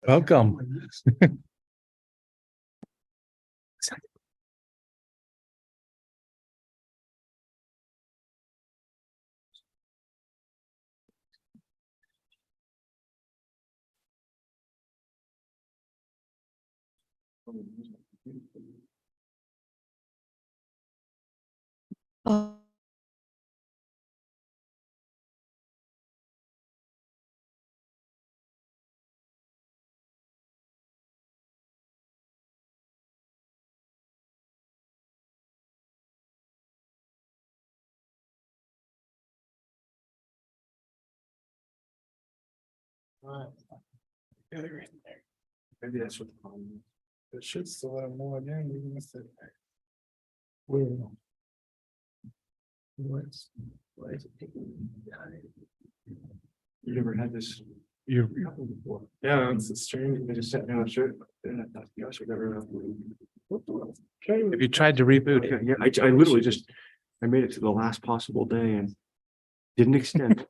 Welcome. Oh, Maybe that's what the problem is. It should still have more again, we missed it. Where? Why is it taking? You never had this. You. Before. Yeah, it's strange. They just sat down and showed. Have you tried to reboot it? Yeah, I literally just, I made it to the last possible day and didn't extend.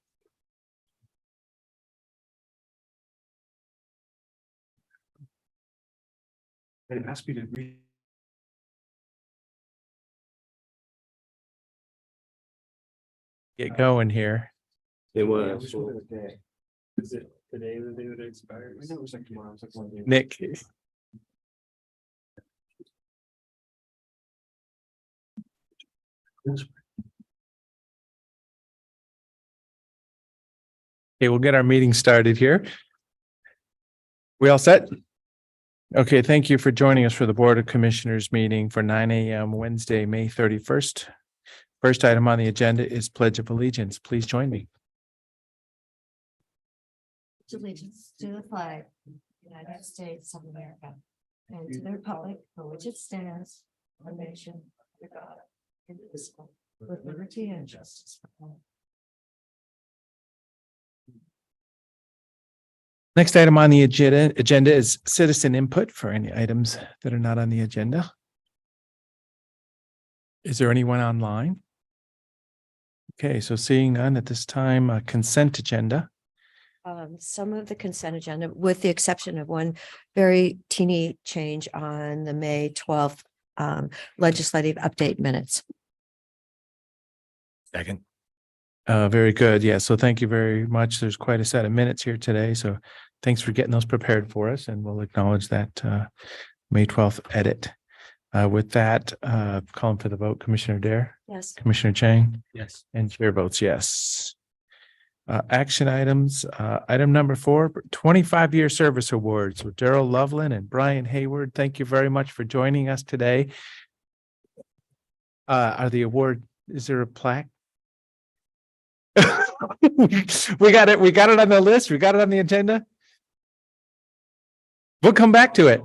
And it asked me to read. Get going here. It was. Is it today the day that it expires? I know it was like tomorrow, it was like one day. Nick. Okay, we'll get our meeting started here. We all set? Okay, thank you for joining us for the Board of Commissioners meeting for 9 a.m. Wednesday, May 31st. First item on the agenda is Pledge of Allegiance. Please join me. allegiance to the flag, of the United States of America, and to the republic for which it stands, one nation, under God, indivisible, with liberty and justice for all. Next item on the agenda is citizen input for any items that are not on the agenda. Is there anyone online? Okay, so seeing none at this time, consent agenda. Some of the consent agenda, with the exception of one very teeny change on the May 12th legislative update minutes. Second. Very good. Yeah, so thank you very much. There's quite a set of minutes here today, so thanks for getting those prepared for us, and we'll acknowledge that May 12th edit. With that, calling for the vote, Commissioner Dare, Yes. Commissioner Chang, Yes. and chair votes yes. Action items, item number 4, 25-year service awards with Daryl Loveland and Brian Hayward. Thank you very much for joining us today. Are the award, is there a plaque? We got it. We got it on the list. We got it on the agenda. We'll come back to it.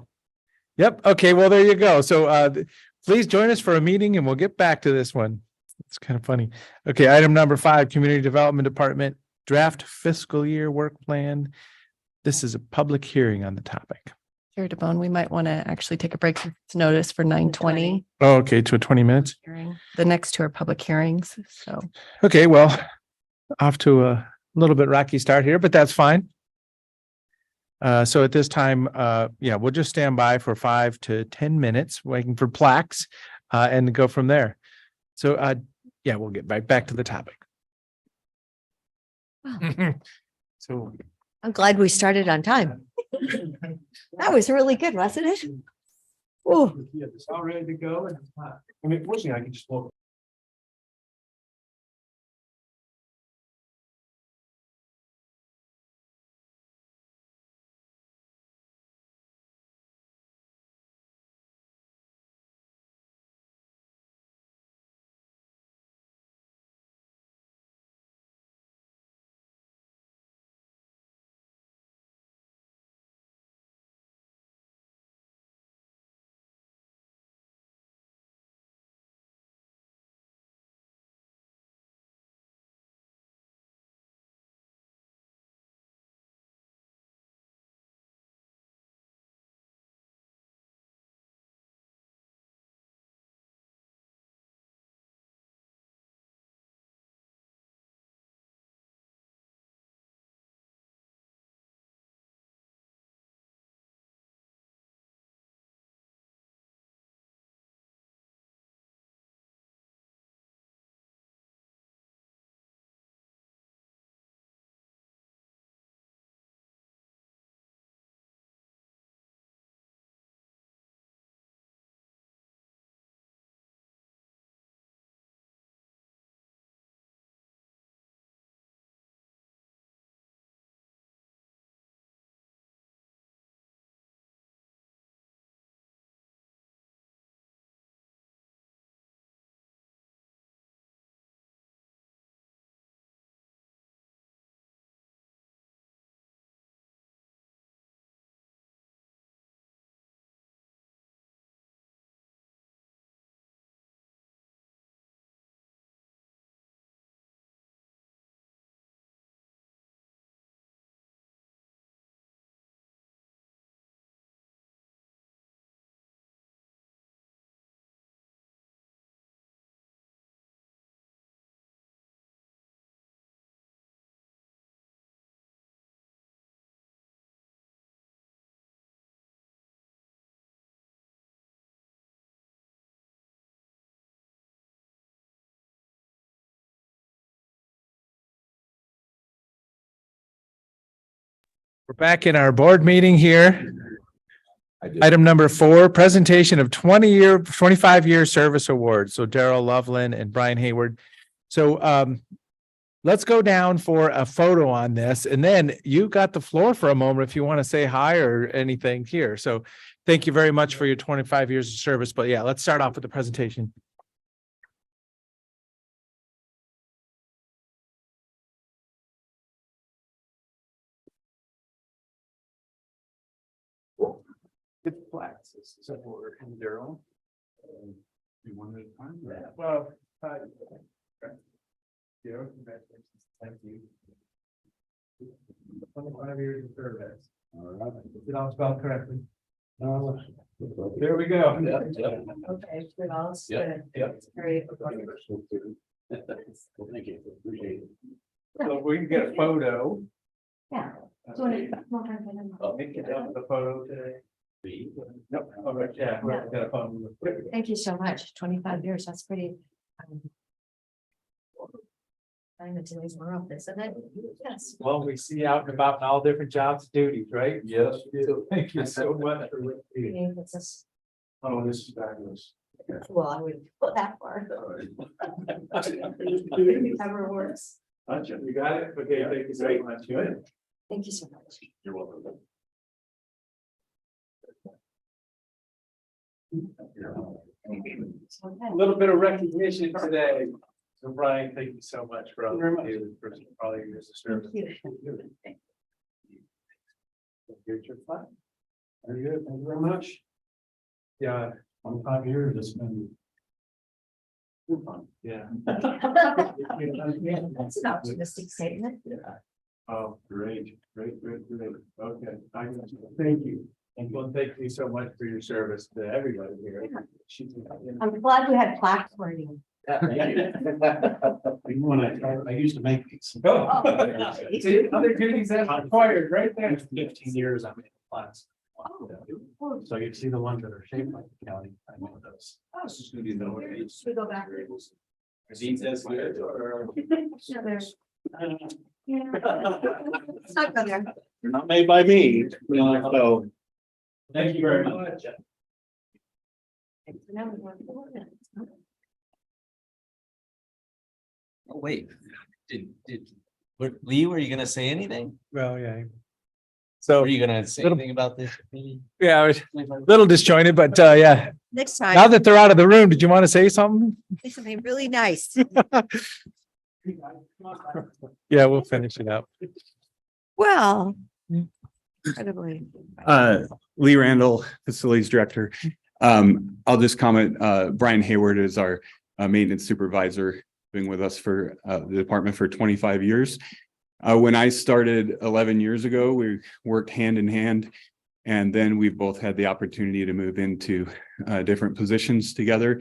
Yep. Okay. Well, there you go. So please join us for a meeting and we'll get back to this one. It's kind of funny. Okay. Item number 5, Community Development Department draft fiscal year work plan. This is a public hearing on the topic. Chair DeBonne, we might want to actually take a break for notice for 9:20. Oh, okay. To 20 minutes. Hearing. The next two are public hearings, so. Okay. Well, off to a little bit rocky start here, but that's fine. So at this time, yeah, we'll just stand by for 5 to 10 minutes, waiting for plaques, and go from there. So, yeah, we'll get right back to the topic. So, I'm glad we started on time. That was really good, wasn't it? Oh. It's all ready to go. I mean, fortunately, I can just walk We're back in our board meeting here. Item number 4, presentation of 25-year service awards. So Daryl Loveland and Brian Hayward. So let's go down for a photo on this, and then you got the floor for a moment if you want to say hi or anything here. So thank you very much for your 25 years of service. But yeah, let's start off with the presentation. It's flat. So we're in Daryl. You one at a time? Yeah, well, Daryl, congratulations. Thank you. 25 years of service. All right. Did it all spelled correctly? There we go. Okay, good, all is Yeah, good. yeah. It's Great. Well, thank you. Appreciate it. So if we can get a photo. Yeah. So when it- Oh, Make it up the photo today. Nope. All right, yeah, we got a photo. Thank you so much. 25 years, that's pretty. I'm in today's world, isn't it? Yes. Well, we see you out and about in all different jobs and duties, right? Yes. So thank you so much for what you do. It's just, Oh, this is fabulous. well, I wouldn't go that far. Ever works. You got it? Okay, thank you so much. Good. Thank you so much. You're welcome. A little bit of recognition today. So Brian, thank you so much for all you do for all your years of service. Thank you. Here's your flag. Very good. Thank you very much. Yeah, 25 years, it's been. Good fun. yeah. That's an optimistic statement. Oh, great. Okay. Thank you. And well, thank you so much for your service to everybody here. I'm glad we had plaques for you. I used to make these. Oh. See, other duties that's required right there. 15 years I made plans. Oh. So you can see the ones that are shaped like the county. I made those. Should we go back? Dean says good or? Yeah, there's. Yeah. Let's not go there. They're not made by me, so. Thank you very much. Now we want to go there. Oh, wait, Lee, were you gonna say anything? Well, yeah. So, Were you gonna say Little- anything about this? meeting? yeah, I was a little disjointed, but yeah. Next Now time, that they're out of the room, did you want to say something? say something really nice. Yeah, we'll finish it up. Well. Mm. Incredibly. Lee Randall, Facilities Director. I'll just comment, Brian Hayward is our maintenance supervisor, been with us for the department for 25 years. When I started 11 years ago, we worked hand in hand. And then we've both had the opportunity to move into different positions together.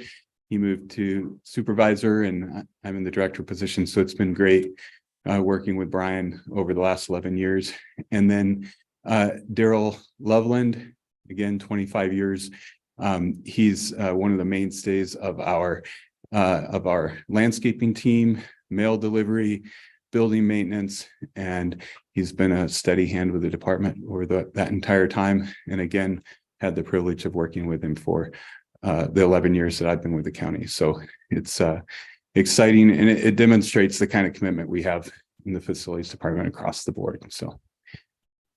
He moved to supervisor and I'm in the director position. So it's been great working with Brian over the last 11 years. And then Daryl Loveland, again, 25 years. He's one of the mainstays of our landscaping team, mail delivery, building maintenance, and he's been a steady hand with the department over that entire time. And again, had the privilege of working with him for the 11 years that I've been with the county. So it's exciting, and it demonstrates the kind of commitment we have in the facilities department across the board. So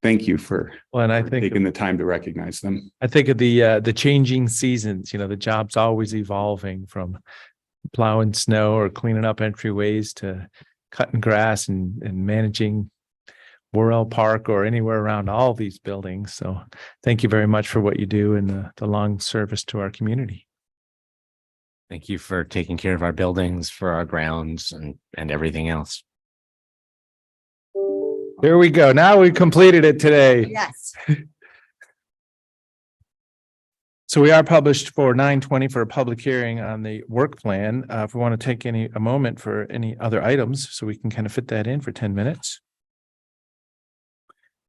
thank you for Well, and I think taking the time to recognize them. of the changing seasons, the job's always evolving from plowing snow or cleaning up entryways to cutting grass and managing Worrell Park or anywhere around all these buildings. So thank you very much for what you do and the long service to our community. Thank you for taking care of our buildings, for our grounds and everything else. Here we go. Now we completed it today. Yes. So we are published for 9:20 for a public hearing on the work plan. If we want to take a moment for any other items, so we can kind of fit that in for 10 minutes.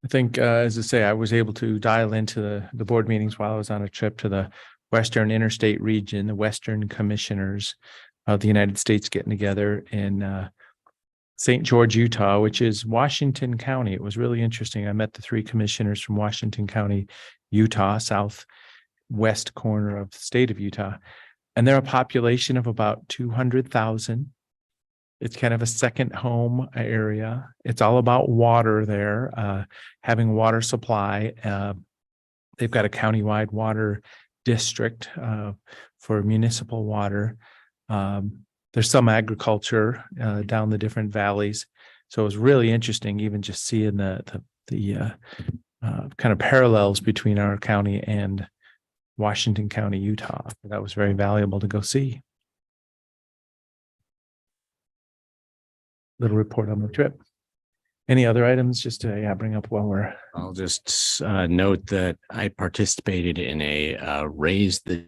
I think, as I say, I was able to dial into the board meetings while I was on a trip to the Western Interstate region, the Western Commissioners of the United States getting together in St. George, Utah, which is Washington County. It was really interesting. I met the 3 commissioners from Washington County, Utah, southwest corner of the state of Utah. And they're a population of about 200,000. It's kind of a second home area. It's all about water there, having water supply. They've got a countywide water district for municipal water. There's some agriculture down the different valleys. So it was really interesting, even just seeing the kind of parallels between our county and Washington County, Utah. That was very valuable to go see. Little report on the trip. Any other items just to bring up while we're I'll just note that I participated in a raise the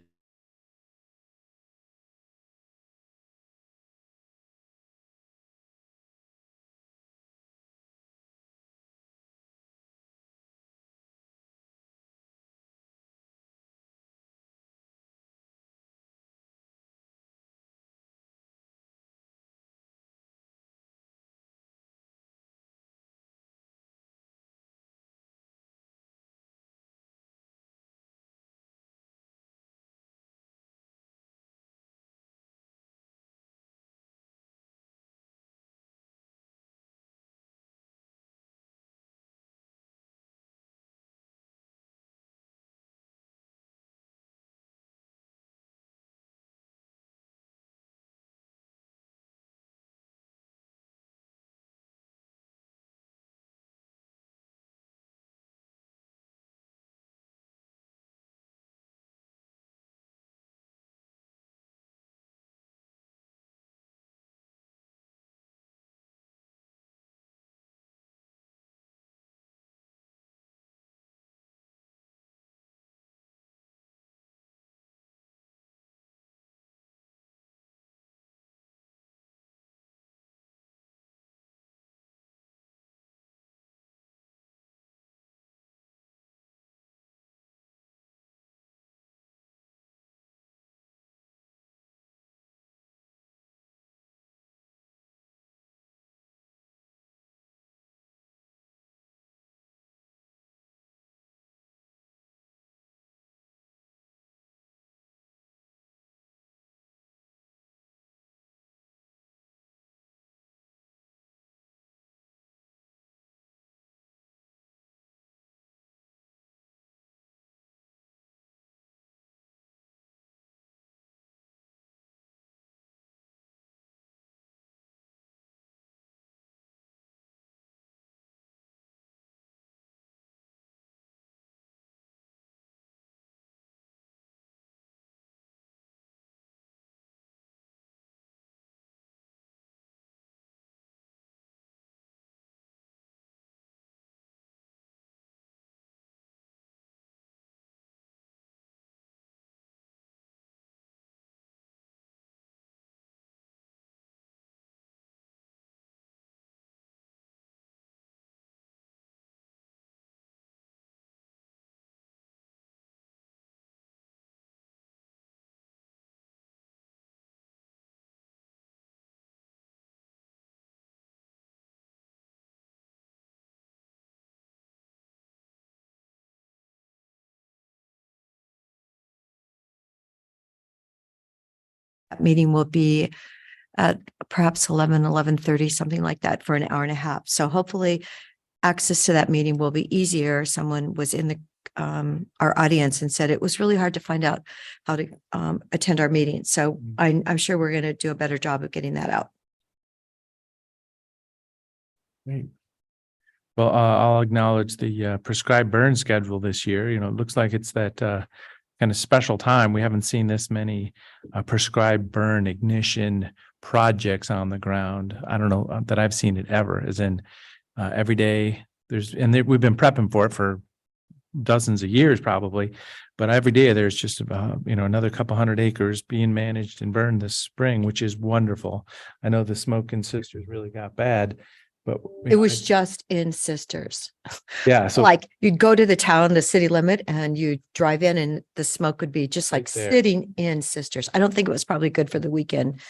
meeting will be at perhaps 11:30, something like that, for an hour and a half. So hopefully access to that meeting will be easier. Someone was in the our audience and said it was really hard to find out how to attend our meeting. So I'm sure we're going to do a better job of getting that out. Great. Well, I'll acknowledge the prescribed burn schedule this year. You know, it looks like it's that kind of special time. We haven't seen this many prescribed burn ignition projects on the ground. I don't know that I've seen it ever, as in every day we've been prepping for it for dozens of years probably, but every day there's just another couple hundred acres being managed and burned this spring, which is wonderful. I know the Smoking Sisters really got bad, but It was just in Sisters. yeah. So Like you'd go to the town, the city limit, and you'd drive in and the smoke would be just like Right there. sitting in Sisters. I don't think it was probably good for the weekend.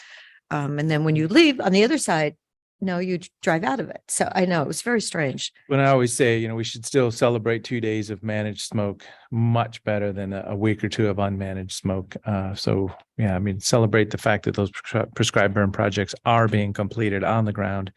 And then when you leave on the other side, know you drive out of it. So I know it was very strange. When I always say, we should still celebrate 2 days of managed smoke much better than a week or two of unmanaged smoke. So yeah, I mean, celebrate the fact that those prescribed burn projects are being completed on the ground.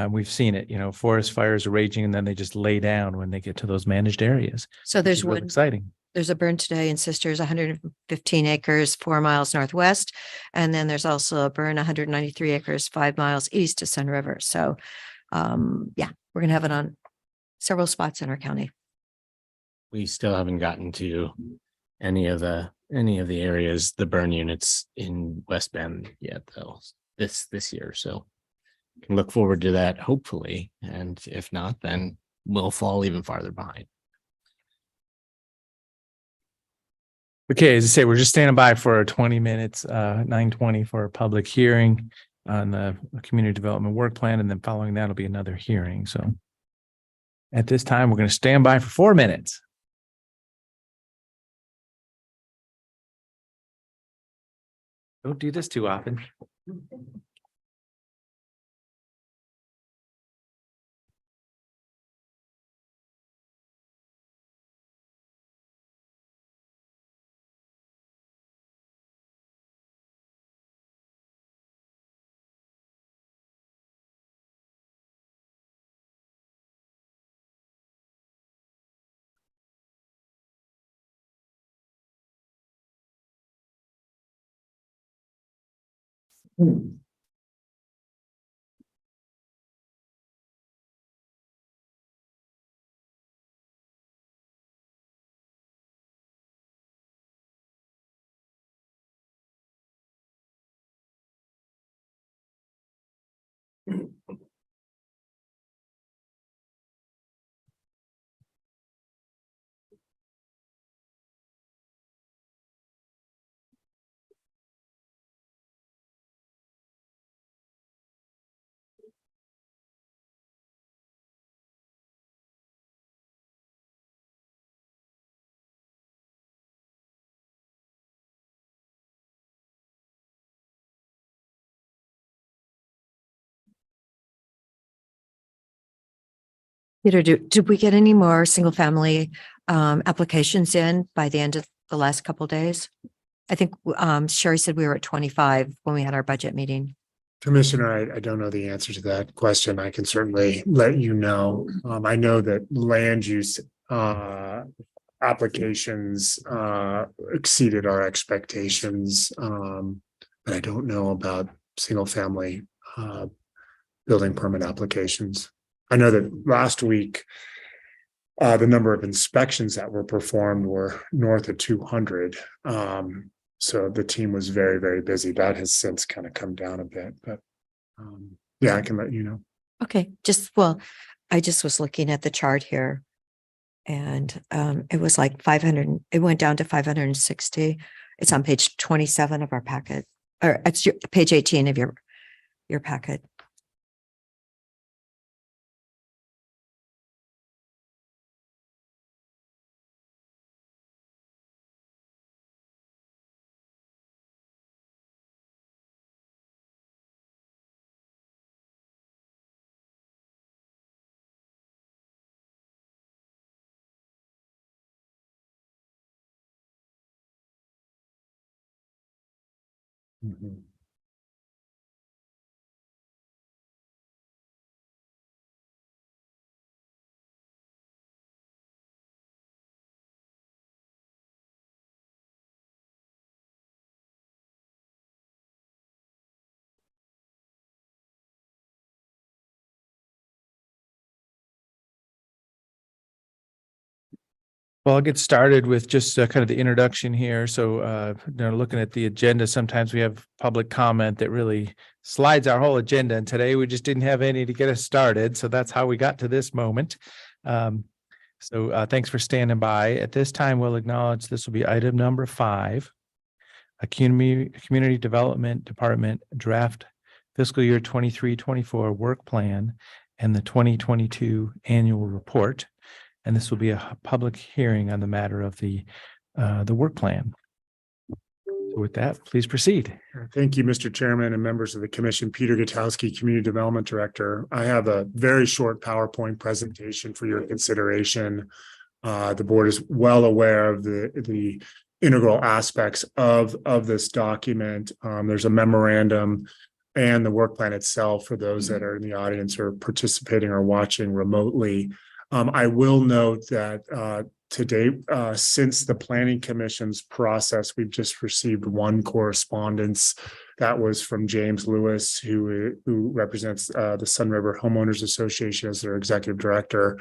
We've seen it, forest fires are raging and then they just lay down when they get to those managed areas. So which there's is real one, exciting. there's a burn today in Sisters, 115 acres, 4 miles northwest. And then there's also a burn 193 acres, 5 miles east of Sun River. So yeah, we're gonna have it on several spots in our county. We still haven't gotten to any of the areas, the burn units in West Bend yet, though, this year. So can look forward to that, hopefully. And if not, then we'll fall even farther behind. Okay, as I say, we're just standing by for 20 minutes, 9:20 for a public hearing on the community development work plan, and then following that will be another hearing. So at this time, we're going to stand by for 4 minutes. Don't do this too often. Peter, did we get any more single family applications in by the end of the last couple of days? I think Sherry said we were at 25 when we had our budget meeting. Commissioner, I don't know the answer to that question. I can certainly let you know. I know that land use applications exceeded our expectations. But I don't know about single family building permit applications. I know that last week the number of inspections that were performed were north of 200. So the team was very, very busy. That has since kind of come down a bit, but yeah, I can let you know. Okay, I just was looking at the chart here. And it was like 500, it went down to 560. It's on page 27 of our packet, or it's page 18 of your packet. Mhm. Well, I'll get started with just kind of the introduction here. So, looking at the agenda, sometimes we have public comment that really slides our whole agenda. And today we just didn't have any to get us started. So that's how we got to this moment. Thanks for standing by. At this time, we'll acknowledge this will be item number 5, a community development department draft fiscal year 23-24 work plan and the 2022 annual report. And this will be a public hearing on the matter of the work plan. So with that, please proceed. Thank you, Mr. Chairman and members of the commission. Peter Gutowski, Community Development Director. I have a very short PowerPoint presentation for your consideration. The board is well aware of the integral aspects of this document. There's a memorandum and the work plan itself for those that are in the audience or participating or watching remotely. I will note that to date, since the Planning Commission's process, we've just received one correspondence that was from James Lewis, who represents the Sun River Homeowners Association as their executive director.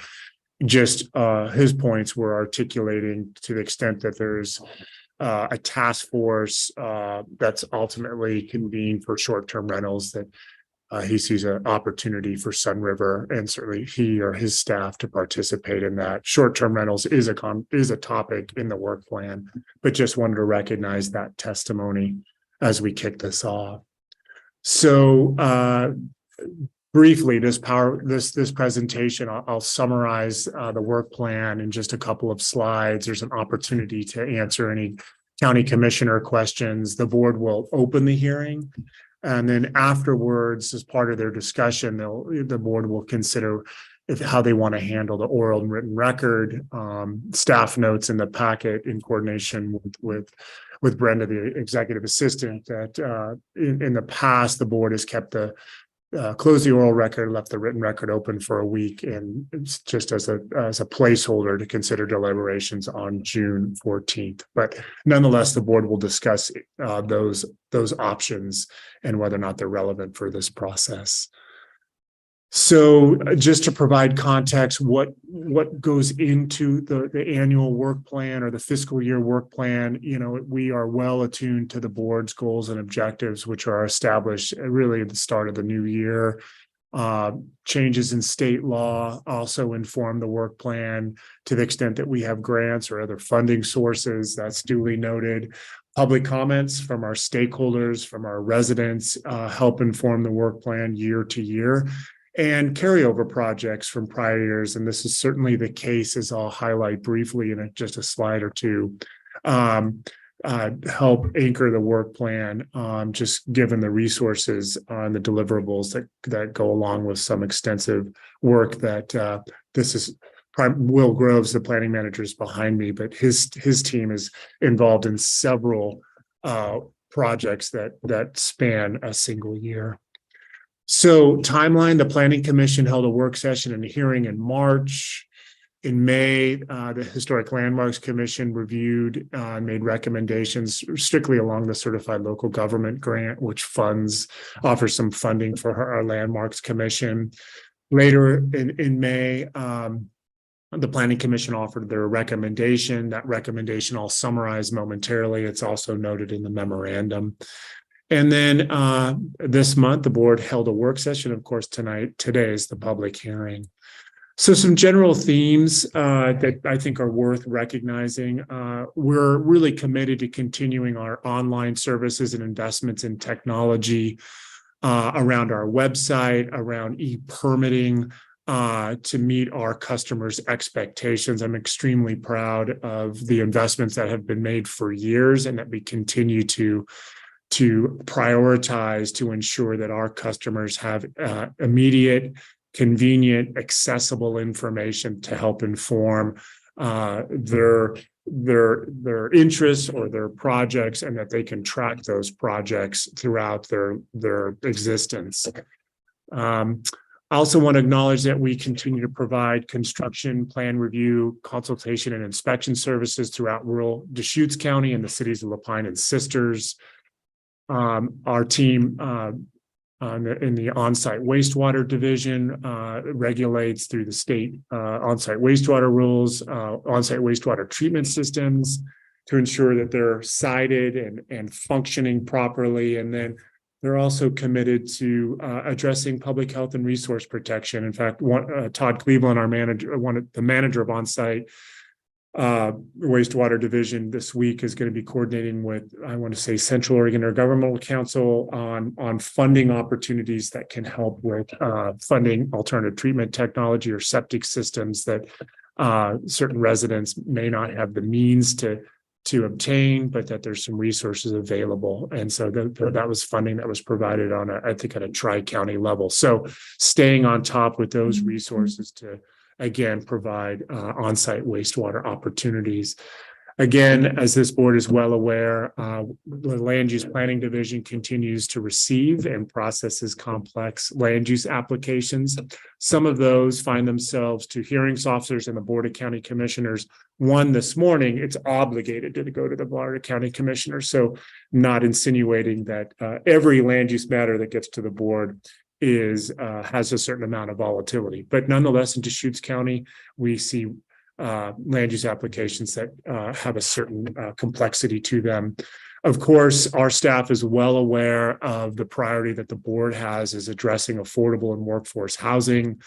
Just his points were articulating to the extent that there's a task force that's ultimately convened for short-term rentals, that he sees an opportunity for Sun River and certainly he or his staff to participate in that. Short-term rentals is a topic in the work plan, but just wanted to recognize that testimony as we kick this off. So briefly, this presentation, I'll summarize the work plan in just a couple of slides. There's an opportunity to answer any county commissioner questions. The board will open the hearing. And then afterwards, as part of their discussion, the board will consider how they want to handle the oral and written record, staff notes in the packet in coordination with Brenda, the executive assistant. That in the past, the board has kept closed the oral record, left the written record open for a week, and it's just as a placeholder to consider deliberations on June 14th. But nonetheless, the board will discuss those options and whether or not they're relevant for this process. So just to provide context, what goes into the annual work plan or the fiscal year work plan, we are well attuned to the board's goals and objectives, which are established really at the start of the new year. Changes in state law also inform the work plan to the extent that we have grants or other funding sources. That's duly noted. Public comments from our stakeholders, from our residents, help inform the work plan year to year. And carryover projects from prior years, and this is certainly the case, as I'll highlight briefly in just a slide or two, help anchor the work plan, just given the resources on the deliverables that go along with some extensive work that this is. Will Groves, the planning manager, is behind me, but his team is involved in several projects that span a single year. So timeline, the Planning Commission held a work session and a hearing in March. In May, the Historic Landmarks Commission reviewed and made recommendations strictly along the Certified Local Government Grant, which offers some funding for our Landmarks Commission. Later in May, the Planning Commission offered their recommendation. That recommendation I'll summarize momentarily. It's also noted in the memorandum. And then this month, the board held a work session. Of course, today is the public hearing. So some general themes that I think are worth recognizing. We're really committed to continuing our online services and investments in technology around our website, around e-permitting, to meet our customers' expectations. I'm extremely proud of the investments that have been made for years and that we continue to prioritize to ensure that our customers have immediate, convenient, accessible information to help inform their interests or their projects, and that they can track those projects throughout their existence. I also want to acknowledge that we continue to provide construction, plan review, consultation, and inspection services throughout rural Deschutes County and the cities of Lapine and Sisters. Our team in the on-site wastewater division regulates through the state on-site wastewater rules, on-site wastewater treatment systems to ensure that they're sited and functioning properly. And then they're also committed to addressing public health and resource protection. In fact, Todd Cleveland, the manager of on-site wastewater division this week, is going to be coordinating with, I want to say, Central Oregon Intergovernmental Council on funding opportunities that can help with funding alternative treatment technology or septic systems that certain residents may not have the means to to obtain, but that there's some resources available. And so that was funding that was provided on I think at a tri-county level. So staying on top with those resources to, again, provide on-site wastewater opportunities. Again, as this board is well aware, the Land Use Planning Division continues to receive and processes complex land use applications. Some of those find themselves to hearings officers and the Board of County Commissioners. One this morning, it's obligated to go to the Board of County Commissioners. So not insinuating that every land use matter that gets to the board has a certain amount of volatility, but nonetheless in Deschutes County, we see land use applications that have a certain complexity to them. Of course, our staff is well aware of the priority that the board has is addressing affordable and workforce housing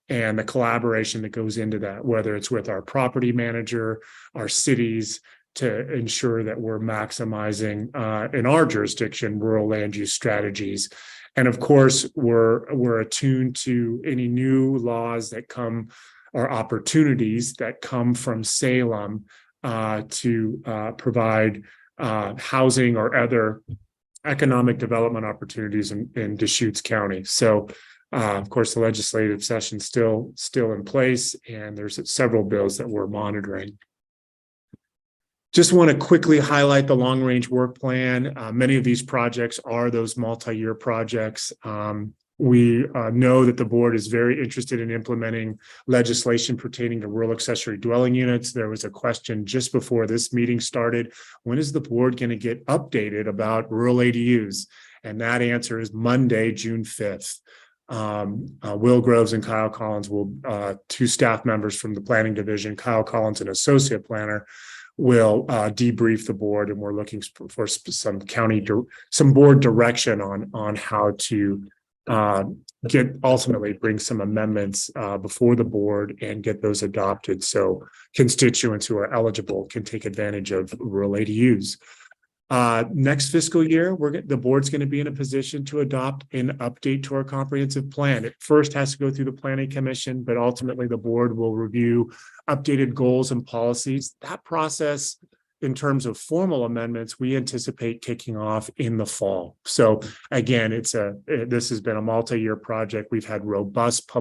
and the collaboration that goes into that, whether it's with our property manager, our cities, to ensure that we're maximizing in our jurisdiction rural land use strategies. And of course, we're attuned to any new laws that come or opportunities that come from Salem to provide housing or other economic development opportunities in Deschutes County. So, of course, the legislative session still in place, and there's several bills that we're monitoring. Just want to quickly highlight the long-range work plan. Many of these projects are those multi-year projects. We know that the board is very interested in implementing legislation pertaining to rural accessory dwelling units. There was a question just before this meeting started. When is the board going to get updated about rural ADUs? And that answer is Monday, June 5th. Will Groves and Kyle Collins two staff members from the planning division, Kyle Collins, an associate planner, will debrief the board, and we're looking for some board direction on how to ultimately bring some amendments before the board and get those adopted so constituents who are eligible can take advantage of rural ADUs. Next fiscal year, the board's going to be in a position to adopt an update to our comprehensive plan. It first has to go through the Planning Commission, but ultimately the board will review updated goals and policies. That process, in terms of formal amendments, we anticipate kicking off in the fall. So again, this has been a multi-year project. We've had robust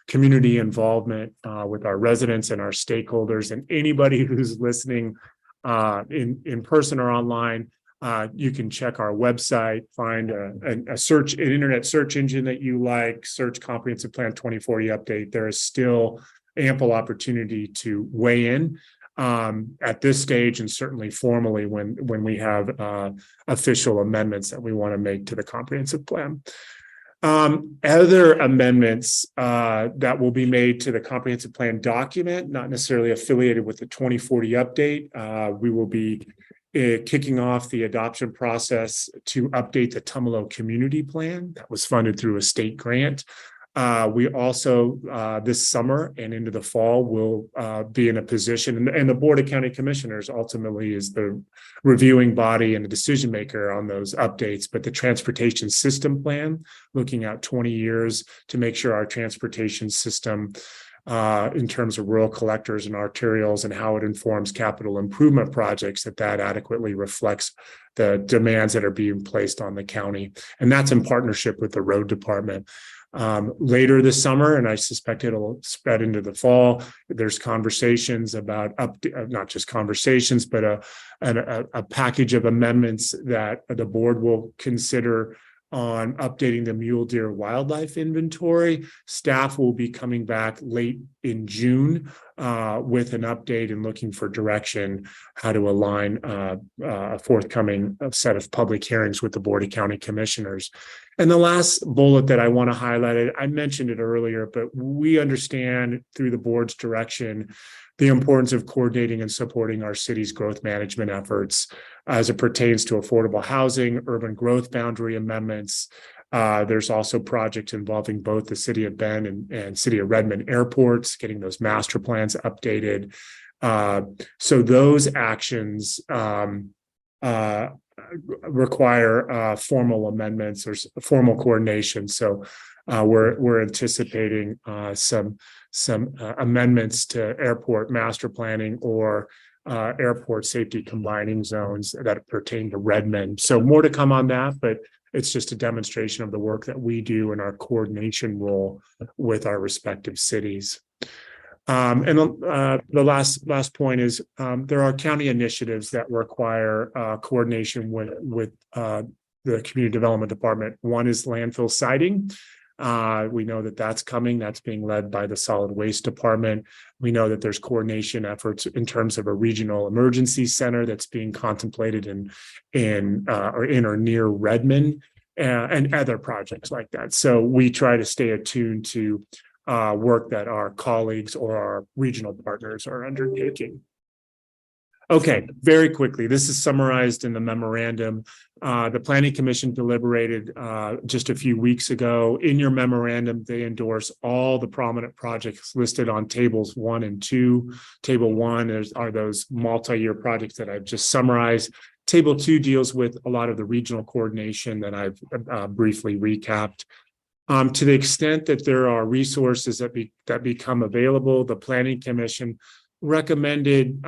community involvement with our residents and our stakeholders, and anybody who's listening in person or online, you can check our website, find an internet search engine that you like, search Comprehensive Plan 2040 update. There is still ample opportunity to weigh in at this stage, and certainly formally when we have official amendments that we want to make to the comprehensive plan. Other amendments that will be made to the comprehensive plan document, not necessarily affiliated with the 2040 update. We will be kicking off the adoption process to update the Tumalo Community Plan that was funded through a state grant. We also, this summer and into the fall, will be in a position, and the Board of County Commissioners ultimately is the reviewing body and the decision maker on those updates, but the Transportation System Plan, looking out 20 years to make sure our transportation system, in terms of rural collectors and arterials and how it informs capital improvement projects, that adequately reflects the demands that are being placed on the county. And that's in partnership with the road department. Later this summer, and I suspect it'll spread into the fall, there's conversations about not just conversations, but a package of amendments that the board will consider on updating the mule deer wildlife inventory. Staff will be coming back late in June with an update and looking for direction how to align a forthcoming set of public hearings with the Board of County Commissioners. And the last bullet that I want to highlight, I mentioned it earlier, but we understand through the board's direction the importance of coordinating and supporting our city's growth management efforts as it pertains to affordable housing, urban growth boundary amendments. There's also projects involving both the City of Bend and City of Redmond airports, getting those master plans updated. So those actions require formal amendments or formal coordination. So we're anticipating some amendments to airport master planning or airport safety combining zones that pertain to Redmond. So more to come on that, but it's just a demonstration of the work that we do in our coordination role with our respective cities. The last point is there are county initiatives that require coordination with the Community Development Department. One is landfill siting. We know that that's coming. That's being led by the Solid Waste Department. We know that there's coordination efforts in terms of a regional emergency center that's being contemplated in or near Redmond, and other projects like that. So we try to stay attuned to work that our colleagues or our regional partners are undertaking. Okay, very quickly, this is summarized in the memorandum. The Planning Commission deliberated just a few weeks ago. In your memorandum, they endorse all the prominent projects listed on tables 1 and 2. Table 1 are those multi-year projects that I've just summarized. Table 2 deals with a lot of the regional coordination that I've briefly recapped. To the extent that there are resources that become available, the Planning Commission recommended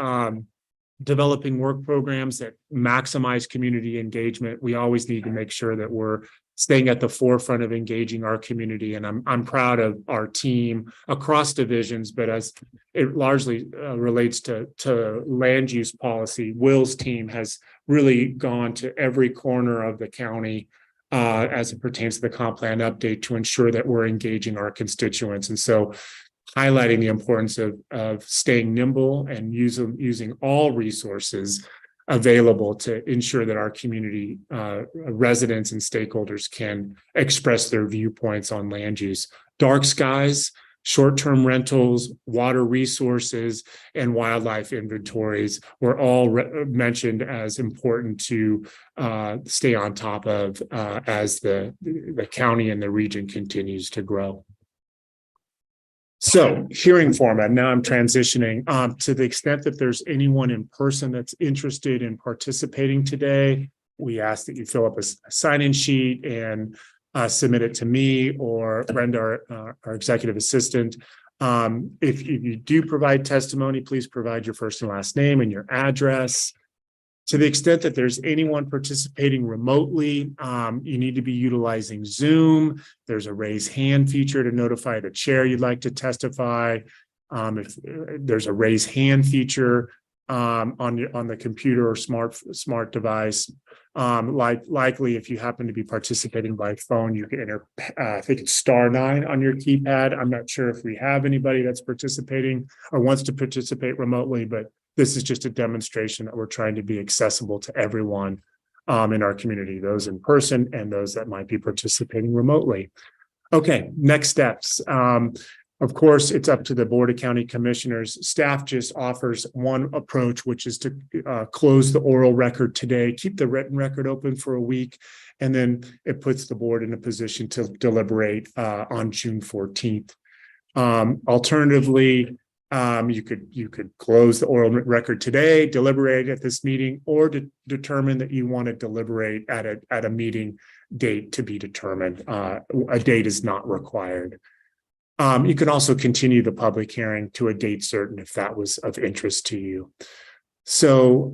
developing work programs that maximize community engagement. We always need to make sure that we're staying at the forefront of engaging our community. And I'm proud of our team across divisions, but as it largely relates to land use policy, Will's team has really gone to every corner of the county as it pertains to the comp plan update to ensure that we're engaging our constituents. And so highlighting the importance of staying nimble and using all resources available to ensure that our community residents and stakeholders can express their viewpoints on land use. Dark skies, short-term rentals, water resources, and wildlife inventories were all mentioned as important to stay on top of as the county and the region continues to grow. So hearing format, now I'm transitioning to the extent that there's anyone in person that's interested in participating today, we ask that you fill up a sign-in sheet and submit it to me or Brenda, our executive assistant. If you do provide testimony, please provide your first and last name and your address. To the extent that there's anyone participating remotely, you need to be utilizing Zoom. There's a raise hand feature to notify the chair you'd like to testify. If there's a raise hand feature on the computer or smart device, likely if you happen to be participating by phone, you can enter, I think it's *9 on your keypad. I'm not sure if we have anybody that's participating or wants to participate remotely, but this is just a demonstration that we're trying to be accessible to everyone in our community, those in person and those that might be participating remotely. Okay, next steps. Of course, it's up to the Board of County Commissioners. Staff just offers one approach, which is to close the oral record today, keep the written record open for a week, and then it puts the board in a position to deliberate on June 14th. Alternatively, you could close the oral record today, deliberate at this meeting, or determine that you want to deliberate at a meeting date to be determined. A date is not required. You can also continue the public hearing to a date certain if that was of interest to you. So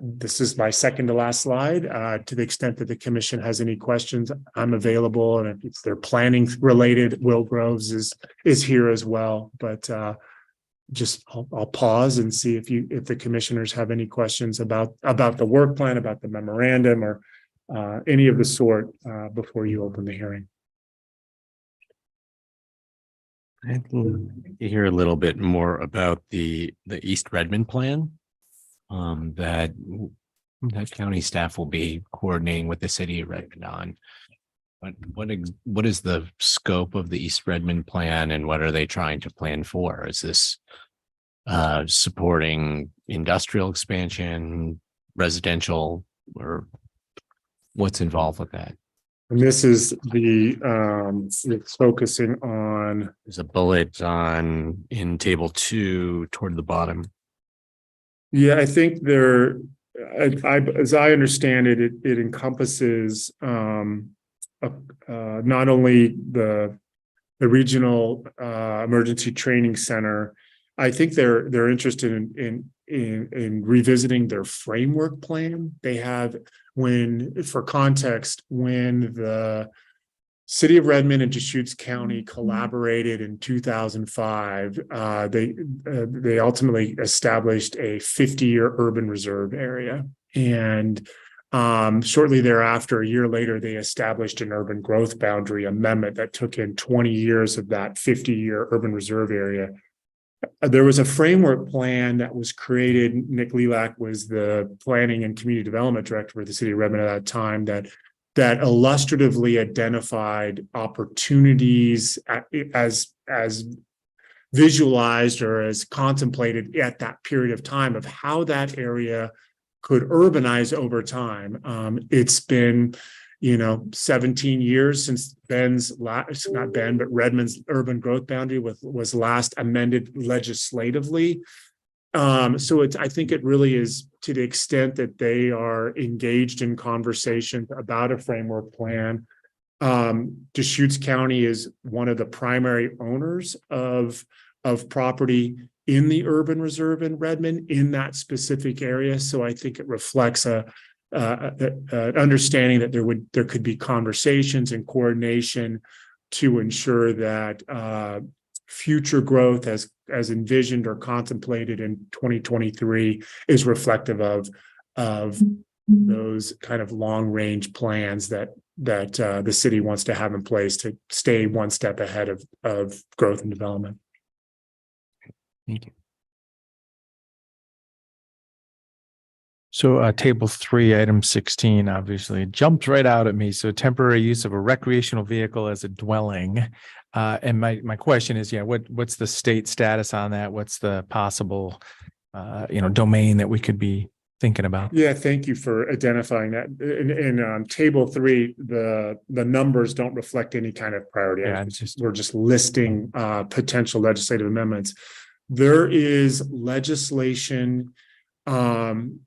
this is my second to last slide. To the extent that the commission has any questions, I'm available. And if they're planning related, Will Groves is here as well. But I'll pause and see if the commissioners have any questions about the work plan, about the memorandum, or any of the sort before you open the hearing. I'd like to hear a little bit more about the East Redmond plan that county staff will be coordinating with the city of Redmond on. What is the scope of the East Redmond plan, and what are they trying to plan for? Is this supporting industrial expansion, residential, or what's involved with that? And this is it's focusing on. There's a bullet in table 2 toward the bottom. Yeah, I think as I understand it, it encompasses not only the regional emergency training center. I think they're interested in in revisiting their framework plan. They have, for context, when the City of Redmond and Deschutes County collaborated in 2005, they ultimately established a 50-year urban reserve area. And shortly thereafter, a year later, they established an urban growth boundary amendment that took in 20 years of that 50-year urban reserve area. There was a framework plan that was created. Nick Lilac was the planning and community development director for the city of Redmond at that time, that illustratively identified opportunities as visualized or as contemplated at that period of time of how that area could urbanize over time. It's been, 17 years since Redmond's urban growth boundary was last amended legislatively. So I think it really is, to the extent that they are engaged in conversation about a framework plan. Deschutes County is one of the primary owners of property in the urban reserve in Redmond in that specific area. So I think it reflects an understanding that there could be conversations and coordination to ensure that future growth as envisioned or contemplated in 2023 is reflective of those kind of long range plans that the city wants to have in place to stay one step ahead of growth and development. Thank you. So table 3, item 16, obviously jumped right out at me. So temporary use of a recreational vehicle as a dwelling. And my question is, what's the state status on that? What's the possible, domain that we could be thinking about? Yeah, thank you for identifying that. In table 3, the numbers don't reflect any kind of priority. Yeah, We're just listing potential legislative amendments. There is legislation in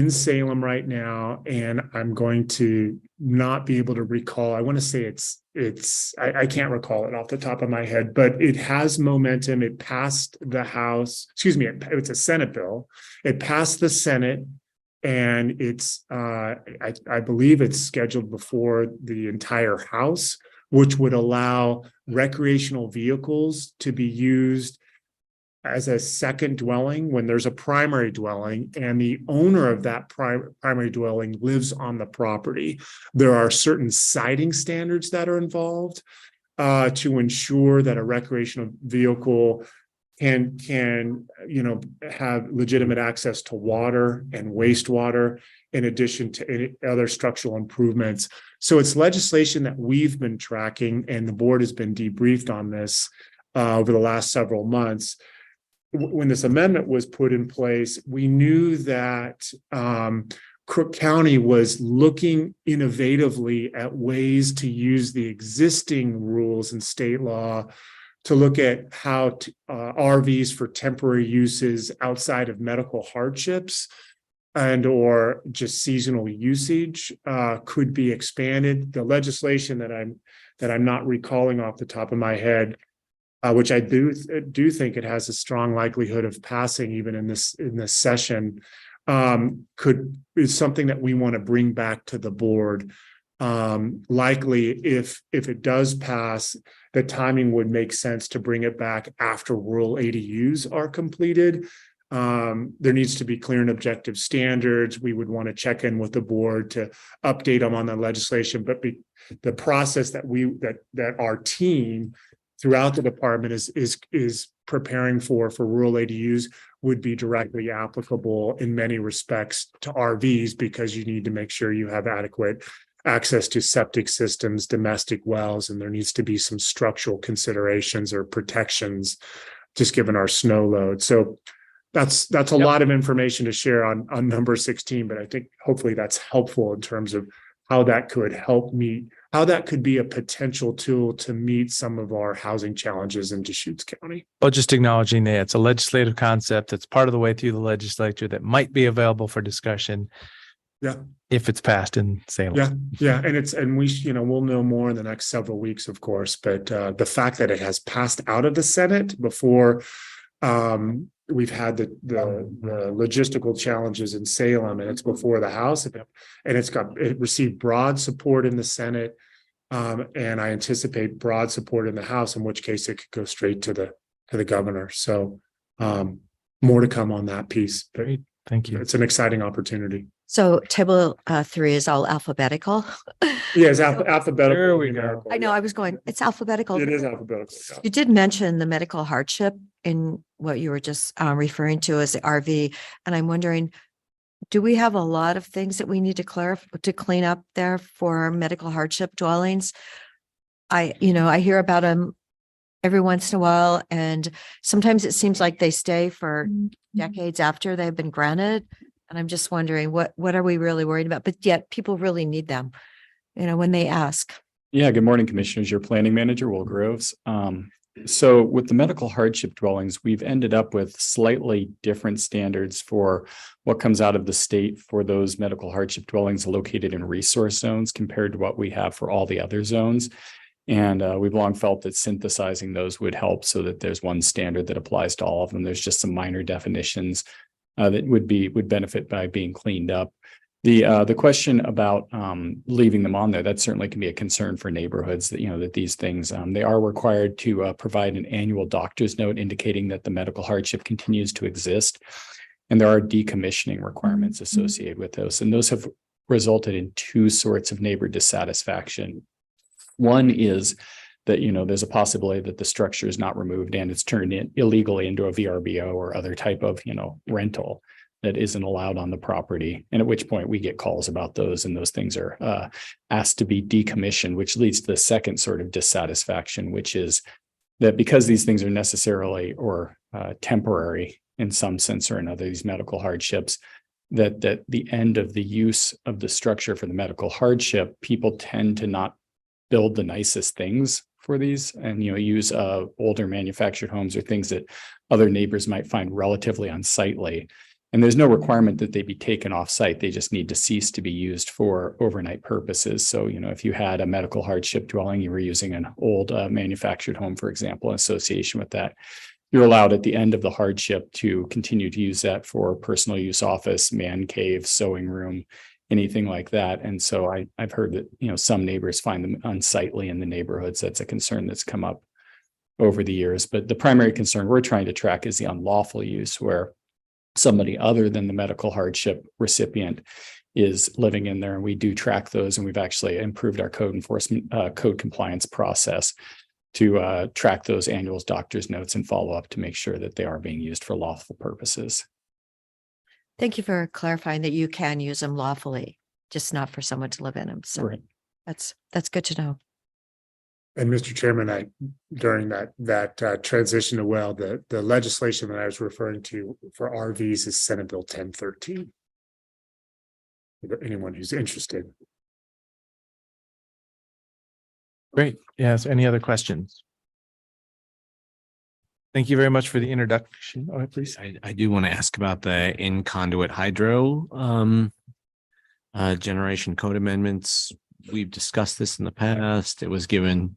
Salem right now, and I'm going to not be able to recall. I want to say I can't recall it off the top of my head, but it has momentum. It passed the House, it's a Senate bill. It passed the Senate, and it's I believe it's scheduled before the entire House, which would allow recreational vehicles to be used as a second dwelling when there's a primary dwelling and the owner of that primary dwelling lives on the property. There are certain siting standards that are involved to ensure that a recreational vehicle can have legitimate access to water and wastewater, in addition to any other structural improvements. So it's legislation that we've been tracking, and the board has been debriefed on this over the last several months. When this amendment was put in place, we knew that Crook County was looking innovatively at ways to use the existing rules and state law to look at how RVs for temporary uses outside of medical hardships and or just seasonal usage could be expanded. The legislation that I'm not recalling off the top of my head, which I do think it has a strong likelihood of passing even in this session, is something that we want to bring back to the board. Likely, if it does pass, the timing would make sense to bring it back after rural ADUs are completed. There needs to be clear and objective standards. We would want to check in with the board to update them on the legislation, but the process that our team throughout the department is preparing for rural ADUs would be directly applicable in many respects to RVs, because you need to make sure you have adequate access to septic systems, domestic wells, and there needs to be some structural considerations or protections just given our snow load. So that's a lot of information to share on number 16, but I think hopefully that's helpful in terms of how that could how that could be a potential tool to meet some of our housing challenges in Deschutes County. Well, just acknowledging that it's a legislative concept that's part of the way through the legislature that might be available for discussion. Yeah. If it's passed in Salem. Yeah. And we'll know more in the next several weeks, of course, but the fact that it has passed out of the Senate before we've had the logistical challenges in Salem, and it's before the House, and it received broad support in the Senate. And I anticipate broad support in the House, in which case it could go straight to the governor. So more to come on that piece. But Great. Thank you. it's an exciting opportunity. So table 3 is all alphabetical. Yeah, it's alphabetical. There we go. numerical. I know, I was going, it's alphabetical. It is alphabetical. yeah. You did mention the medical hardship in what you were just referring to as the RV. And I'm wondering, do we have a lot of things that we need to clean up there for medical hardship dwellings? I hear about them every once in a while, and sometimes it seems like they stay for decades after they've been granted. And I'm just wondering, what are we really worried about? But yet people really need them, when they ask. Yeah, good morning, Commissioners. Your planning manager, Will Groves. So with the medical hardship dwellings, we've ended up with slightly different standards for what comes out of the state for those medical hardship dwellings located in resource zones compared to what we have for all the other zones. And we've long felt that synthesizing those would help so that there's one standard that applies to all of them. There's just some minor definitions that would benefit by being cleaned up. The question about leaving them on there, that certainly can be a concern for neighborhoods that, that these things, they are required to provide an annual doctor's note indicating that the medical hardship continues to exist. And there are decommissioning requirements associated with those. And those have resulted in two sorts of neighbor dissatisfaction. One is that, there's a possibility that the structure is not removed and it's turned in illegally into a VRBO or other type of, rental that isn't allowed on the property. And at which point we get calls about those, and those things are asked to be decommissioned, which leads to the second sort of dissatisfaction, which is that because these things are necessarily or temporary in some sense or another, these medical hardships, that the end of the use of the structure for the medical hardship, people tend to not build the nicest things for these and, use older manufactured homes or things that other neighbors might find relatively unsightly. And there's no requirement that they be taken off site. They just need to cease to be used for overnight purposes. So, if you had a medical hardship dwelling, you were using an old manufactured home, for example, in association with that, you're allowed at the end of the hardship to continue to use that for personal use office, man cave, sewing room, anything like that. And so I've heard that, some neighbors find them unsightly in the neighborhoods. That's a concern that's come up over the years. But the primary concern we're trying to track is the unlawful use, where somebody other than the medical hardship recipient is living in there. And we do track those. And we've actually improved our code compliance process to track those annual doctor's notes and follow up to make sure that they are being used for lawful purposes. Thank you for clarifying that you can use them lawfully, just not for someone to live in them. So Right. that's good to know. And Mr. Chairman, during that transition to the legislation that I was referring to for RVs is Senate Bill 1013. For anyone who's interested. Great. Yes. Any other questions? Thank you very much for the introduction. All right, please. I do want to ask about the in conduit hydro generation code amendments. We've discussed this in the past. It was given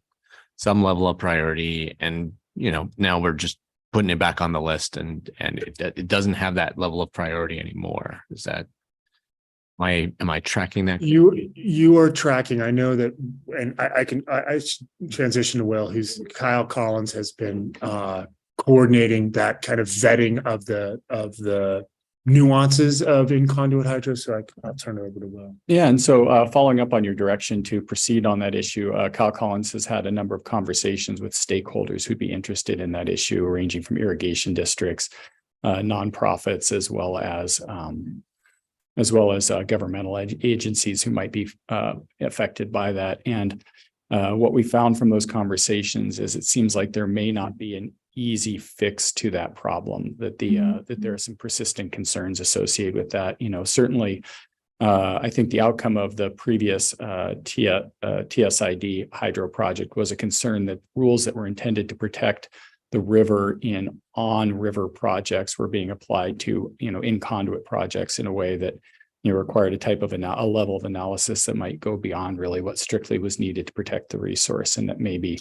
some level of priority, and now we're just putting it back on the list, and it doesn't have that level of priority anymore. Is that am I tracking that? You are tracking. I know that, and I transition to Will, Kyle Collins has been coordinating that kind of vetting of the nuances of in conduit hydro. So I'll turn it over to Will. Yeah, and so following up on your direction to proceed on that issue, Kyle Collins has had a number of conversations with stakeholders who'd be interested in that issue, ranging from irrigation districts, nonprofits, as well as governmental agencies who might be affected by that. And what we found from those conversations is it seems like there may not be an easy fix to that problem, that there are some persistent concerns associated with that. Certainly, I think the outcome of the previous TSID hydro project was a concern that rules that were intended to protect the river on river projects were being applied to, in conduit projects in a way that, required a type of a level of analysis that might go beyond really what strictly was needed to protect the resource. And that maybe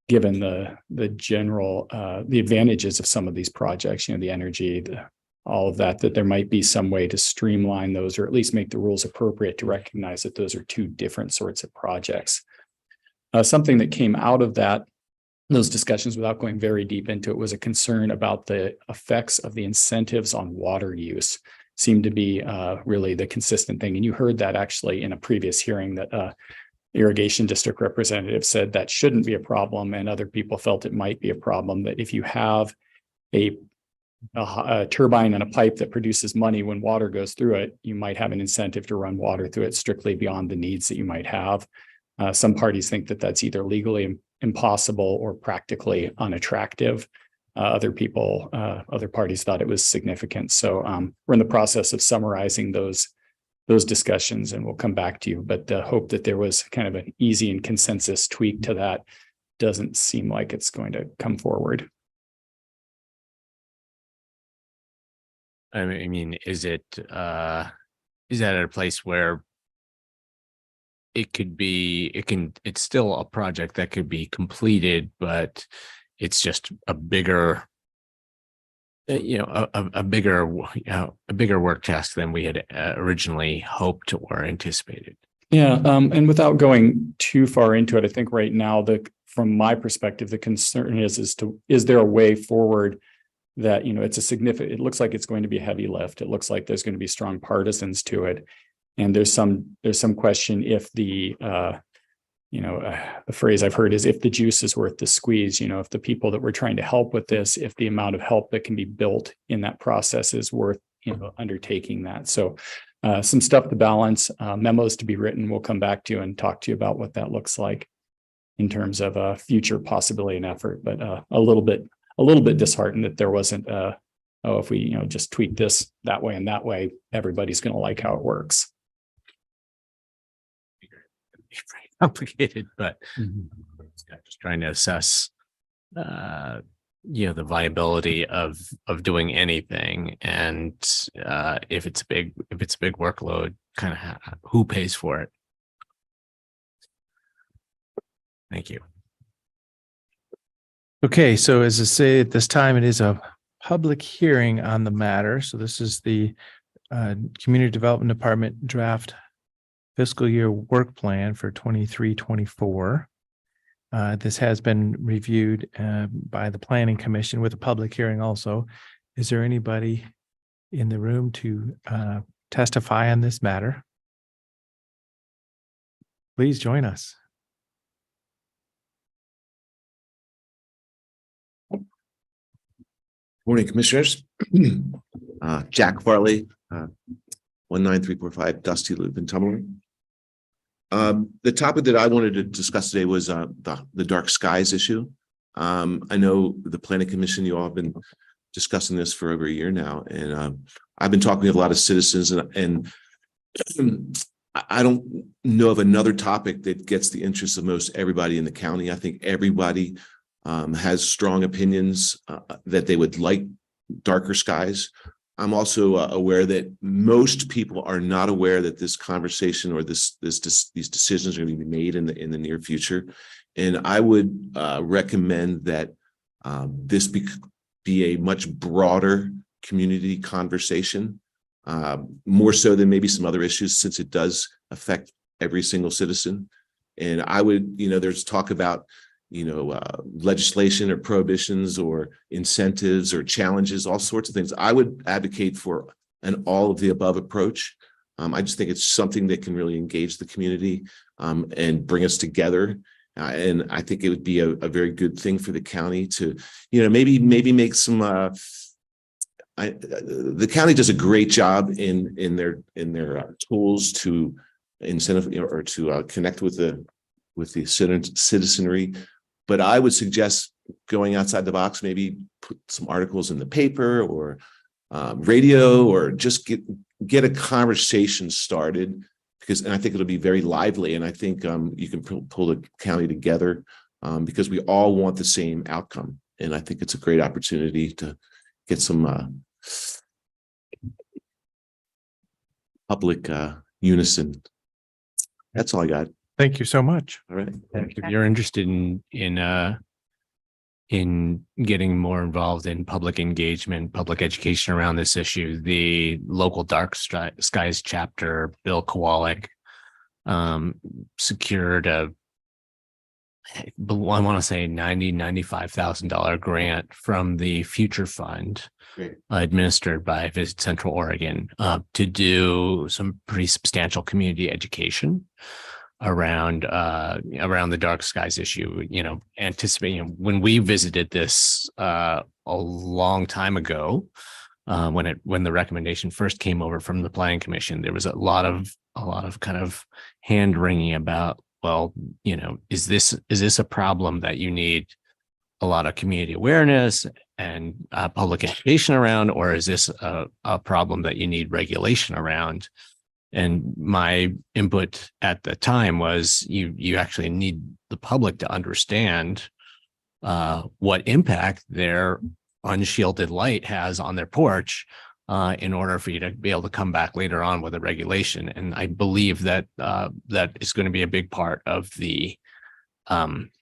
given the general, the advantages of some of these projects, you know, the energy, all of that, that there might be some way to streamline those, or at least make the rules appropriate to recognize that those are two different sorts of projects. Something that came out of those discussions, without going very deep into it, was a concern about the effects of the incentives on water use. Seemed to be really the consistent thing. And you heard that actually in a previous hearing, that irrigation district representative said that shouldn't be a problem, and other people felt it might be a problem, that if you have a turbine and a pipe that produces money when water goes through it, you might have an incentive to run water through it strictly beyond the needs that you might have. Some parties think that that's either legally impossible or practically unattractive. Other parties thought it was significant. So we're in the process of summarizing those discussions, and we'll come back to you. But the hope that there was kind of an easy and consensus tweak to that doesn't seem like it's going to come forward. I mean, is that at a place where it's still a project that could be completed, but it's just a bigger, a bigger work task than we had originally hoped or anticipated? Yeah, and without going too far into it, I think right now, from my perspective, the concern is there a way forward that, it's it looks like it's going to be a heavy lift. It looks like there's going to be strong partisans to it. And there's some question if the phrase I've heard is, if the juice is worth the squeeze, if the people that we're trying to help with this, if the amount of help that can be built in that process is worth, undertaking that. So some stuff to balance, memos to be written. We'll come back to you and talk to you about what that looks like in terms of a future possibility and effort, but a little bit disheartened that there wasn't if we, just tweak this that way and that way, everybody's going to like how it works. Very complicated, but just trying to assess the viability of doing anything, and if it's a big workload, kind of who pays for it. Thank you. Okay, so as I say, at this time, it is a public hearing on the matter. So this is the Community Development Department draft fiscal year work plan for 23-24. This has been reviewed by the Planning Commission with a public hearing also. Is there anybody in the room to testify on this matter? Please join us. Morning, Commissioners. Jack Farley, 19345 Dusty Loop in Tumwater. The topic that I wanted to discuss today was the dark skies issue. I know the Planning Commission, you all have been discussing this for over a year now, and I've been talking with a lot of citizens, and I don't know of another topic that gets the interest of most everybody in the county. I think everybody has strong opinions that they would like darker skies. I'm also aware that most people are not aware that this conversation or these decisions are going to be made in the near future. And I would recommend that this be a much broader community conversation, more so than maybe some other issues, since it does affect every single citizen. And I would, there's talk about legislation or prohibitions or incentives or challenges, all sorts of things. I would advocate for an all of the above approach. I just think it's something that can really engage the community and bring us together. And I think it would be a very good thing for the county to, maybe make some. The county does a great job in their tools to incentive or to connect with the citizenry. But I would suggest going outside the box, maybe put some articles in the paper or radio, or just get a conversation started, and I think it'll be very lively. And I think you can pull the county together because we all want the same outcome. And I think it's a great opportunity to get some public unison. That's all I got. Thank you so much. All right. If you're interested in in getting more involved in public engagement, public education around this issue. The local Dark Skies chapter, Bill Kowalik, secured I want to say $95,000 grant from the Future Fund, Great. Administered by Visit Central Oregon, to do some pretty substantial community education around the dark skies issue. Anticipating when we visited this a long time ago, when the recommendation first came over from the Planning Commission, there was a lot of kind of hand wringing about, well, is this a problem that you need a lot of community awareness and public education around, or is this a problem that you need regulation around? And my input at the time was you actually need the public to understand what impact their unshielded light has on their porch in order for you to be able to come back later on with a regulation. And I believe that that is going to be a big part of the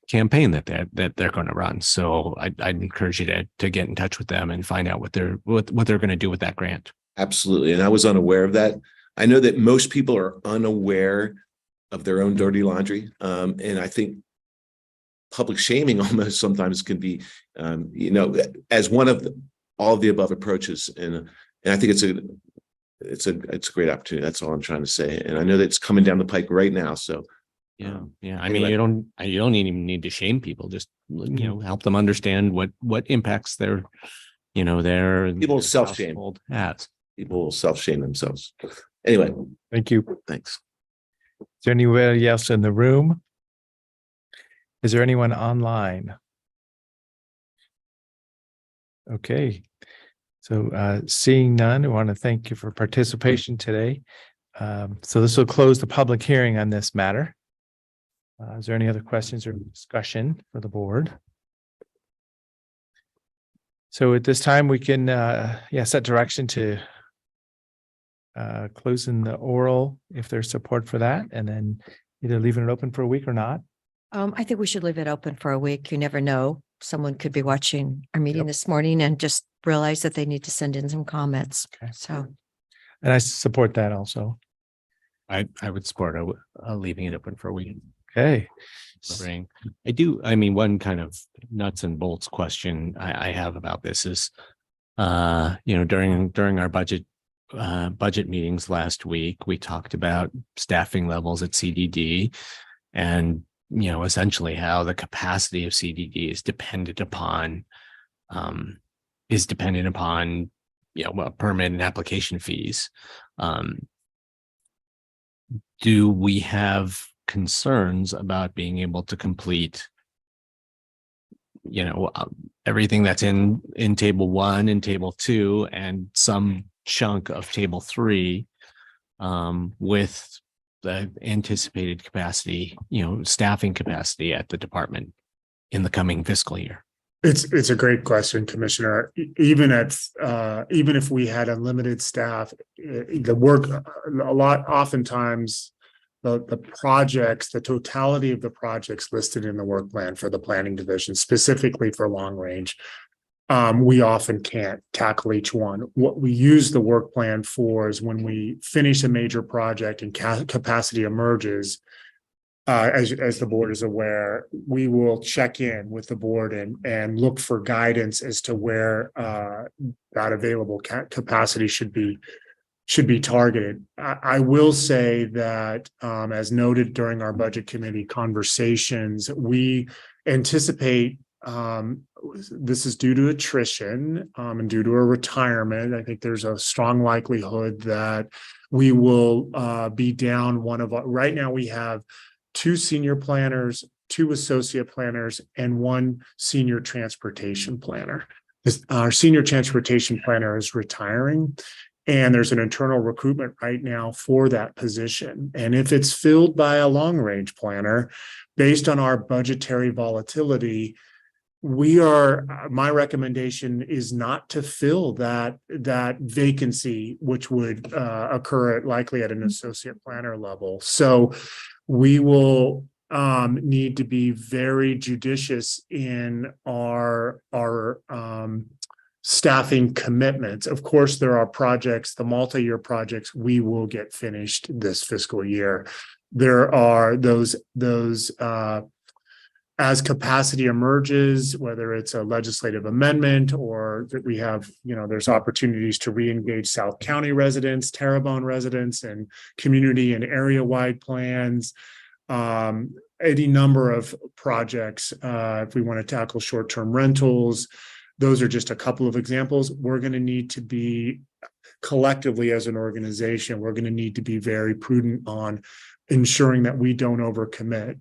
campaign that they're going to run. So I'd encourage you to get in touch with them and find out what they're going to do with that grant. Absolutely. And I was unaware of that. I know that most people are unaware of their own dirty laundry. And I think public shaming almost sometimes can be, as one of all of the above approaches. And I think it's a great opportunity. That's all I'm trying to say. And I know that it's coming down the pike right now. So yeah. I mean, you don't even need to shame people. Just help them understand what impacts their people self-shame. Has. People self-shame themselves. Anyway, Thank you. thanks. Is there anybody else in the room? Is there anyone online? Okay. So seeing none, I want to thank you for participation today. So this will close the public hearing on this matter. Is there any other questions or discussion for the board? So at this time, we can set direction to closing the oral if there's support for that, and then either leaving it open for a week or not. I think we should leave it open for a week. You never know. Someone could be watching our meeting this morning and just realize that they need to send in some comments. Okay. So, And I support that also. I would support leaving it open for a week. Okay. I do. I mean, one kind of nuts and bolts question I have about this is, during our budget meetings last week, we talked about staffing levels at CDD and, essentially how the capacity of CDD is dependent upon permit and application fees. Do we have concerns about being able to complete everything that's in table 1 and table 2 and some chunk of table 3 with the anticipated capacity, staffing capacity at the department in the coming fiscal year? It's a great question, Commissioner. Even if we had unlimited staff, oftentimes the totality of the projects listed in the work plan for the planning division, specifically for long range, we often can't tackle each one. What we use the work plan for is when we finish a major project and capacity emerges, as the board is aware, we will check in with the board and look for guidance as to where that available capacity should be targeted. I will say that, as noted during our budget committee conversations, we anticipate this is due to attrition and due to a retirement. I think there's a strong likelihood that we will be down right now we have 2 senior planners, 2 associate planners, and 1 senior transportation planner. Our senior transportation planner is retiring, and there's an internal recruitment right now for that position. And if it's filled by a long range planner, based on our budgetary volatility, my recommendation is not to fill that vacancy, which would occur likely at an associate planner level. So we will need to be very judicious in our staffing commitments. Of course, there are projects, the multi-year projects we will get finished this fiscal year. There are those as capacity emerges, whether it's a legislative amendment or that we have, there's opportunities to re-engage South County residents, Terrebonne residents, and community and area-wide plans. Any number of projects, if we want to tackle short-term rentals, those are just a couple of examples. We're going to need to be collectively as an organization, we're going to need to be very prudent on ensuring that we don't overcommit.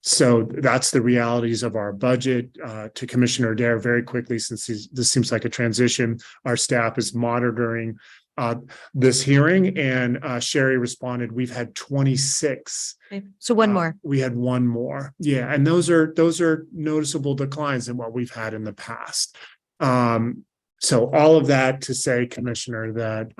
So that's the realities of our budget. To Commissioner Adair, very quickly, since this seems like a transition, our staff is monitoring this hearing, and Sherry responded, we've had 26. So one more. We had one more. Yeah. And those are noticeable declines in what we've had in the past. So all of that to say, Commissioner, that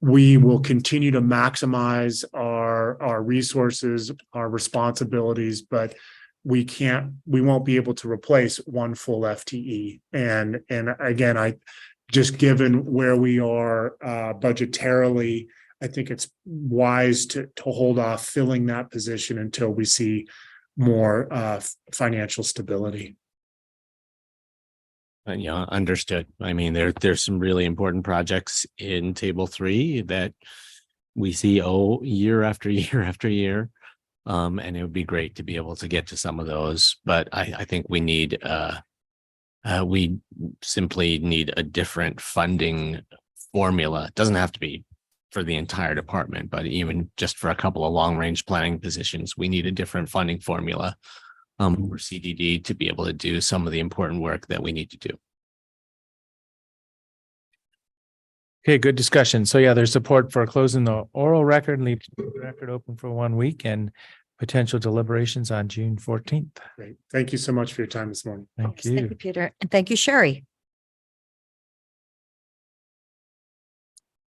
we will continue to maximize our resources, our responsibilities, but we won't be able to replace one full FTE. And again, just given where we are budgetarily, I think it's wise to hold off filling that position until we see more financial stability. Yeah, understood. I mean, there's some really important projects in table 3 that we see year after year after year. And it would be great to be able to get to some of those, but I think we simply need a different funding formula. It doesn't have to be for the entire department, but even just for a couple of long range planning positions, we need a different funding formula for CDD to be able to do some of the important work that we need to do. Okay, good discussion. So yeah, there's support for closing the oral record and leave the record open for 1 week and potential deliberations on June 14th. Great. Thank you so much for your time this morning. Thank Thank you. you, Peter. And thank you, Sherry.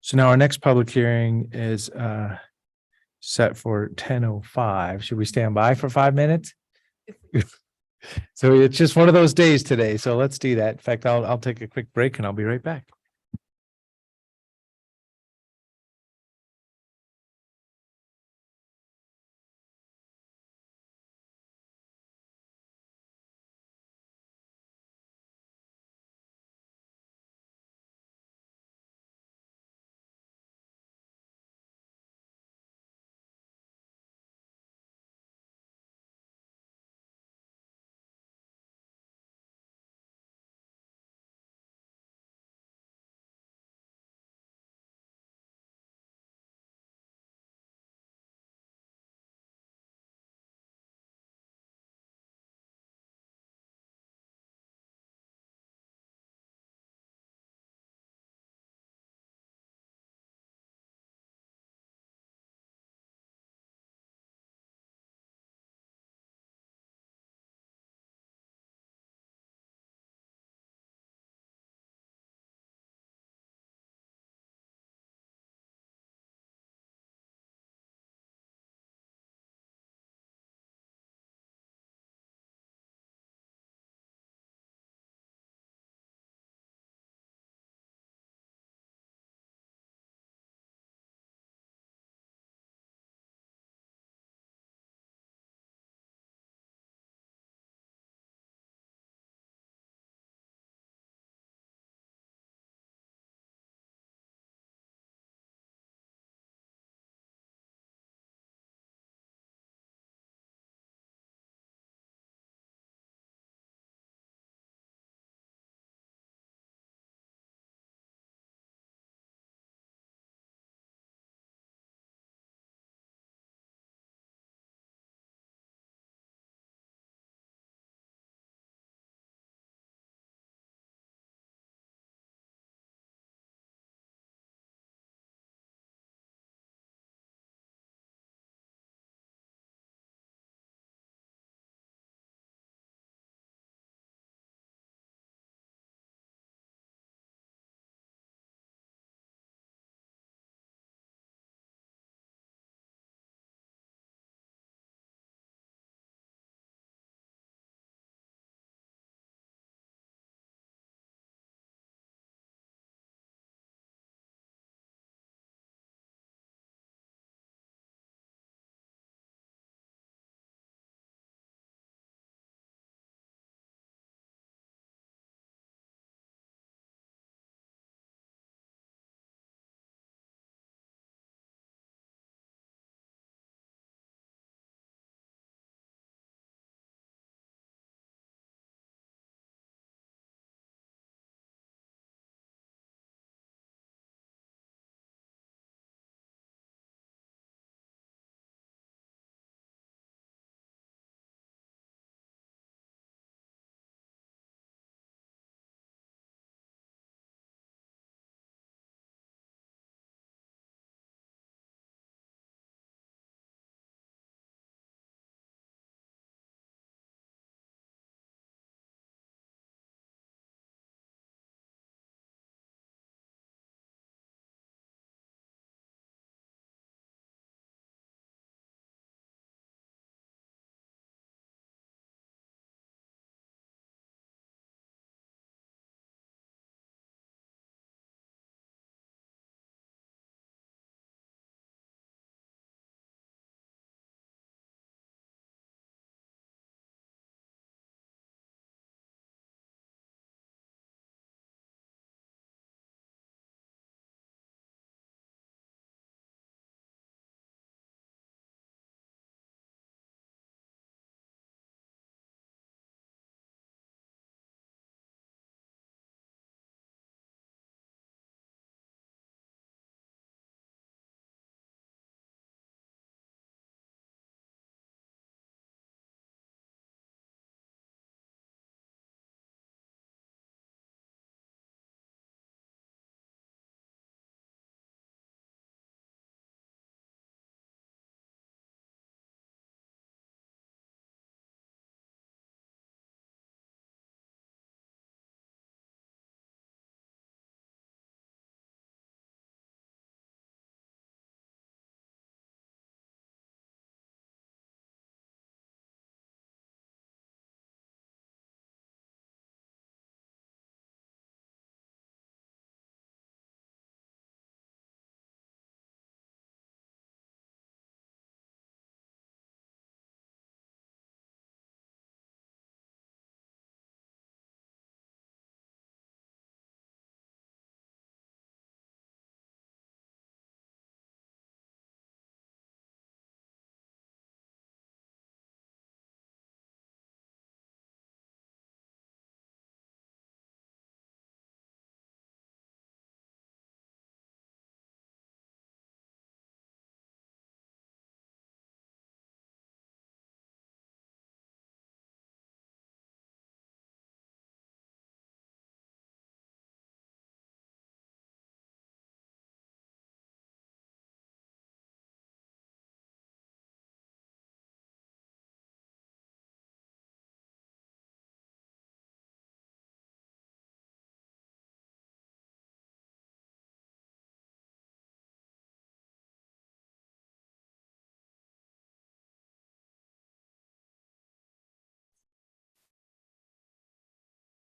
So now our next public hearing is set for 10:05. Should we stand by for 5 minutes? So it's just one of those days today. So let's do that. In fact, I'll take a quick break and I'll be right back.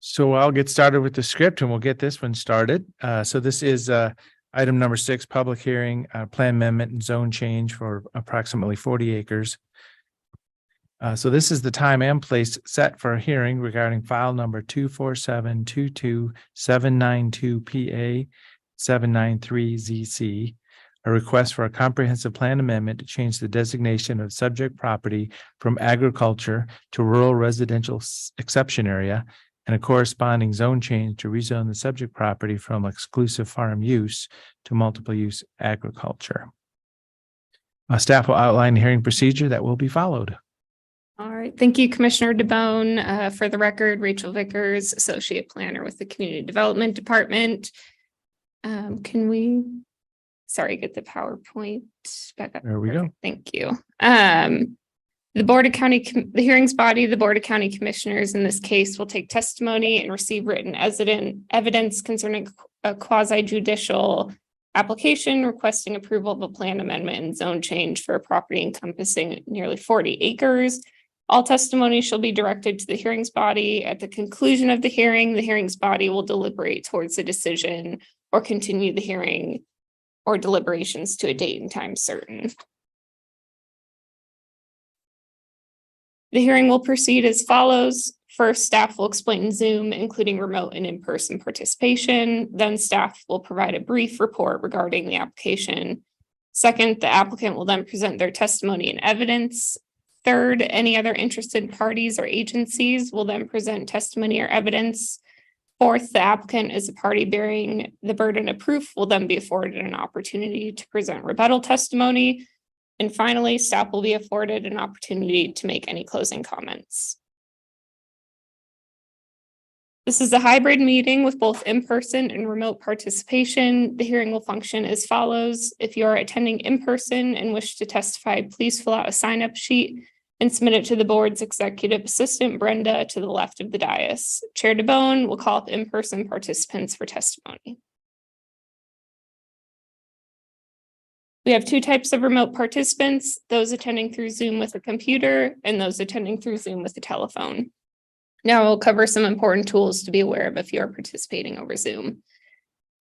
So I'll get started with the script and we'll get this one started. So this is item number 6, public hearing, plan amendment and zone change for approximately 40 acres. So this is the time and place set for a hearing regarding file number 24722-792 PA 793 ZC. A request for a comprehensive plan amendment to change the designation of subject property from agriculture to rural residential exception area and a corresponding zone change to rezone the subject property from exclusive farm use to multiple use agriculture. Staff will outline the hearing procedure that will be followed. All right, thank you, Commissioner DeBonne. For the record, Rachel Vickers, Associate Planner with the Community Development Department. Can we, get the PowerPoint back up? There we go. Thank you. The Board of County, the hearings body, the Board of County Commissioners in this case will take testimony and receive written evidence concerning a quasi judicial application requesting approval of a plan amendment and zone change for a property encompassing nearly 40 acres. All testimony shall be directed to the hearings body. At the conclusion of the hearings body will deliberate towards the decision or continue the hearing or deliberations to a date and time certain. The hearing will proceed as follows. First, staff will explain Zoom, including remote and in-person participation. Then staff will provide a brief report regarding the application. Second, the applicant will then present their testimony and evidence. Third, any other interested parties or agencies will then present testimony or evidence. Fourth, the applicant as a party bearing the burden of proof will then be afforded an opportunity to present rebuttal testimony. And finally, staff will be afforded an opportunity to make any closing comments. This is a hybrid meeting with both in-person and remote participation. The hearing will function as follows. If you are attending in person and wish to testify, please fill out a sign-up sheet and submit it to the board's executive assistant, Brenda, to the left of the dais. Chair DeBonne will call up in-person participants for testimony. We have 2 types of remote participants, those attending through Zoom with a computer and those attending through Zoom with a telephone. Now we'll cover some important tools to be aware of if you are participating over Zoom. If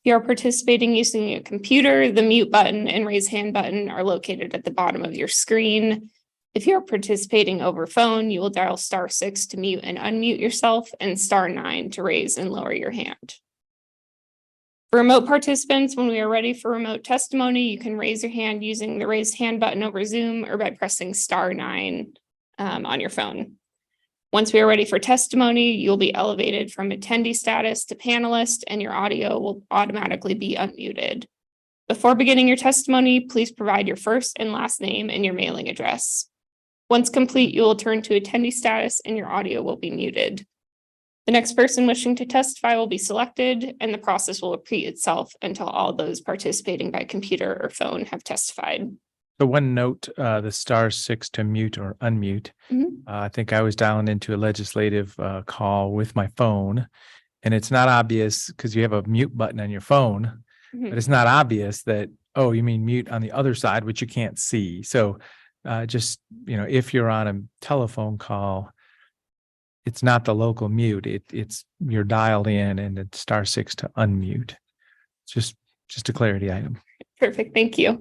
you are participating using a computer, the mute button and raise hand button are located at the bottom of your screen. If you are participating over phone, you will dial *6 to mute and unmute yourself and *9 to raise and lower your hand. For remote participants, when we are ready for remote testimony, you can raise your hand using the raised hand button over Zoom or by pressing *9 on your phone. Once we are ready for testimony, you'll be elevated from attendee status to panelist and your audio will automatically be unmuted. Before beginning your testimony, please provide your first and last name and your mailing address. Once complete, you will turn to attendee status and your audio will be muted. The next person wishing to testify will be selected and the process will repeat itself until all those participating by computer or phone have testified. So one note, the *6 to mute or unmute. I think I was dialing into a legislative call with my phone and it's not obvious because you have a mute button on your phone, but it's not obvious that, oh, you mean mute on the other side, which you can't see. So just, if you're on a telephone call, it's not the local mute. It's you're dialed in and it's *6 to unmute. Just a clarity item. Perfect. Thank you.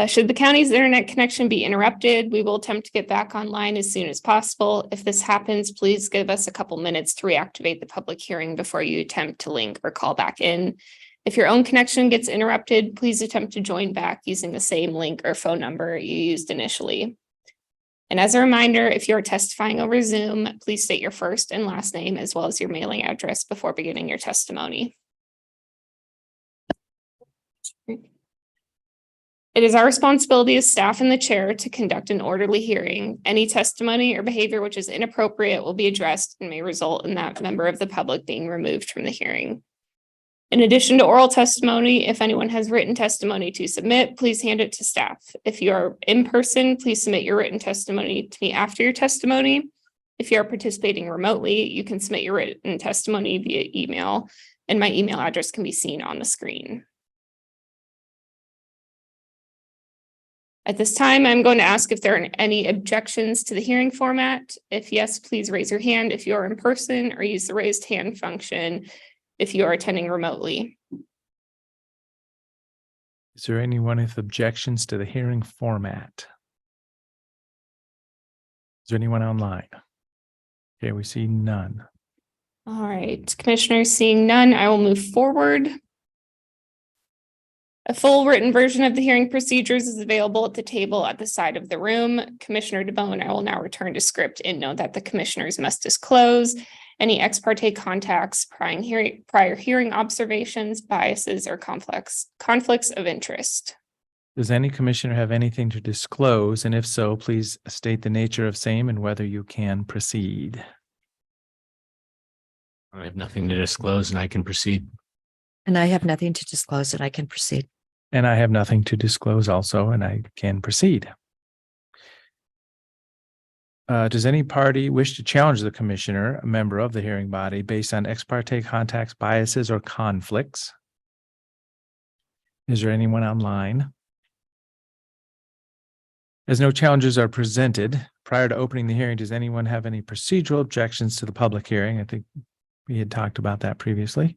Should the county's internet connection be interrupted, we will attempt to get back online as soon as possible. If this happens, please give us a couple minutes to reactivate the public hearing before you attempt to link or call back in. If your own connection gets interrupted, please attempt to join back using the same link or phone number you used initially. And as a reminder, if you're testifying over Zoom, please state your first and last name as well as your mailing address before beginning your testimony. It is our responsibility as staff and the chair to conduct an orderly hearing. Any testimony or behavior which is inappropriate will be addressed and may result in that member of the public being removed from the hearing. In addition to oral testimony, if anyone has written testimony to submit, please hand it to staff. If you are in person, please submit your written testimony to me after your testimony. If you are participating remotely, you can submit your written testimony via email, and my email address can be seen on the screen. At this time, I'm going to ask if there are any objections to the hearing format. If yes, please raise your hand if you're in person or use the raised hand function if you are attending remotely. Is there anyone with objections to the hearing format? Is there anyone online? Okay, we see none. All right, commissioners, seeing none, I will move forward. A full written version of the hearing procedures is available at the table at the side of the room. Commissioner DeBonne, I will now return to script and note that the commissioners must disclose any ex parte contacts, prior hearing observations, biases, or conflicts of interest. Does any commissioner have anything to disclose? And if so, please state the nature of same and whether you can proceed. I have nothing to disclose and I can proceed. And I have nothing to disclose and I can proceed. And I have nothing to disclose also, and I can proceed. Does any party wish to challenge the commissioner, a member of the hearing body, based on ex parte contacts, biases, or conflicts? Is there anyone online? As no challenges are presented, prior to opening the hearing, does anyone have any procedural objections to the public hearing? I think we had talked about that previously.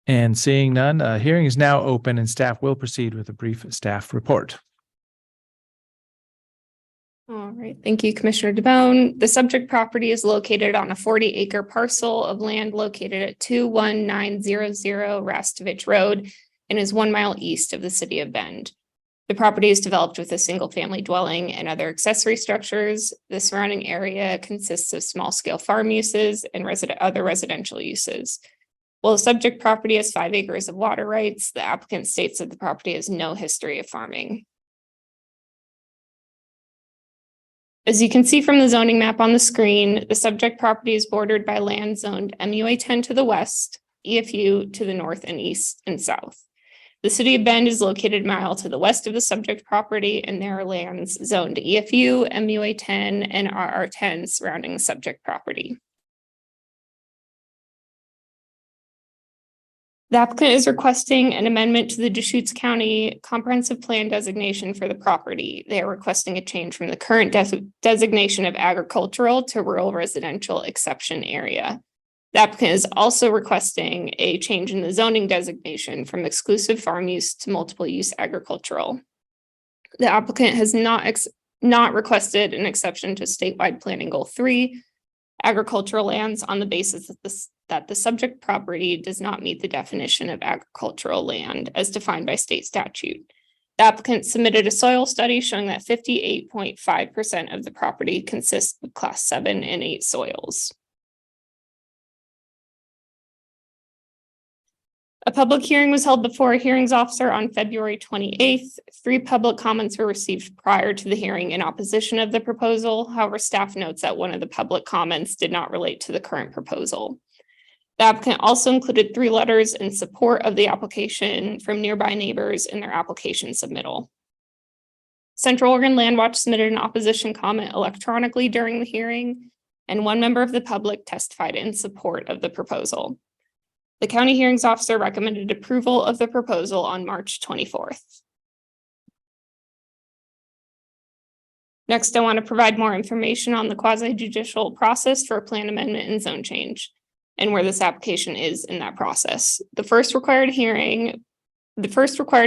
And seeing none, hearing is now open and staff will proceed with a brief staff report. All right, thank you, Commissioner DeBonne. The subject property is located on a 40-acre parcel of land located at 21900 Rastovich Road and is 1 mile east of the city of Bend. The property is developed with a single-family dwelling and other accessory structures. The surrounding area consists of small-scale farm uses and other residential uses. While the subject property has 5 acres of water rights, the applicant states that the property has no history of farming. As you can see from the zoning map on the screen, the subject property is bordered by land zoned MUA 10 to the west, EFU to the north and east and south. The city of Bend is located a mile to the west of the subject property, and there are lands zoned EFU, MUA 10, and RR 10 surrounding the subject property. The applicant is requesting an amendment to the Deschutes County Comprehensive Plan designation for the property. They are requesting a change from the current designation of agricultural to rural residential exception area. The applicant is also requesting a change in the zoning designation from exclusive farm use to multiple use agricultural. The applicant has not requested an exception to statewide planning goal 3, agricultural lands, on the basis that the subject property does not meet the definition of agricultural land as defined by state statute. The applicant submitted a soil study showing that 58.5% of the property consists of class 7 and 8 soils. A public hearing was held before a hearings officer on February 28th. 3 public comments were received prior to the hearing in opposition of the proposal. However, staff notes that one of the public comments did not relate to the current proposal. The applicant also included 3 letters in support of the application from nearby neighbors in their application submittal. Central Oregon Land Watch submitted an opposition comment electronically during the hearing, and 1 member of the public testified in support of the proposal. The county hearings officer recommended approval of the proposal on March 24th. Next, I want to provide more information on the quasi-judicial process for a plan amendment and zone change, and where this application is in that process. The first required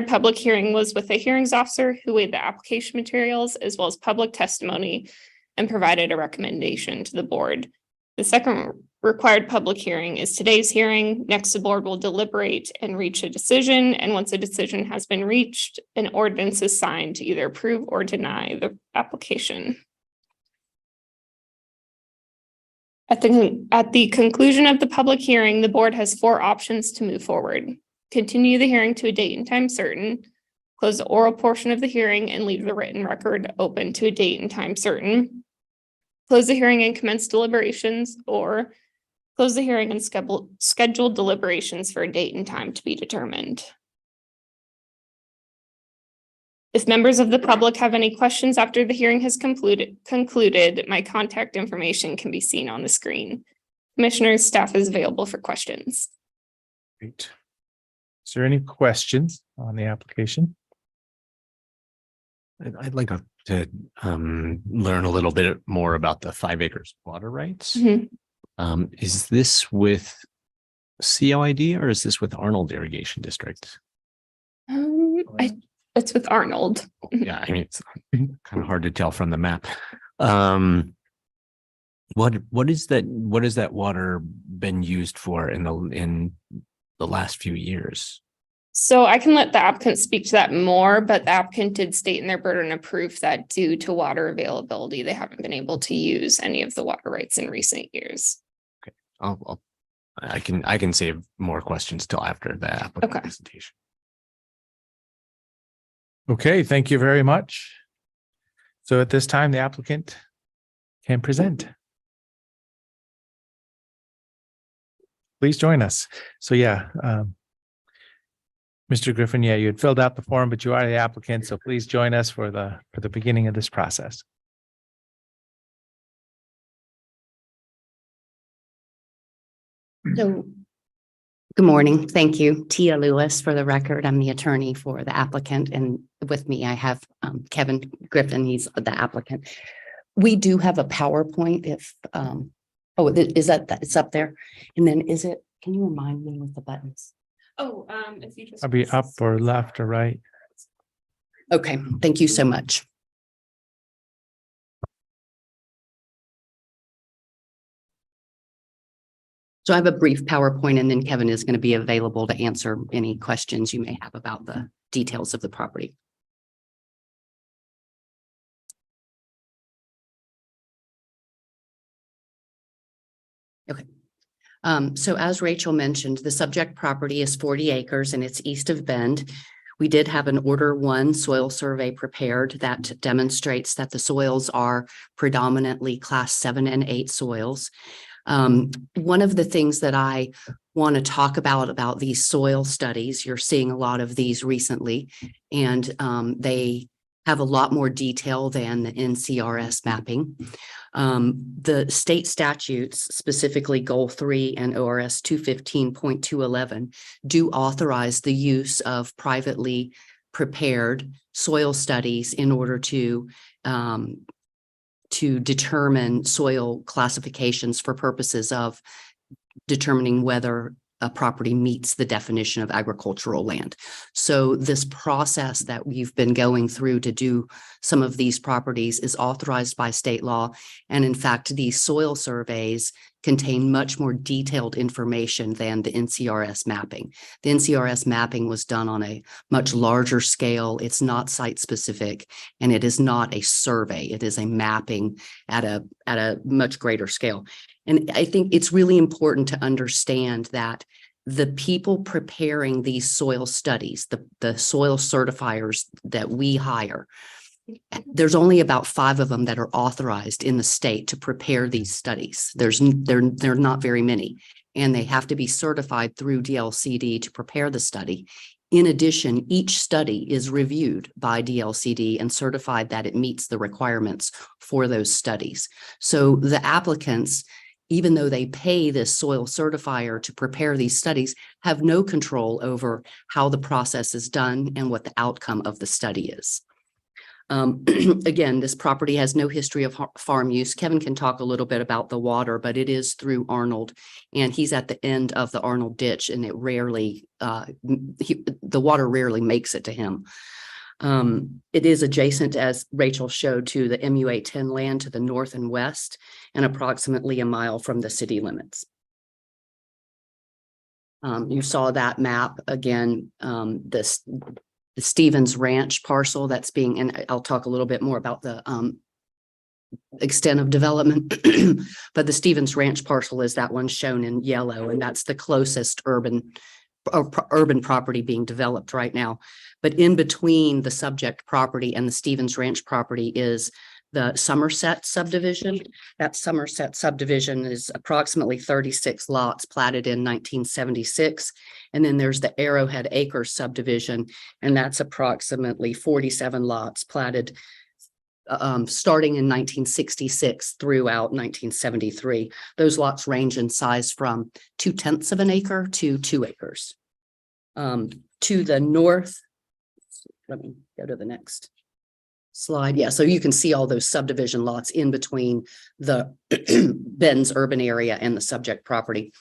public hearing was with a hearings officer who weighed the application materials as well as public testimony and provided a recommendation to the board. The second required public hearing is today's hearing. Next, the board will deliberate and reach a decision. And once a decision has been reached, an ordinance is signed to either approve or deny the application. At the conclusion of the public hearing, the board has 4 options to move forward. Continue the hearing to a date and time certain, close the oral portion of the hearing and leave the written record open to a date and time certain, close the hearing and commence deliberations, or close the hearing and schedule deliberations for a date and time to be determined. If members of the public have any questions after the hearing has concluded, my contact information can be seen on the screen. Commissioners, staff is available for questions. Great. Is there any questions on the application? I'd like to learn a little bit more about the 5 acres water rights. Mhm. Is this with COID or is this with Arnold Irrigation District? It's with Arnold. Yeah, I mean, it's kind of hard to tell from the map. What is that water been used for in the last few years? So I can let the applicant speak to that more, but the applicant did state in their burden of proof that due to water availability, they haven't been able to use any of the water rights in recent years. I can save more questions till after the applicant Okay. presentation. Okay, thank you very much. So at this time, the applicant can present. Please join us. So yeah, Mr. Griffin, yeah, you had filled out the form, but you are the applicant, so please join us for the beginning of this process. So, good morning. Thank you. Tia Lewis for the record. I'm the attorney for the applicant, and with me I have Kevin Griffin. He's the applicant. We do have a PowerPoint if, is that, it's up there? And then is it, can you remind me with the buttons? Oh, if you just. I'll be up or left or right. Okay, thank you so much. So I have a brief PowerPoint and then Kevin is going to be available to answer any questions you may have about the details of the property. Okay. So as Rachel mentioned, the subject property is 40 acres and it's east of Bend. We did have an Order 1 soil survey prepared that demonstrates that the soils are predominantly class 7 and 8 soils. One of the things that I want to talk about these soil studies, you're seeing a lot of these recently, and they have a lot more detail than the NCRS mapping. The state statutes, specifically Goal 3 and ORS 215.211, do authorize the use of privately prepared soil studies in order to determine soil classifications for purposes of determining whether a property meets the definition of agricultural land. So this process that we've been going through to do some of these properties is authorized by state law. And in fact, these soil surveys contain much more detailed information than the NCRS mapping. The NCRS mapping was done on a much larger scale. It's not site specific, and it is not a survey. It is a mapping at a much greater scale. And I think it's really important to understand that the people preparing these soil studies, the soil certifiers that we hire, there's only about 5 of them that are authorized in the state to prepare these studies. They're not very many, and they have to be certified through DLCD to prepare the study. In addition, each study is reviewed by DLCD and certified that it meets the requirements for those studies. So the applicants, even though they pay this soil certifier to prepare these studies, have no control over how the process is done and what the outcome of the study is. Again, this property has no history of farm use. Kevin can talk a little bit about the water, but it is through Arnold, and he's at the end of the Arnold ditch, and it rarely, the water rarely makes it to him. It is adjacent, as Rachel showed, to the MUA 10 land to the north and west, and approximately a mile from the city limits. You saw that map again, the Stevens Ranch parcel that's being, and I'll talk a little bit more about the extent of development, but the Stevens Ranch parcel is that one shown in yellow, and that's the closest urban property being developed right now. But in between the subject property and the Stevens Ranch property is the Somerset subdivision. That Somerset subdivision is approximately 36 lots platted in 1976. And then there's the Arrowhead Acres subdivision, and that's approximately 47 lots platted starting in 1966 throughout 1973. Those lots range in size from 0.2 of an acre to 2 acres. To the north, let me go to the next slide. Yeah, so you can see all those subdivision lots in between the Ben's urban area and the subject property.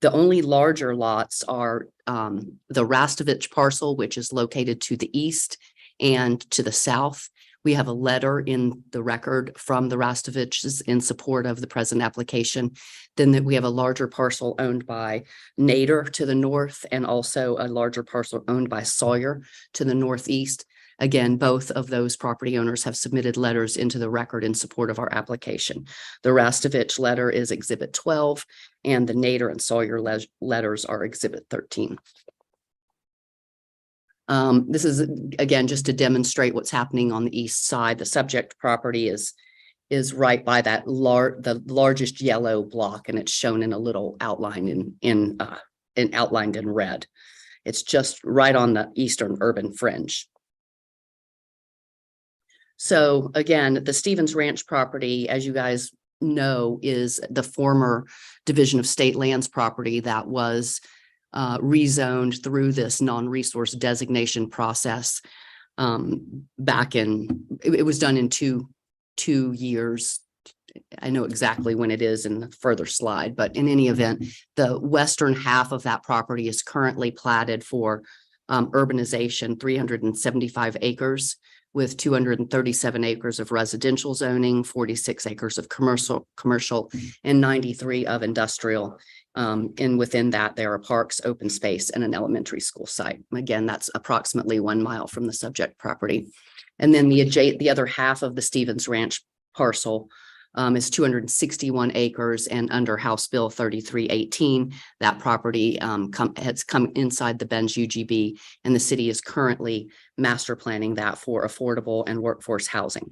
The only larger lots are the Rastovich parcel, which is located to the east and to the south. We have a letter in the record from the Rastoviches in support of the present application. Then that we have a larger parcel owned by Nader to the north, and also a larger parcel owned by Sawyer to the northeast. Again, both of those property owners have submitted letters into the record in support of our application. The Rastovich letter is Exhibit 12, and the Nader and Sawyer letters are Exhibit 13. This is, again, just to demonstrate what's happening on the east side. The subject property is right by that the largest yellow block, and it's shown in a little outline outlined in red. It's just right on the eastern urban fringe. So again, the Stevens Ranch property, as you guys know, is the former Division of State Lands property that was rezoned through this non-resource designation process back in, it was done in two years. I know exactly when it is in the further slide, but in any event, the western half of that property is currently platted for urbanization, 375 acres with 237 acres of residential zoning, 46 acres of commercial, and 93 of industrial. And within that, there are parks, open space, and an elementary school site. Again, that's approximately 1 mile from the subject property. And then the other half of the Stevens Ranch parcel is 261 acres, and under House Bill 3318, that property has come inside the Ben's UGB, and the city is currently master planning that for affordable and workforce housing.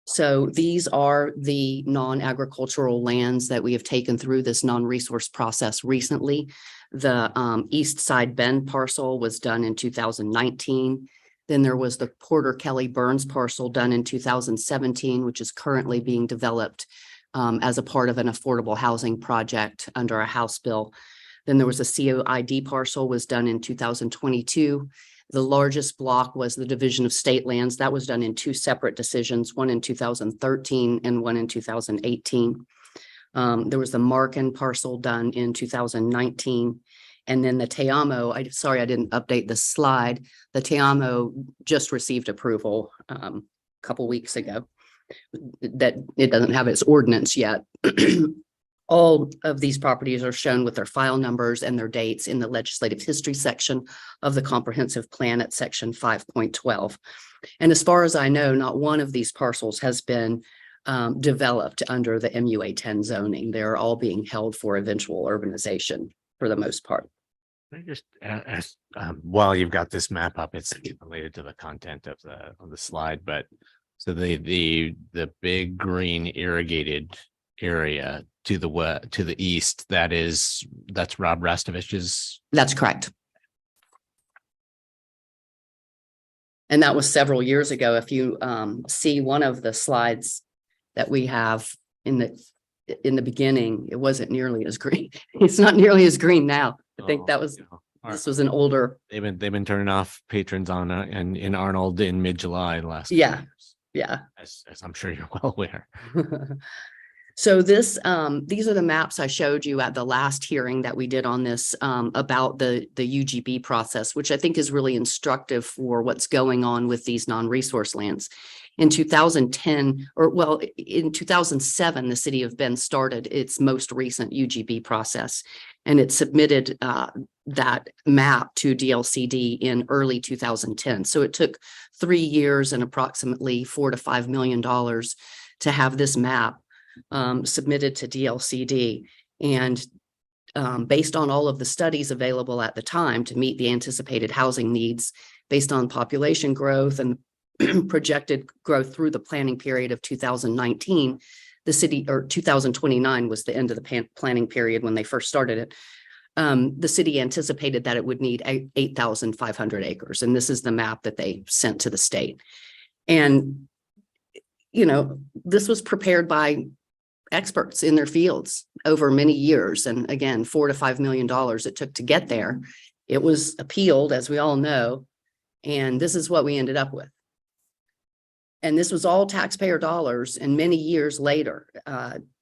So these are the non-agricultural lands that we have taken through this non-resource process recently. The East Side Bend parcel was done in 2019. Then there was the Porter Kelly Burns parcel done in 2017, which is currently being developed as a part of an affordable housing project under a House bill. Then there was a COID parcel was done in 2022. The largest block was the Division of State Lands. That was done in 2 separate decisions, one in 2013 and one in 2018. There was the Markin parcel done in 2019. And then the Te Amo, sorry, I didn't update the slide. The Te Amo just received approval a couple weeks ago. That it doesn't have its ordinance yet. All of these properties are shown with their file numbers and their dates in the legislative history section of the comprehensive plan at section 5.12. And as far as I know, not one of these parcels has been developed under the MUA 10 zoning. They're all being held for eventual urbanization for the most part. I just while you've got this map up, it's related to the content of the slide, but so the big green irrigated area to the east, that's Rob Rastovich's. That's correct. And that was several years ago. If you see one of the slides that we have in the beginning, it wasn't nearly as green. It's not nearly as green now. I think that was, this was an older. They've been turning off patrons on and in Arnold in mid-July last. Yeah. Yeah. As I'm sure you're well aware. So these are the maps I showed you at the last hearing that we did on this about the UGB process, which I think is really instructive for what's going on with these non-resource lands. In 2010, in 2007, the city of Bend started its most recent UGB process, and it submitted that map to DLCD in early 2010. So it took 3 years and approximately $4 to $5 million to have this map submitted to DLCD. And based on all of the studies available at the time to meet the anticipated housing needs based on population growth and projected growth through the planning period of 2019, the city, or 2029 was the end of the planning period when they first started it. The city anticipated that it would need 8,500 acres. And this is the map that they sent to the state. And, you know, this was prepared by experts in their fields over many years. And again, $4 to $5 million it took to get there. It was appealed, as we all know. And this is what we ended up with. And this was all taxpayer dollars, and many years later,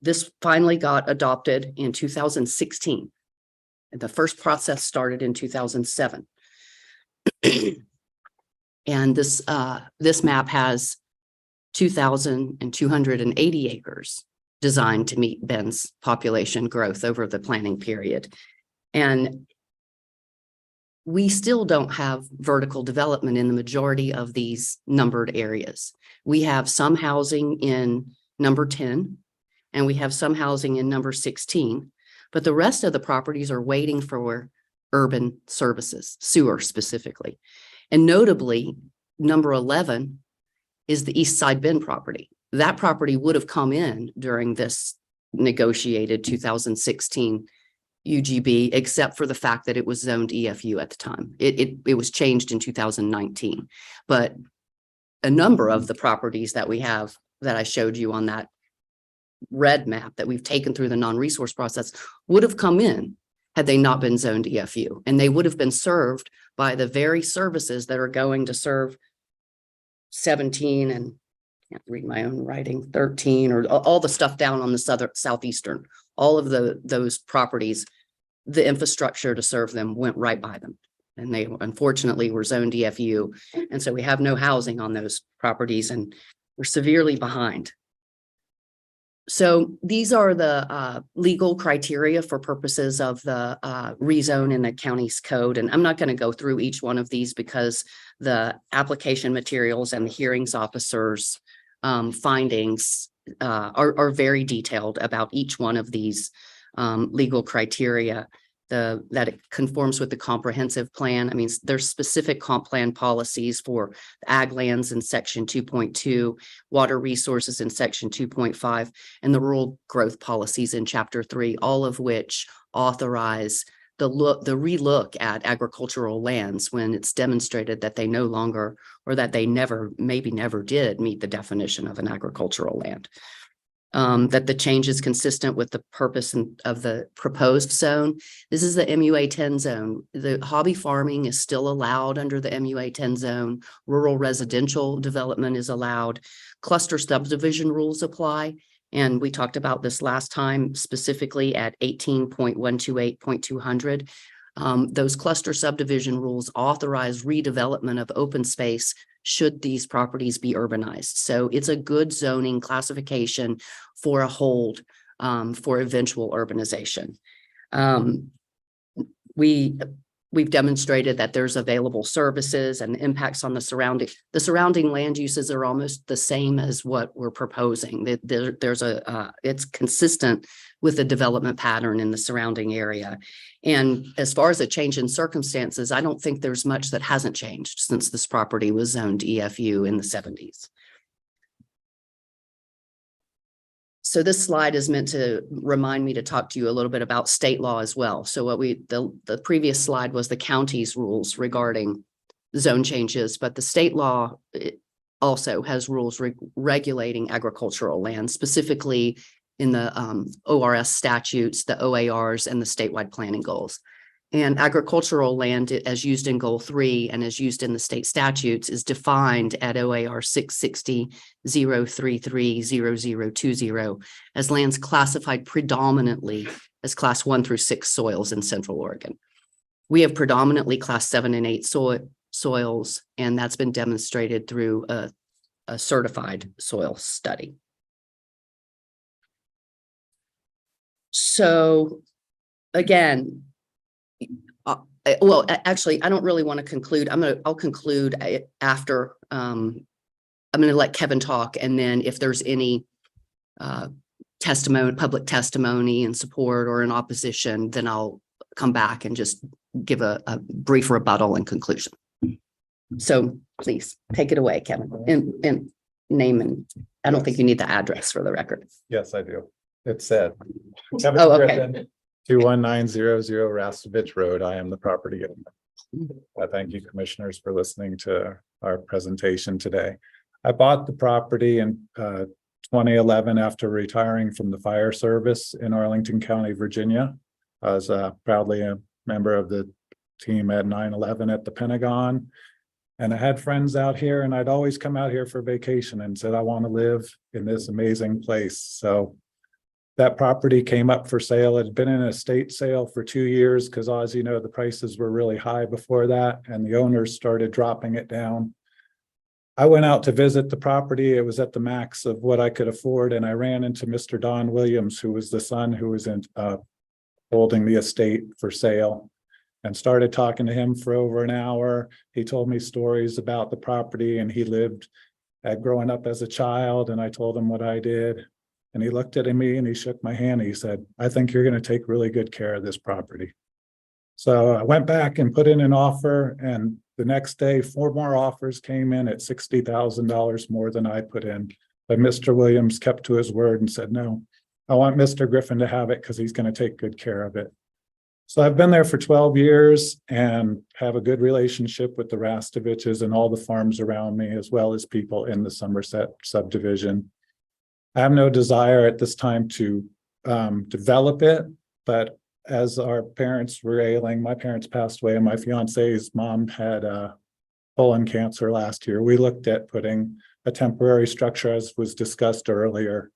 this finally got adopted in 2016. And the first process started in 2007. And this map has 2,280 acres designed to meet Bend's population growth over the planning period. And we still don't have vertical development in the majority of these numbered areas. We have some housing in number 10, and we have some housing in number 16, but the rest of the properties are waiting for urban services, sewer specifically. And notably, number 11 is the East Side Bend property. That property would have come in during this negotiated 2016 UGB, except for the fact that it was zoned EFU at the time. It was changed in 2019, but a number of the properties that we have that I showed you on that red map that we've taken through the non-resource process would have come in had they not been zoned EFU, and they would have been served by the very services that are going to serve 17 and can't read my own writing, 13, or all the stuff down on the southeastern, all of those properties, the infrastructure to serve them went right by them. And they unfortunately were zoned EFU. And so we have no housing on those properties, and we're severely behind. So these are the legal criteria for purposes of the rezone in the county's code. And I'm not going to go through each one of these because the application materials and the hearings officers' findings are very detailed about each one of these legal criteria. That it conforms with the comprehensive plan. I mean, there's specific comp plan policies for ag lands in section 2.2, water resources in section 2.5, and the rural growth policies in chapter 3, all of which authorize the relook at agricultural lands when it's demonstrated that they no longer, or that they maybe never did meet the definition of an agricultural land. That the change is consistent with the purpose of the proposed zone. This is the MUA 10 zone. The hobby farming is still allowed under the MUA 10 zone. Rural residential development is allowed. Cluster subdivision rules apply. And we talked about this last time, specifically at 18.128.200. Those cluster subdivision rules authorize redevelopment of open space should these properties be urbanized. So it's a good zoning classification for a hold for eventual urbanization. We've demonstrated that there's available services and impacts on the surrounding land uses are almost the same as what we're proposing. It's consistent with the development pattern in the surrounding area. And as far as a change in circumstances, I don't think there's much that hasn't changed since this property was zoned EFU in the 70s. So this slide is meant to remind me to talk to you a little bit about state law as well. So the previous slide was the county's rules regarding zone changes, but the state law also has rules regulating agricultural land, specifically in the ORS statutes, the OARs, and the statewide planning goals. And agricultural land, as used in Goal 3 and as used in the state statutes, is defined at OAR 660-033-0020 as lands classified predominantly as Class 1 through 6 soils in Central Oregon. We have predominantly Class 7 and 8 soils, and that's been demonstrated through a certified soil study. So again, well, actually, I don't really want to conclude. I'll conclude after. I'm going to let Kevin talk, and then if there's any public testimony in support or in opposition, then I'll come back and just give a brief rebuttal and conclusion. So please take it away, Kevin, and name, and I don't think you need the address for the record. Yes, I do. It's said. Kevin Griffin, 21900 Rastovich Road. I am the property owner. I thank you, commissioners, for listening to our presentation today. I bought the property in 2011 after retiring from the fire service in Arlington County, Virginia. I was proudly a member of the team at 9/11 at the Pentagon. And I had friends out here and I'd always come out here for vacation and said, I want to live in this amazing place. So that property came up for sale. It had been in a estate sale for 2 years because, as you know, the prices were really high before that and the owners started dropping it down. I went out to visit the property. It was at the max of what I could afford. And I ran into Mr. Don Williams, who was the son who was holding the estate for sale, and started talking to him for over an hour. He told me stories about the property and he lived growing up as a child. And I told him what I did. And he looked at me and he shook my hand. He said, I think you're going to take really good care of this property. So I went back and put in an offer, and the next day, 4 more offers came in at $60,000 more than I put in. But Mr. Williams kept to his word and said, no, I want Mr. Griffin to have it because he's going to take good care of it. So I've been there for 12 years and have a good relationship with the Rastoviches and all the farms around me, as well as people in the Somerset subdivision. I have no desire at this time to develop it, but as our parents were ailing, my parents passed away and my fiance's mom had colon cancer last year. We looked at putting a temporary structure, as was discussed earlier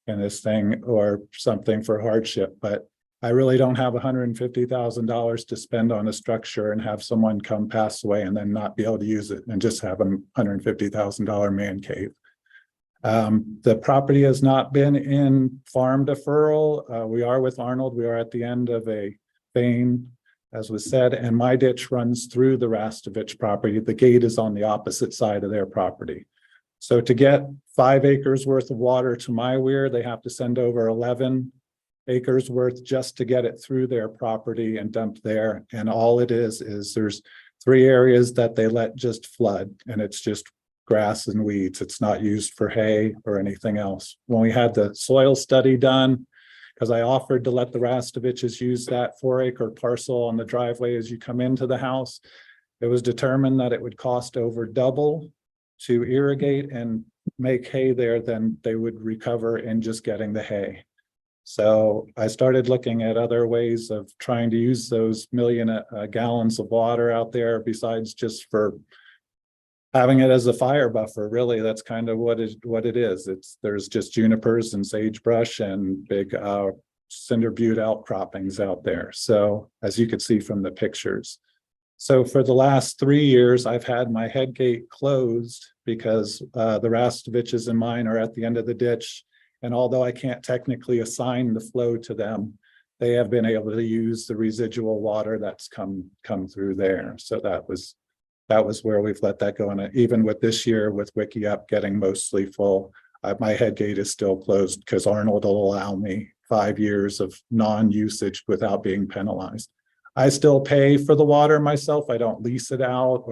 in this thing, or something for hardship, but I really don't have $150,000 to spend on a structure and have someone come pass away and then not be able to use it and just have a $150,000 man cave. The property has not been in farm deferral. We are with Arnold. We are at the end of a vein, as was said, and my ditch runs through the Rastovich property. The gate is on the opposite side of their property. So to get 5 acres worth of water to my weir, they have to send over 11 acres worth just to get it through their property and dump there. And all it is there's 3 areas that they let just flood, and it's just grass and weeds. It's not used for hay or anything else. When we had the soil study done, because I offered to let the Rastoviches use that 4-acre parcel on the driveway as you come into the house, it was determined that it would cost over double to irrigate and make hay there than they would recover in just getting the hay. So I started looking at other ways of trying to use those million gallons of water out there besides just for having it as a fire buffer. Really, that's kind of what it is. There's just junipers and sagebrush and big cinder butte outcroppings out there. So as you could see from the pictures. So for the last 3 years, I've had my head gate closed because the Rastoviches and mine are at the end of the ditch. And although I can't technically assign the flow to them, they have been able to use the residual water that's come through there. So that was where we've let that go. And even with this year, with WikiUp getting mostly full, my head gate is still closed because Arnold will allow me 5 years of non-usage without being penalized. I still pay for the water myself. I don't lease it out,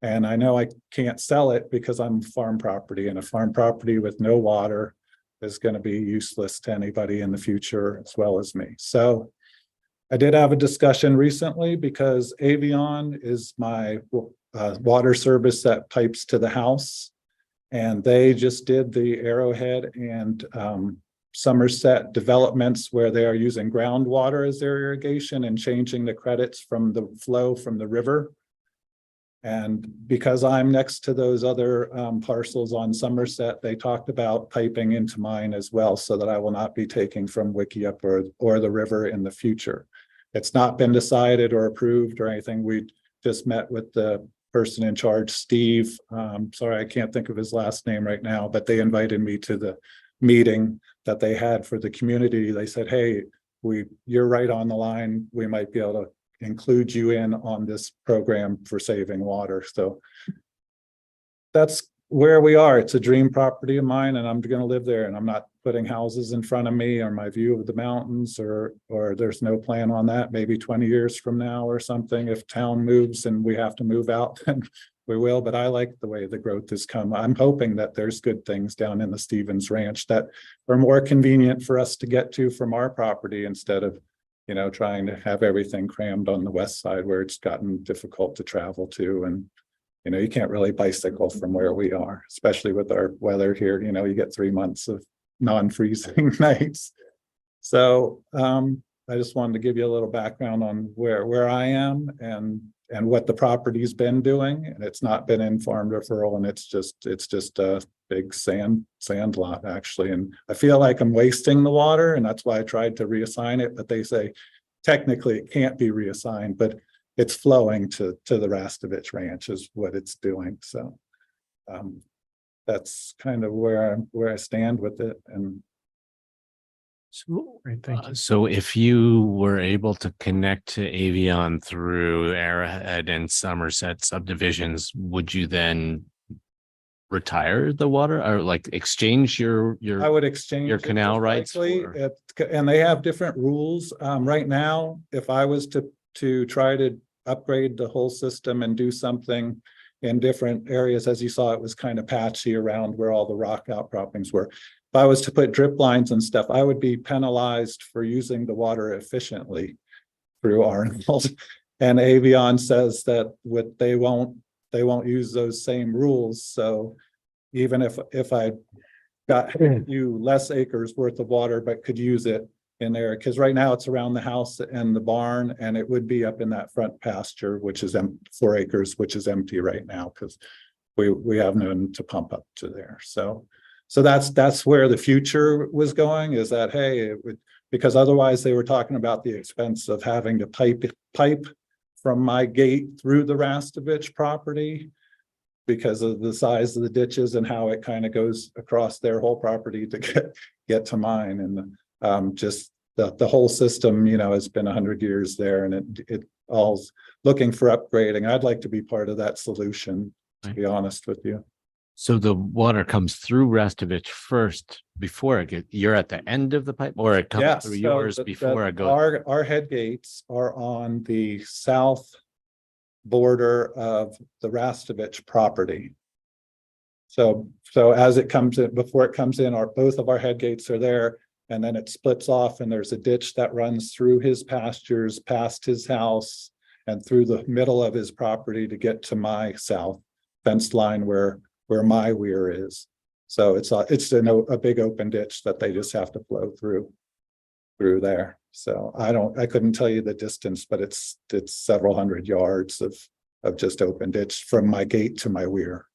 and I know I can't sell it because I'm farm property, and a farm property with no water is going to be useless to anybody in the future as well as me. So I did have a discussion recently because Avion is my water service that pipes to the house. And they just did the Arrowhead and Somerset developments where they are using groundwater as their irrigation and changing the credits from the flow from the river. And because I'm next to those other parcels on Somerset, they talked about piping into mine as well, so that I will not be taking from WikiUp or the river in the future. It's not been decided or approved or anything. We just met with the person in charge, Steve. Sorry, I can't think of his last name right now, but they invited me to the meeting that they had for the community. They said, hey, you're right on the line. We might be able to include you in on this program for saving water. So that's where we are. It's a dream property of mine, and I'm going to live there, and I'm not putting houses in front of me or my view of the mountains, or there's no plan on that. Maybe 20 years from now or something, if town moves and we have to move out, then we will. But I like the way the growth has come. I'm hoping that there's good things down in the Stevens Ranch that are more convenient for us to get to from our property, instead of trying to have everything crammed on the west side where it's gotten difficult to travel to. And you can't really bicycle from where we are, especially with our weather here. You get 3 months of non-freezing nights. So I just wanted to give you a little background on where I am, and and what the property's been doing, and it's not been in farm deferral, and it's just a big sand lot actually. And I feel like I'm wasting the water, and that's why I tried to reassign it, but they say technically it can't be reassigned, but it's flowing to the Rastovich Ranch is what it's doing. So that's kind of where I stand with it. And So, Great, thank you. so if you were able to connect to Avion through Arrowhead and Somerset subdivisions, would you then retire the water or like exchange your I would exchange your it canal just rights likely. for- And they have different rules. Right now, if I was to try to upgrade the whole system and do something in different areas, as you saw, it was kind of patchy around where all the rock outcroppings were. If I was to put drip lines and stuff, I would be penalized for using the water efficiently through Arnold. And Avion says that they won't use those same rules. So even if I got you less acres worth of water, but could use it in there, because right now it's around the house and the barn, and it would be up in that front pasture, which is 4 acres, which is empty right now because we have none to pump up to there. So that's where the future was going, is that, hey, it would, because otherwise they were talking about the expense of having to pipe from my gate through the Rastovich property because of the size of the ditches and how it kind of goes across their whole property to get to mine. And just the whole system, has been 100 years there, and it all's looking for upgrading. I'd like to be part of that solution, to be honest with you. So the water comes through Rastovich first before it you're at the end of the pipe, or it comes Yes, through so yours before it goes? Our head gates are on the south border of the Rastovich property. So as it comes in, before it comes in, both of our head gates are there, and then it splits off, and there's a ditch that runs through his pastures, past his house, and through the middle of his property to get to my south fence line where my weir is. So it's a big open ditch that they just have to flow through there. So I couldn't tell you the distance, but it's several hundred yards of just open ditch from my gate to my weir.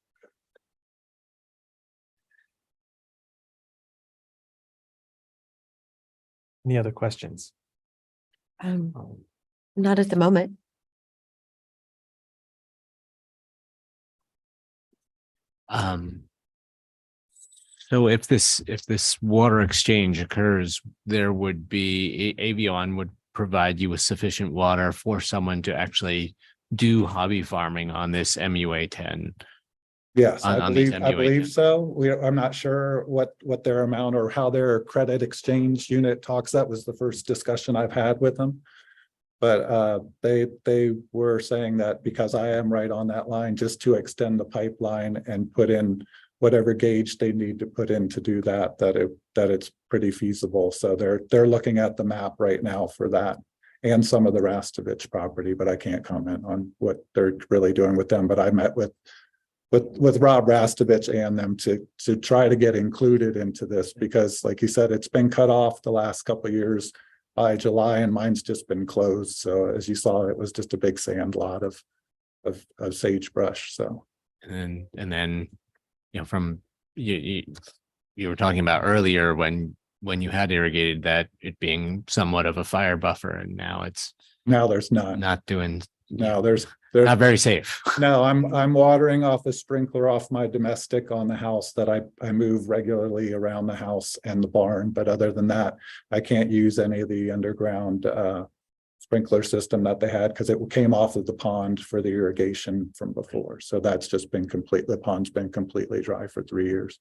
Any other questions? Not at the moment. So if this water exchange occurs, there would be Avion would provide you with sufficient water for someone to actually do hobby farming on this MUA 10. Yes, On I these believe MUA so. I'm not sure what their amount or how their credit exchange unit talks. That was the first discussion I've had with them. But they were saying that because I am right on that line, just to extend the pipeline and put in whatever gauge they need to put in to do that it's pretty feasible. So they're looking at the map right now for that and some of the Rastovich property, but I can't comment on what they're really doing with them. But I met with Rob Rastovich and them to try to get included into this, because like you said, it's been cut off the last couple of years by July, and mine's just been closed. So as you saw, it was just a big sand lot of sagebrush. So And then from you were talking about earlier when you had irrigated that it being somewhat of a fire buffer, and now it's there's none. not doing There's not very safe. No, I'm watering off a sprinkler off my domestic on the house that I move regularly around the house and the barn. But other than that, I can't use any of the underground sprinkler system that they had, because it came off of the pond for the irrigation from before. So that's just been the pond's been completely dry for 3 years.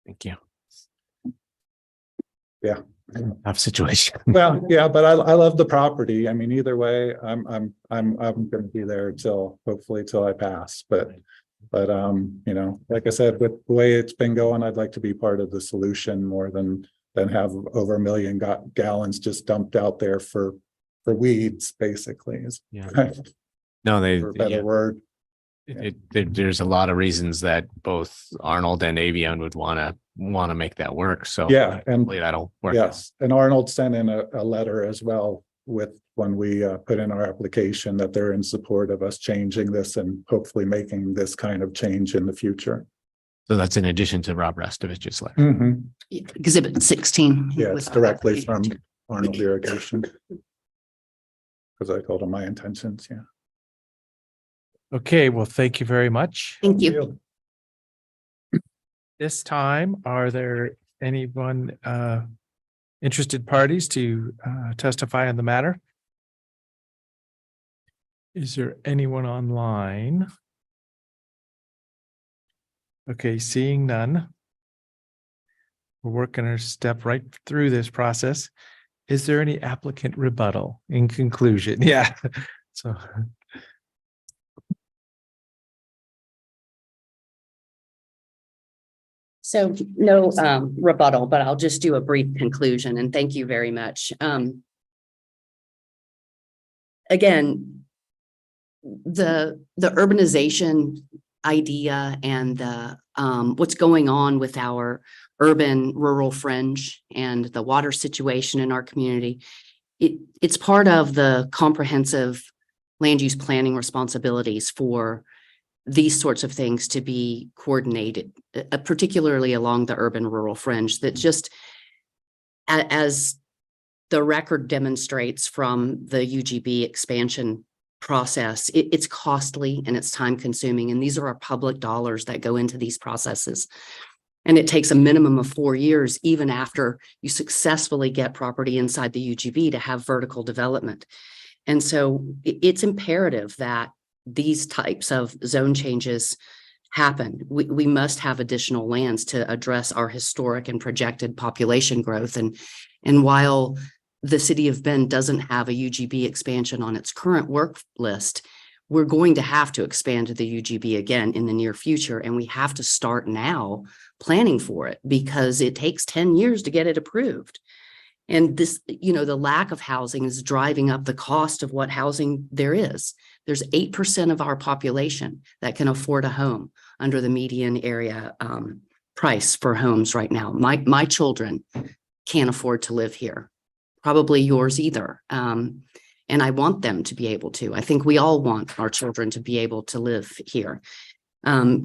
Thank you. Yeah. Tough situation. Well, yeah, but I love the property. I mean, either way, I'm gonna be there hopefully till I pass. But like I said, with the way it's been going, I'd like to be part of the solution more than have over 1 million gallons just dumped out there for weeds, basically. Yeah. For a For better word. There's a lot of reasons that both Arnold and Avion would want to make that work. So Yeah, and hopefully that'll work. yes, and Arnold sent in a letter as well with when we put in our application that they're in support of us changing this and hopefully making this kind of change in the future. So that's in addition to Rob Restovich's letter. Exhibit 16. Yeah, with it's our directly from application. Arnold Irrigation. Because I told him my intentions, yeah. Okay, well, thank you very much. Thank you. This time, are there anyone interested parties to testify on the matter? Is there anyone online? Okay, seeing none. We're going to step right through this process. Is there any applicant rebuttal in conclusion? Yeah, so. So no rebuttal, but I'll just do a brief conclusion and thank you very much. Again, the urbanization idea and the what's going on with our urban rural fringe and the water situation in our community, it's part of the comprehensive land use planning responsibilities for these sorts of things to be coordinated, particularly along the urban rural fringe, that just as the record demonstrates from the UGB expansion process, it's costly and it's time consuming. And these are our public dollars that go into these processes. And it takes a minimum of 4 years, even after you successfully get property inside the UGB, to have vertical development. And so it's imperative that these types of zone changes happen. We must have additional lands to address our historic and projected population growth. And while the city of Bend doesn't have a UGB expansion on its current work list, we're going to have to expand to the UGB again in the near future. And we have to start now planning for it because it takes 10 years to get it approved. And this, the lack of housing is driving up the cost of what housing there is. There's 8% of our population that can afford a home under the median area price for homes right now. My children can't afford to live here, probably yours either. And I want them to be able to. I think we all want our children to be able to live here.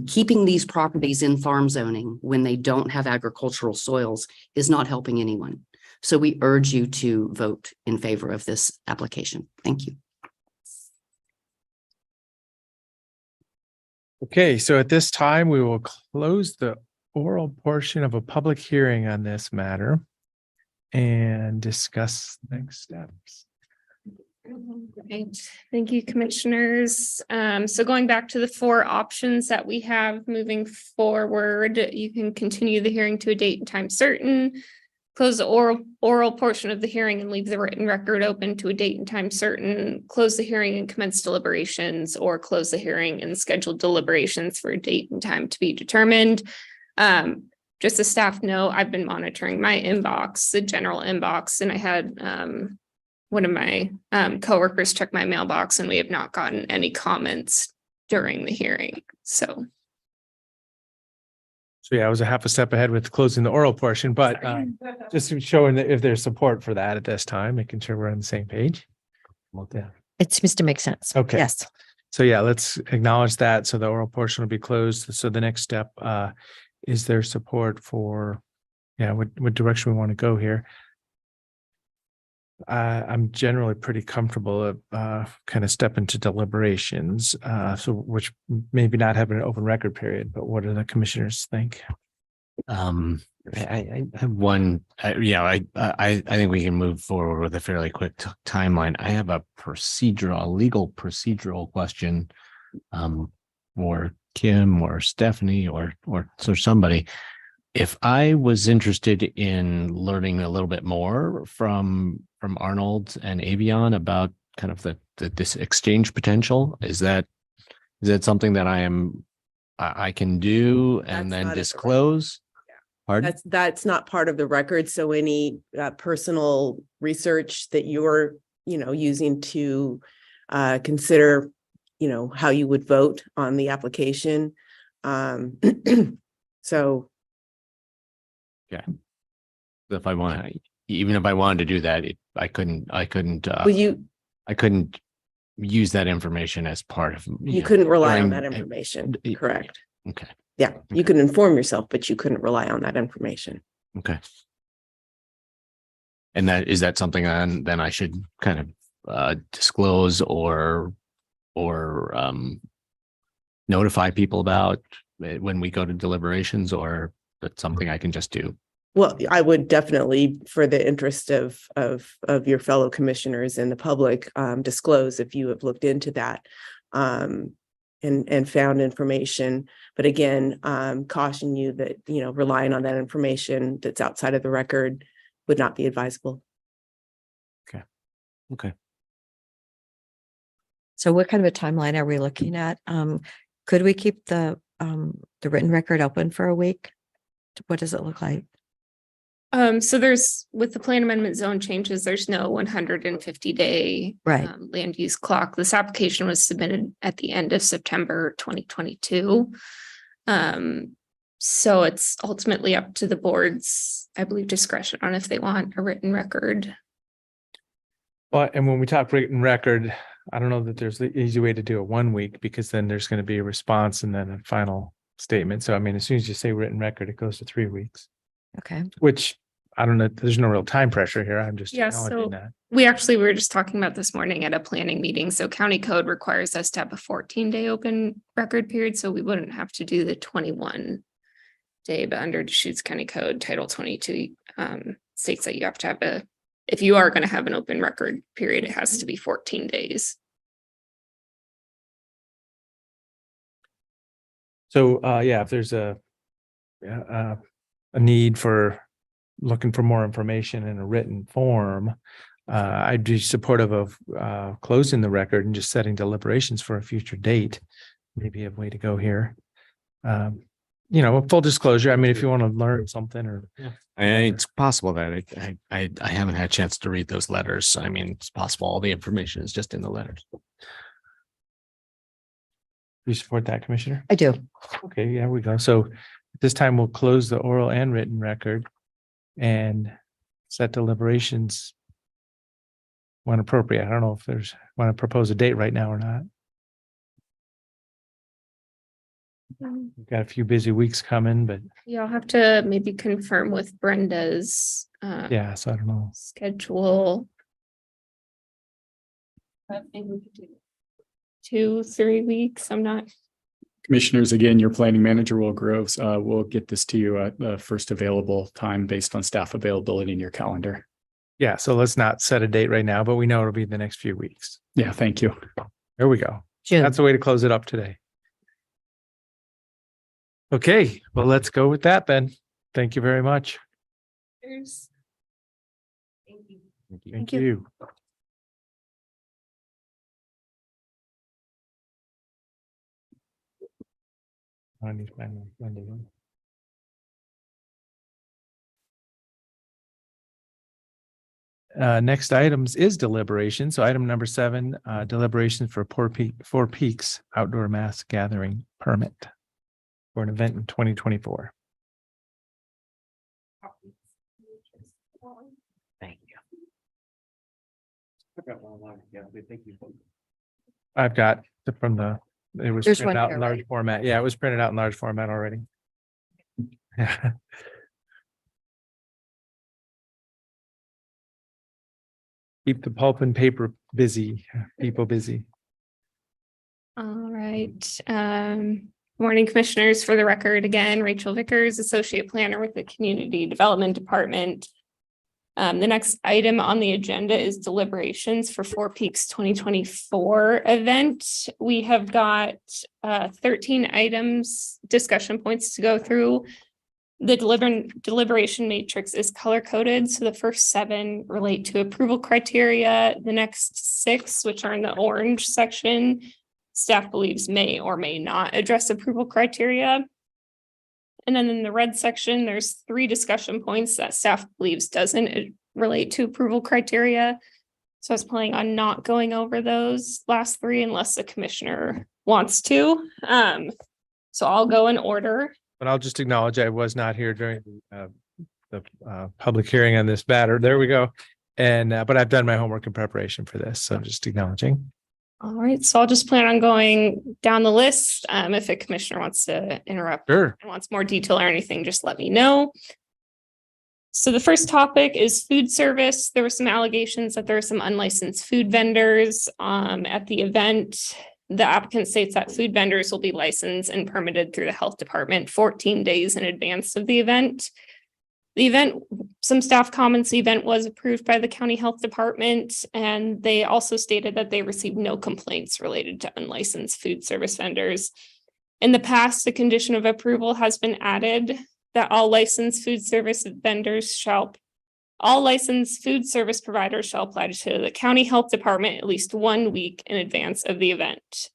Keeping these properties in farm zoning when they don't have agricultural soils is not helping anyone. So we urge you to vote in favor of this application. Thank you. Okay, so at this time, we will close the oral portion of a public hearing on this matter and discuss next steps. Great. Thank you, commissioners. So going back to the 4 options that we have moving forward, you can continue the hearing to a date and time certain, close the oral portion of the hearing and leave the written record open to a date and time certain, close the hearing and commence deliberations, or close the hearing and schedule deliberations for a date and time to be determined. Just a staff note, I've been monitoring my inbox, the general inbox, and I had one of my coworkers check my mailbox, and we have not gotten any comments during the hearing. So yeah, I was a half a step ahead with closing the oral portion, but just showing that if there's support for that at this time, making sure we're on the same page. Yeah. It seems to make sense. Okay. Yes. So yeah, let's acknowledge that. So the oral portion will be closed. So the next step, is there support for, what direction we want to go here? I'm generally pretty comfortable kind of step into deliberations, so which maybe not have an open record period, but what do the commissioners think? I have one, I think we can move forward with a fairly quick timeline. I have a legal procedural question for Kim or Stephanie or somebody. If I was interested in learning a little bit more from Arnold and Avion about kind of this exchange potential, is that something that I can do and then disclose? Pardon? That's not part of the record. So any personal research that you're, using to consider, how you would vote on the application. So. Yeah. If I wanted to do that, I couldn't. Well, I couldn't use that information as part of. You couldn't rely on during- that information, correct? Okay, Yeah, you could inform yourself, but you couldn't rely on that information. okay. And is that something then I should kind of disclose or notify people about when we go to deliberations, or that's something I can just do? Well, I would definitely, for the interest of your fellow commissioners and the public, disclose if you have looked into that and found information. But again, caution you that, relying on that information that's outside of the record would not be advisable. Okay. So what kind of a timeline are we looking at? Could we keep the written record open for a week? What does it look like? So with the plan amendment zone changes, there's no 150-day Right. Land use clock. This application was submitted at the end of September 2022. So it's ultimately up to the board's, I believe, discretion on if they want a written record. Well, and when we talk written record, I don't know that there's the easy way to do it 1 week, because then there's going to be a response and then a final statement. So I mean, as soon as you say written record, it goes to 3 weeks, Okay. which I don't know, there's no real time pressure here. I'm just Yeah, acknowledging so that. we were just talking about this morning at a planning meeting. So county code requires us to have a 14-day open record period. So we wouldn't have to do the 21-day, but under Deschutes County Code Title 22 states that you have to have if you are going to have an open record period, it has to be 14 days. So, if there's a need for looking for more information in a written form, I'd be supportive of closing the record and just setting deliberations for a future date. Maybe a way to go here. Full disclosure. I mean, if you want to learn something or. It's possible that I haven't had a chance to read those letters. I mean, it's possible all the information is just in the letters. You support that, Commissioner? I do. Okay, yeah, we go. So this time we'll close the oral and written record and set deliberations when appropriate. I don't know if want to propose a date right now or not. We've got a few busy weeks coming, but You'll have to maybe confirm with Brenda's yeah, so I don't know. schedule. But maybe we could do 2-3 weeks. I'm not. Commissioners, again, your planning manager, Will Groves, will get this to you at the first available time based on staff availability in your calendar. Yeah, so let's not set a date right now, but we know it'll be the next few weeks. Yeah, thank you. There we go. June. That's the way to close it up today. Okay, well, let's go with that then. Thank you very much. Thank you. Thank you. I need to find my Monday one. Next items is deliberation. So item number 7, deliberation for Four Peaks outdoor mass gathering permit for an event in 2024. Thank you. I've got it was There's printed one out here, in large right? format. Yeah, it was printed out in large format already. Keep the pulp and paper busy, people busy. All right. Morning, commissioners. For the record, again, Rachel Vickers, Associate Planner with the Community Development Department. The next item on the agenda is deliberations for Four Peaks 2024 event. We have got 13 items, discussion points to go through. The deliberation matrix is color coded. So the first 7 relate to approval criteria. The next 6, which are in the orange section, staff believes may or may not address approval criteria. And then in the red section, there's 3 discussion points that staff believes doesn't relate to approval criteria. So I was planning on not going over those last 3 unless the commissioner wants to. So I'll go in order. But I'll just acknowledge I was not here during the public hearing on this matter. There we go. And, but I've done my homework in preparation for this, so just acknowledging. All right, so I'll just plan on going down the list. If a commissioner wants to interrupt Sure. and wants more detail or anything, just let me know. So the first topic is food service. There were some allegations that there are some unlicensed food vendors at the event. The applicant states that food vendors will be licensed and permitted through the health department 14 days in advance of the event. The event, some staff comments, the event was approved by the county health department, and they also stated that they received no complaints related to unlicensed food service vendors. In the past, the condition of approval has been added that all licensed food service providers shall apply to the county health department at least 1 week in advance of the event.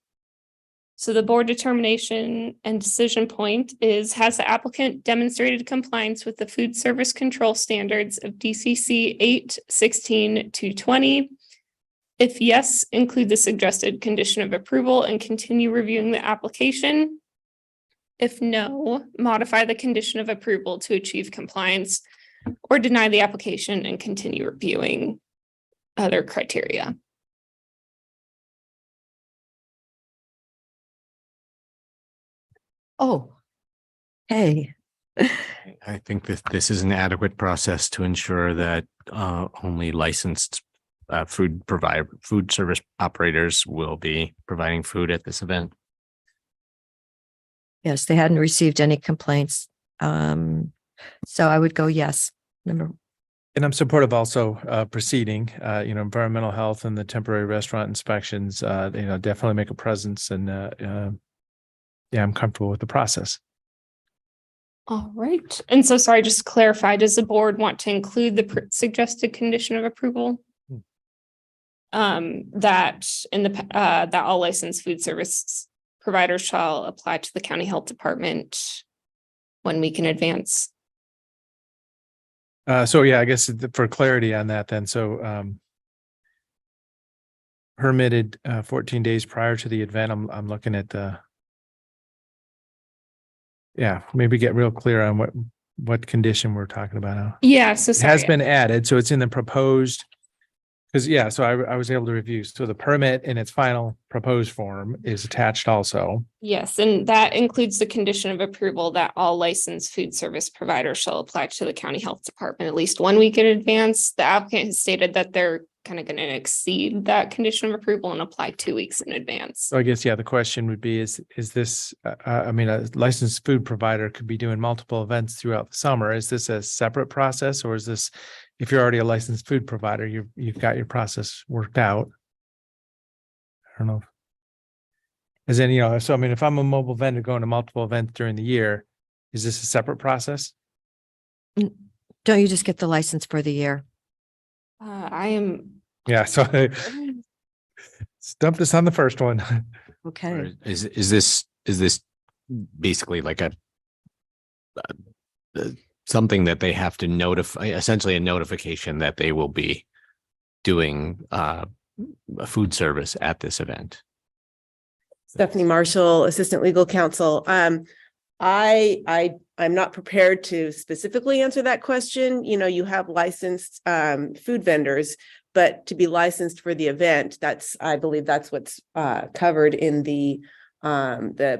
So the board determination and decision point is, has the applicant demonstrated compliance with the food service control standards of DCC 8-16-220? If yes, include the suggested condition of approval and continue reviewing the application. If no, modify the condition of approval to achieve compliance or deny the application and continue reviewing other criteria. Oh, hey. I think this is an adequate process to ensure that only licensed food service operators will be providing food at this event. Yes, they hadn't received any complaints. So I would go yes. And I'm supportive also proceeding, environmental health and the temporary restaurant inspections, definitely make a presence and yeah, I'm comfortable with the process. All right. And so sorry, just to clarify, does the board want to include the suggested condition of approval? That in the that all licensed food service providers shall apply to the county health department 1 week in advance. So yeah, I guess for clarity on that then, so permitted 14 days prior to the event, I'm looking at the maybe get real clear on what condition we're talking about now. Yeah, so It has been added, so it's in the proposed, because so I was able to review, so the permit in its final proposed form is attached also. Yes, and that includes the condition of approval that all licensed food service providers shall apply to the county health department at least 1 week in advance. The applicant has stated that they're kind of going to exceed that condition of approval and apply 2 weeks in advance. So I guess, the question would be, is this, a licensed food provider could be doing multiple events throughout the summer. Is this a separate process, or is this, if you're already a licensed food provider, you've got your process worked out? I don't know. As in, if I'm a mobile vendor going to multiple events during the year, is this a separate process? Don't you just get the license for the year? I am. Yeah, so stump us on the first one. Okay. Or is this basically like a something that they have to notify, essentially a notification that they will be doing a food service at this event? Stephanie Marshall, Assistant Legal Counsel. I'm not prepared to specifically answer that question. You have licensed food vendors, but to be licensed for the event, I believe that's what's covered in the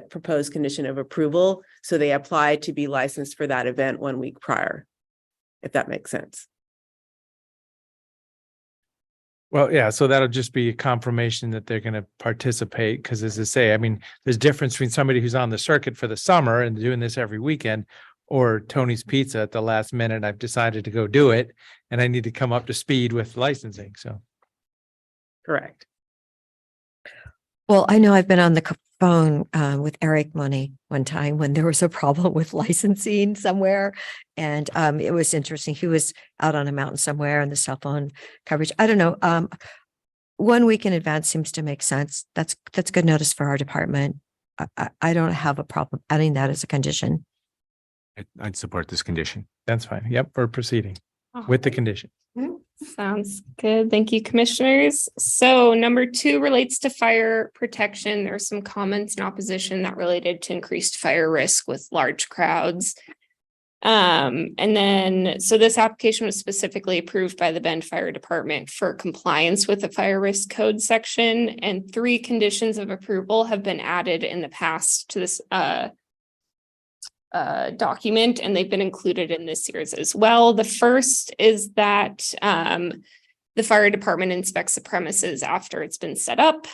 proposed condition of approval. So they apply to be licensed for that event 1 week prior, if that makes sense. Well, so that'll just be a confirmation that they're going to participate, because as I say, there's difference between somebody who's on the circuit for the summer and doing this every weekend, or Tony's Pizza at the last minute. I've decided to go do it and I need to come up to speed with licensing. So. Correct. Well, I know I've been on the phone with Eric Money one time when there was a problem with licensing somewhere. And it was interesting. He was out on a mountain somewhere and the cell phone coverage, I don't know. 1 week in advance seems to make sense. That's good notice for our department. I don't have a problem adding that as a condition. I'd support this condition. That's fine. Yep, we're proceeding with the condition. Sounds good. Thank you, commissioners. So number 2 relates to fire protection. There are some comments in opposition that related to increased fire risk with large crowds. And then, so this application was specifically approved by the Bend Fire Department for compliance with the fire risk code section, and 3 conditions of approval have been added in the past to this document, and they've been included in this year's as well. The first is that the fire department inspects the premises after it's been set up.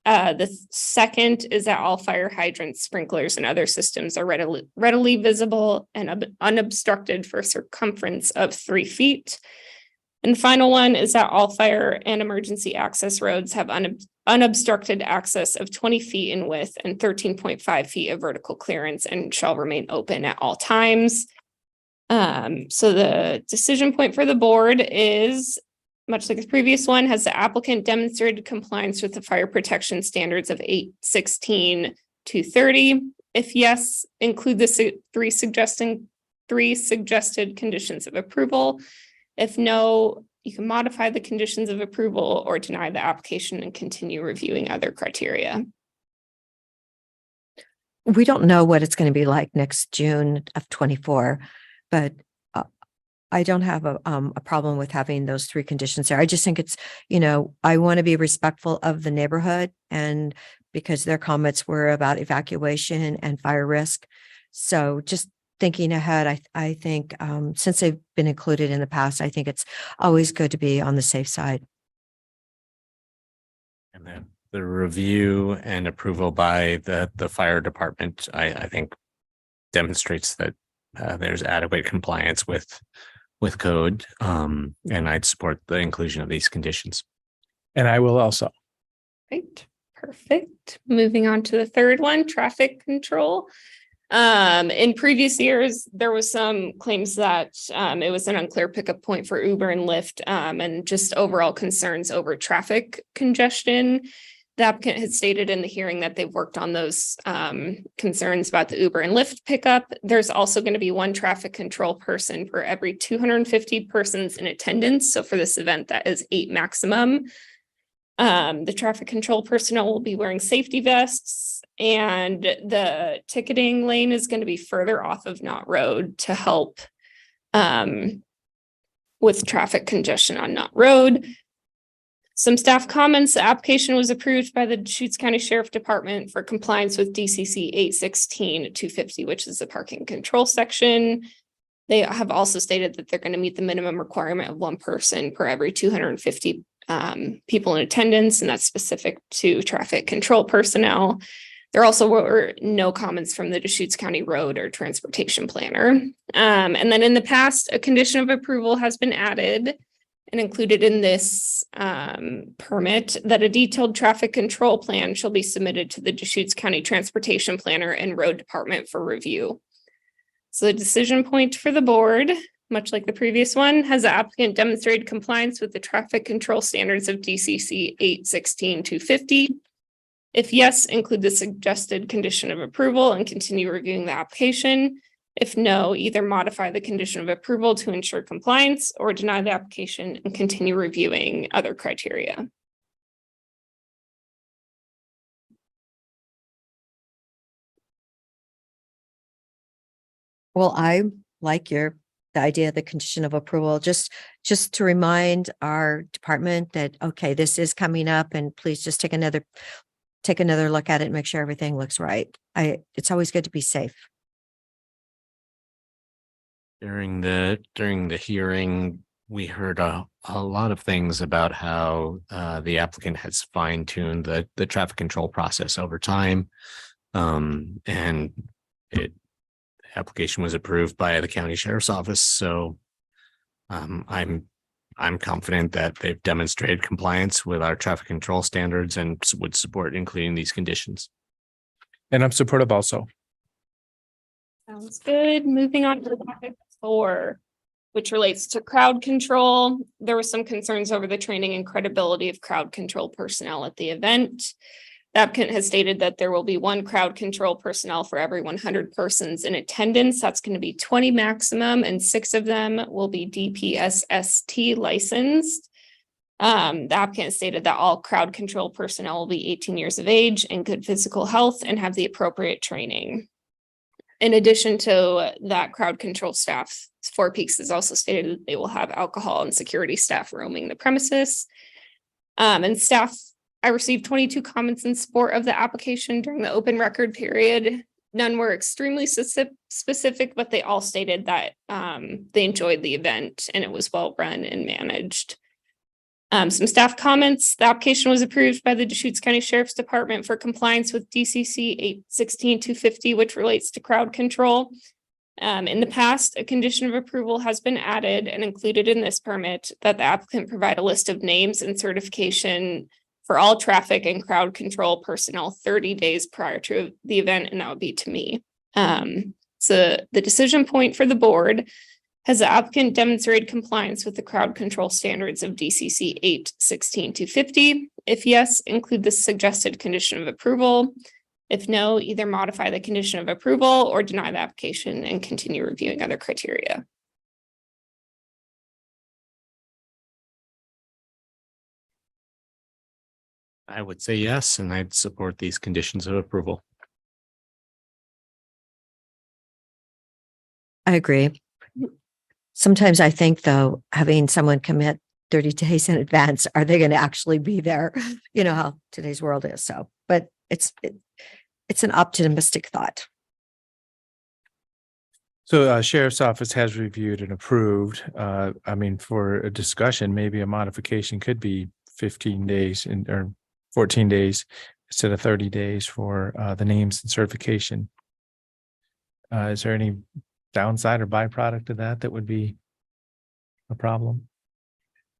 The second is that all fire hydrants, sprinklers, and other systems are readily visible and unobstructed for a circumference of 3 feet. And the final one is that all fire and emergency access roads have unobstructed access of 20 feet in width and 13.5 feet of vertical clearance and shall remain open at all times. So the decision point for the board is, much like the previous one, has the applicant demonstrated compliance with the fire protection standards of 816-230? If yes, include the 3 suggested conditions of approval. If no, you can modify the conditions of approval or deny the application and continue reviewing other criteria. We don't know what it's going to be like next June of 24, but I don't have a problem with having those 3 conditions there. I just think it's, I want to be respectful of the neighborhood, and because their comments were about evacuation and fire risk. So just thinking ahead, I think since they've been included in the past, I think it's always good to be on the safe side. And then the review and approval by the fire department, I think demonstrates that there's adequate compliance with code. And I'd support the inclusion of these conditions. And I will also. Right, perfect. Moving on to the third one, traffic control. In previous years, there was some claims that it was an unclear pickup point for Uber and Lyft, and just overall concerns over traffic congestion. The applicant had stated in the hearing that they've worked on those concerns about the Uber and Lyft pickup. There's also going to be 1 traffic control person for every 250 persons in attendance. So for this event, that is 8 maximum. The traffic control personnel will be wearing safety vests, and the ticketing lane is going to be further off of Knott Road to help with traffic congestion on Knott Road. Some staff comments: the application was approved by the Deschutes County Sheriff Department for compliance with DCC 816-250, which is the parking control section. They have also stated that they're going to meet the minimum requirement of 1 person per every 250 people in attendance, and that's specific to traffic control personnel. There also were no comments from the Deschutes County Road or Transportation Planner. And then in the past, a condition of approval has been added and included in this permit that a detailed traffic control plan shall be submitted to the Deschutes County Transportation Planner and Road Department for review. So the decision point for the board, much like the previous one, has the applicant demonstrated compliance with the traffic control standards of DCC 816-250? If yes, include the suggested condition of approval and continue reviewing the application. If no, either modify the condition of approval to ensure compliance or deny the application and continue reviewing other criteria. Well, I like the idea of the condition of approval, just to remind our department that, okay, this is coming up, and please just take another look at it and make sure everything looks right. It's always good to be safe. During the hearing, we heard a lot of things about how the applicant has fine-tuned the traffic control process over time. And the application was approved by the county sheriff's office. So I'm confident that they've demonstrated compliance with our traffic control standards and would support including these conditions. And I'm supportive also. Sounds good. Moving on to topic 4, which relates to crowd control. There were some concerns over the training and credibility of crowd control personnel at the event. The applicant has stated that there will be 1 crowd control personnel for every 100 persons in attendance. That's going to be 20 maximum, and 6 of them will be DPSST licensed. The applicant stated that all crowd control personnel will be 18 years of age and good physical health and have the appropriate training. In addition to that crowd control staff, Four Peaks has also stated that they will have alcohol and security staff roaming the premises. And staff, I received 22 comments in support of the application during the open record period. None were extremely specific, but they all stated that they enjoyed the event and it was well run and managed. Some staff comments: the application was approved by the Deschutes County Sheriff's Department for compliance with DCC 816-250, which relates to crowd control. In the past, a condition of approval has been added and included in this permit that the applicant provide a list of names and certification for all traffic and crowd control personnel 30 days prior to the event, and that would be to me. So the decision point for the board: has the applicant demonstrated compliance with the crowd control standards of DCC 816-250? If yes, include the suggested condition of approval. If no, either modify the condition of approval or deny the application and continue reviewing other criteria. I would say yes, and I'd support these conditions of approval. I agree. Sometimes I think, though, having someone commit 30 days in advance, are they going to actually be there? You know how today's world is. So, but it's an optimistic thought. So Sheriff's Office has reviewed and approved. I mean, for a discussion, maybe a modification could be 15 days or 14 days instead of 30 days for the names and certification. Is there any downside or byproduct of that would be a problem?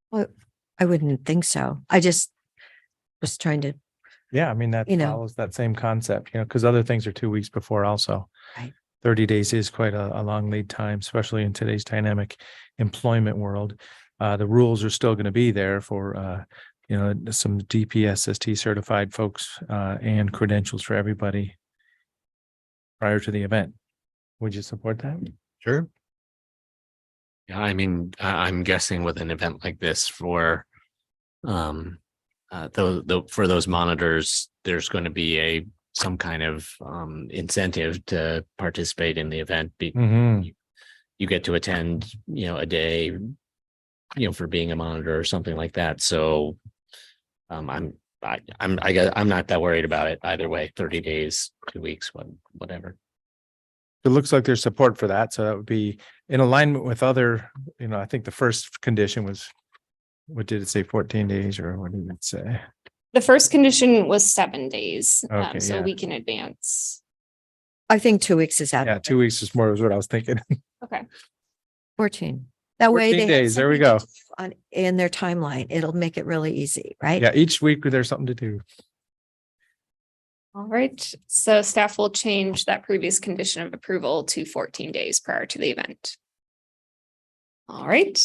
Well, I wouldn't think so. I just was trying to. Yeah, I mean, that follows that same concept, because other things are 2 weeks before also. Right. 30 days is quite a long lead time, especially in today's dynamic employment world. The rules are still going to be there for, some DPSST certified folks and credentials for everybody prior to the event. Would you support that? Sure. Yeah, I mean, I'm guessing with an event like this for for those monitors, there's going to be some kind of incentive to participate in the event. You get to attend, a day, for being a monitor or something like that. So I'm not that worried about it either way. 30 days, 2 weeks, whatever. It looks like there's support for that. So that would be in alignment with other, I think the first condition was, what did it say, 14 days or what did it say? The first condition was 7 days, Okay, so yeah. a week in advance. I think 2 weeks is out. Yeah, 2 weeks is more is what I was thinking. Okay. 14. That way 14 they have days, there we something go. to do in their timeline. It'll make it really easy, right? Yeah, each week there's something to do. All right, so staff will change that previous condition of approval to 14 days prior to the event. All right.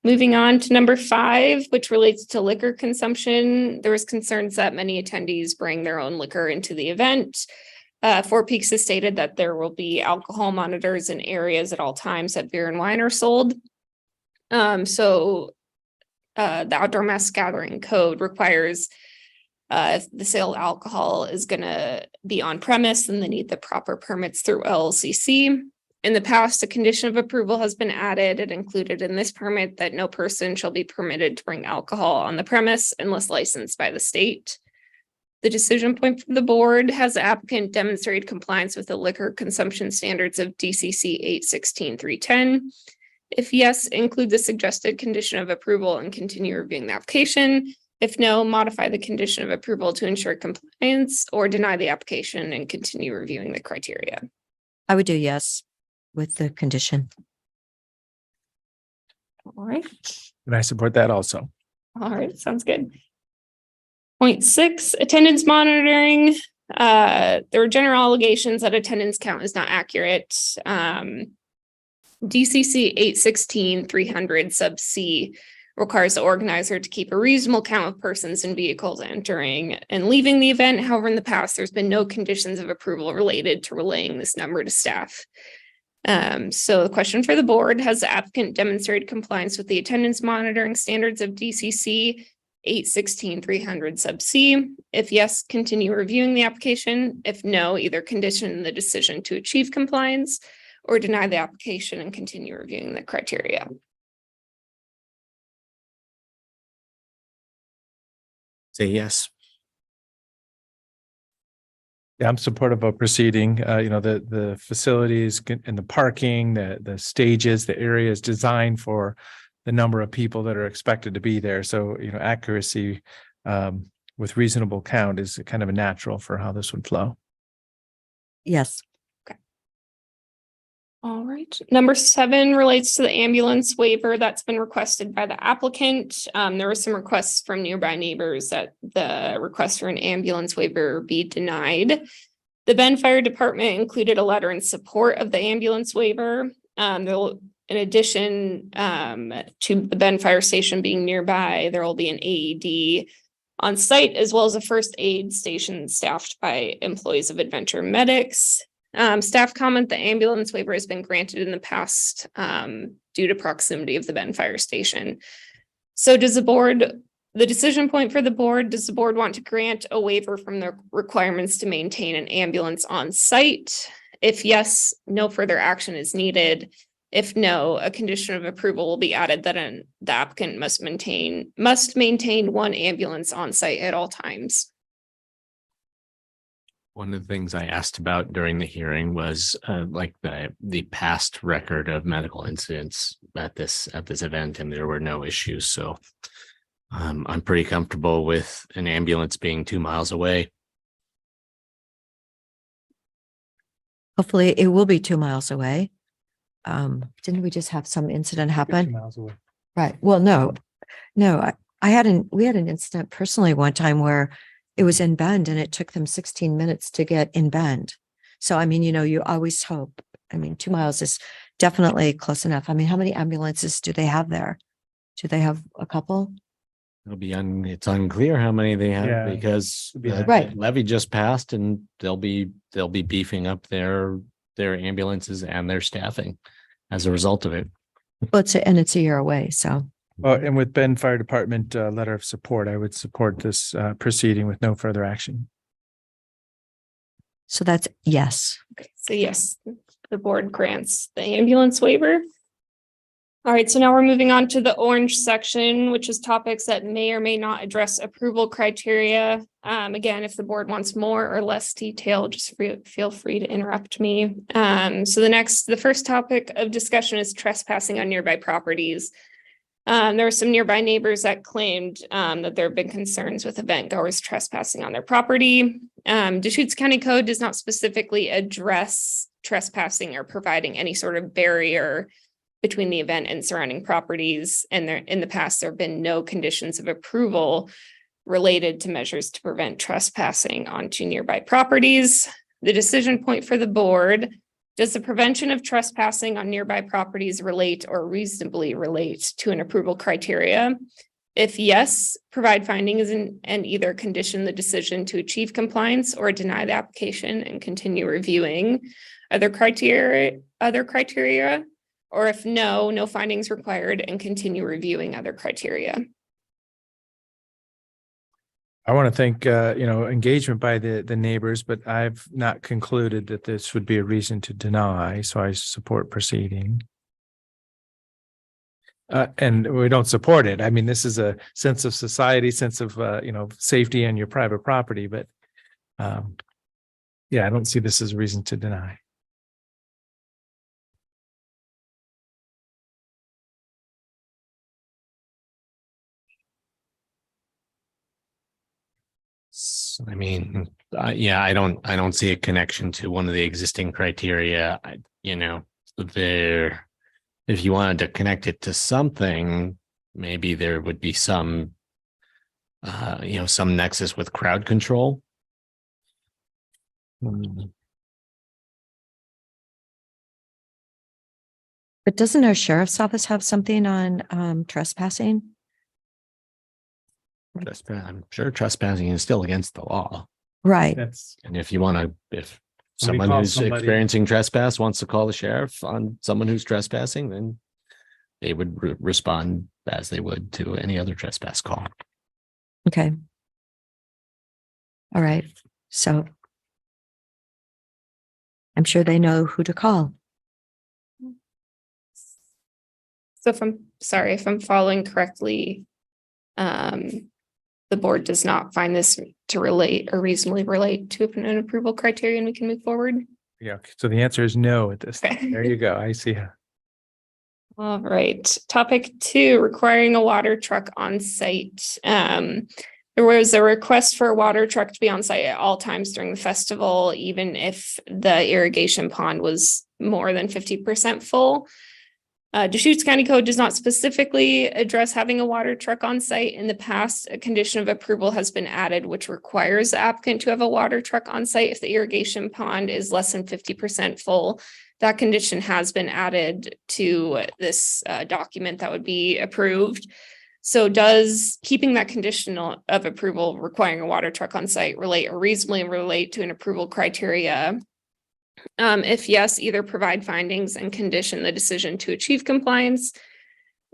Moving on to number 5, which relates to liquor consumption. There was concerns that many attendees bring their own liquor into the event. Four Peaks has stated that there will be alcohol monitors in areas at all times that beer and wine are sold. The outdoor mass gathering code requires if the sale of alcohol is going to be on premise, then they need the proper permits through LLCC. In the past, a condition of approval has been added and included in this permit that no person shall be permitted to bring alcohol on the premise unless licensed by the state. The decision point for the board: has the applicant demonstrated compliance with the liquor consumption standards of DCC 816-310? If yes, include the suggested condition of approval and continue reviewing the application. If no, modify the condition of approval to ensure compliance or deny the application and continue reviewing the criteria. I would do yes with the condition. All right. And I support that also. All right, sounds good. Point 6, attendance monitoring. There were general allegations that attendance count is not accurate. DCC 816-300 sub C requires the organizer to keep a reasonable count of persons and vehicles entering and leaving the event. However, in the past, there's been no conditions of approval related to relaying this number to staff. So the question for the board: has the applicant demonstrated compliance with the attendance monitoring standards of DCC 816-300 sub C. If yes, continue reviewing the application. If no, either condition the decision to achieve compliance or deny the application and continue reviewing the criteria. Say yes. Yeah, I'm supportive of proceeding, the facilities and the parking, the stages, the areas designed for the number of people that are expected to be there. So, accuracy with reasonable count is kind of a natural for how this would flow. Yes. All right. Number 7 relates to the ambulance waiver that's been requested by the applicant. There were some requests from nearby neighbors that the request for an ambulance waiver be denied. The Bend Fire Department included a letter in support of the ambulance waiver. In addition to the Bend Fire Station being nearby, there will be an AED on site, as well as a first aid station staffed by employees of Adventure Medics. Staff comment the ambulance waiver has been granted in the past due to proximity of the Bend Fire Station. So does the decision point for the board, does the board want to grant a waiver from the requirements to maintain an ambulance on site? If yes, no further action is needed. If no, a condition of approval will be added that the applicant must maintain one ambulance on site at all times. One of the things I asked about during the hearing was like the past record of medical incidents at this event, and there were no issues. So I'm pretty comfortable with an ambulance being 2 miles away. Hopefully it will be 2 miles away. Didn't we just have some incident 2 happen? miles away. Right. Well, no, we had an incident personally one time where it was in Bend and it took them 16 minutes to get in Bend. So, I mean, you always hope. 2 miles is definitely close enough. How many ambulances do they have there? Do they have a couple? It's unclear how many they have Yeah. because Right. levy just passed and they'll be beefing up their ambulances and their staffing as a result of it. Well, it's a year away. So, And with Bend Fire Department letter of support, I would support this proceeding with no further action. so that's yes. Okay, so yes, the board grants the ambulance waiver. All right, so now we're moving on to the orange section, which is topics that may or may not address approval criteria. Again, if the board wants more or less detail, just feel free to interrupt me. So the first topic of discussion is trespassing on nearby properties. There were some nearby neighbors that claimed that there have been concerns with event goers trespassing on their property. Deschutes County Code does not specifically address trespassing or providing any sort of barrier between the event and surrounding properties. And in the past, there have been no conditions of approval related to measures to prevent trespassing onto nearby properties. The decision point for the board: does the prevention of trespassing on nearby properties relate or reasonably relate to an approval criteria? If yes, provide findings and either condition the decision to achieve compliance or deny the application and continue reviewing other criteria, or if no findings required and continue reviewing other criteria. I want to thank, engagement by the neighbors, but I've not concluded that this would be a reason to deny, so I support proceeding. And we don't support it. This is a sense of society, sense of, safety on your private property, but I don't see this as a reason to deny. I don't see a connection to one of the existing criteria. If you wanted to connect it to something, maybe there would be some nexus with crowd control. But doesn't our sheriff's office have something on trespassing? I'm sure trespassing is still against the law. Right. And if Somebody someone calls who's somebody. experiencing trespass wants to call the sheriff on someone who's trespassing, then they would respond as they would to any other trespass call. Okay. All right, so I'm sure they know who to call. So if I'm following correctly, the board does not find this to relate or reasonably relate to an approval criteria, and we can move forward. Yeah, so the answer is no at this. Okay. There you go. I see. All right, topic 2, requiring a water truck on site. There was a request for a water truck to be on site at all times during the festival, even if the irrigation pond was more than 50% full. Deschutes County Code does not specifically address having a water truck on site. In the past, a condition of approval has been added, which requires the applicant to have a water truck on site if the irrigation pond is less than 50% full. That condition has been added to this document that would be approved. So does keeping that conditional of approval requiring a water truck on site relate or reasonably relate to an approval criteria? If yes, either provide findings and condition the decision to achieve compliance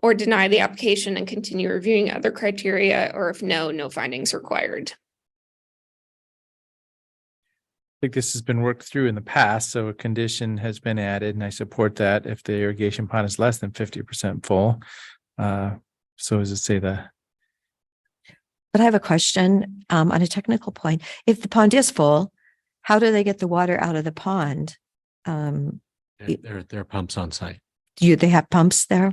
or deny the application and continue reviewing other criteria, or if no, no findings required. I think this has been worked through in the past, so a condition has been added, and I support that if the irrigation pond is less than 50% full. So as I say, But I have a question on a technical point. If the pond is full, how do they get the water out of the pond? There are pumps on site. They have pumps there?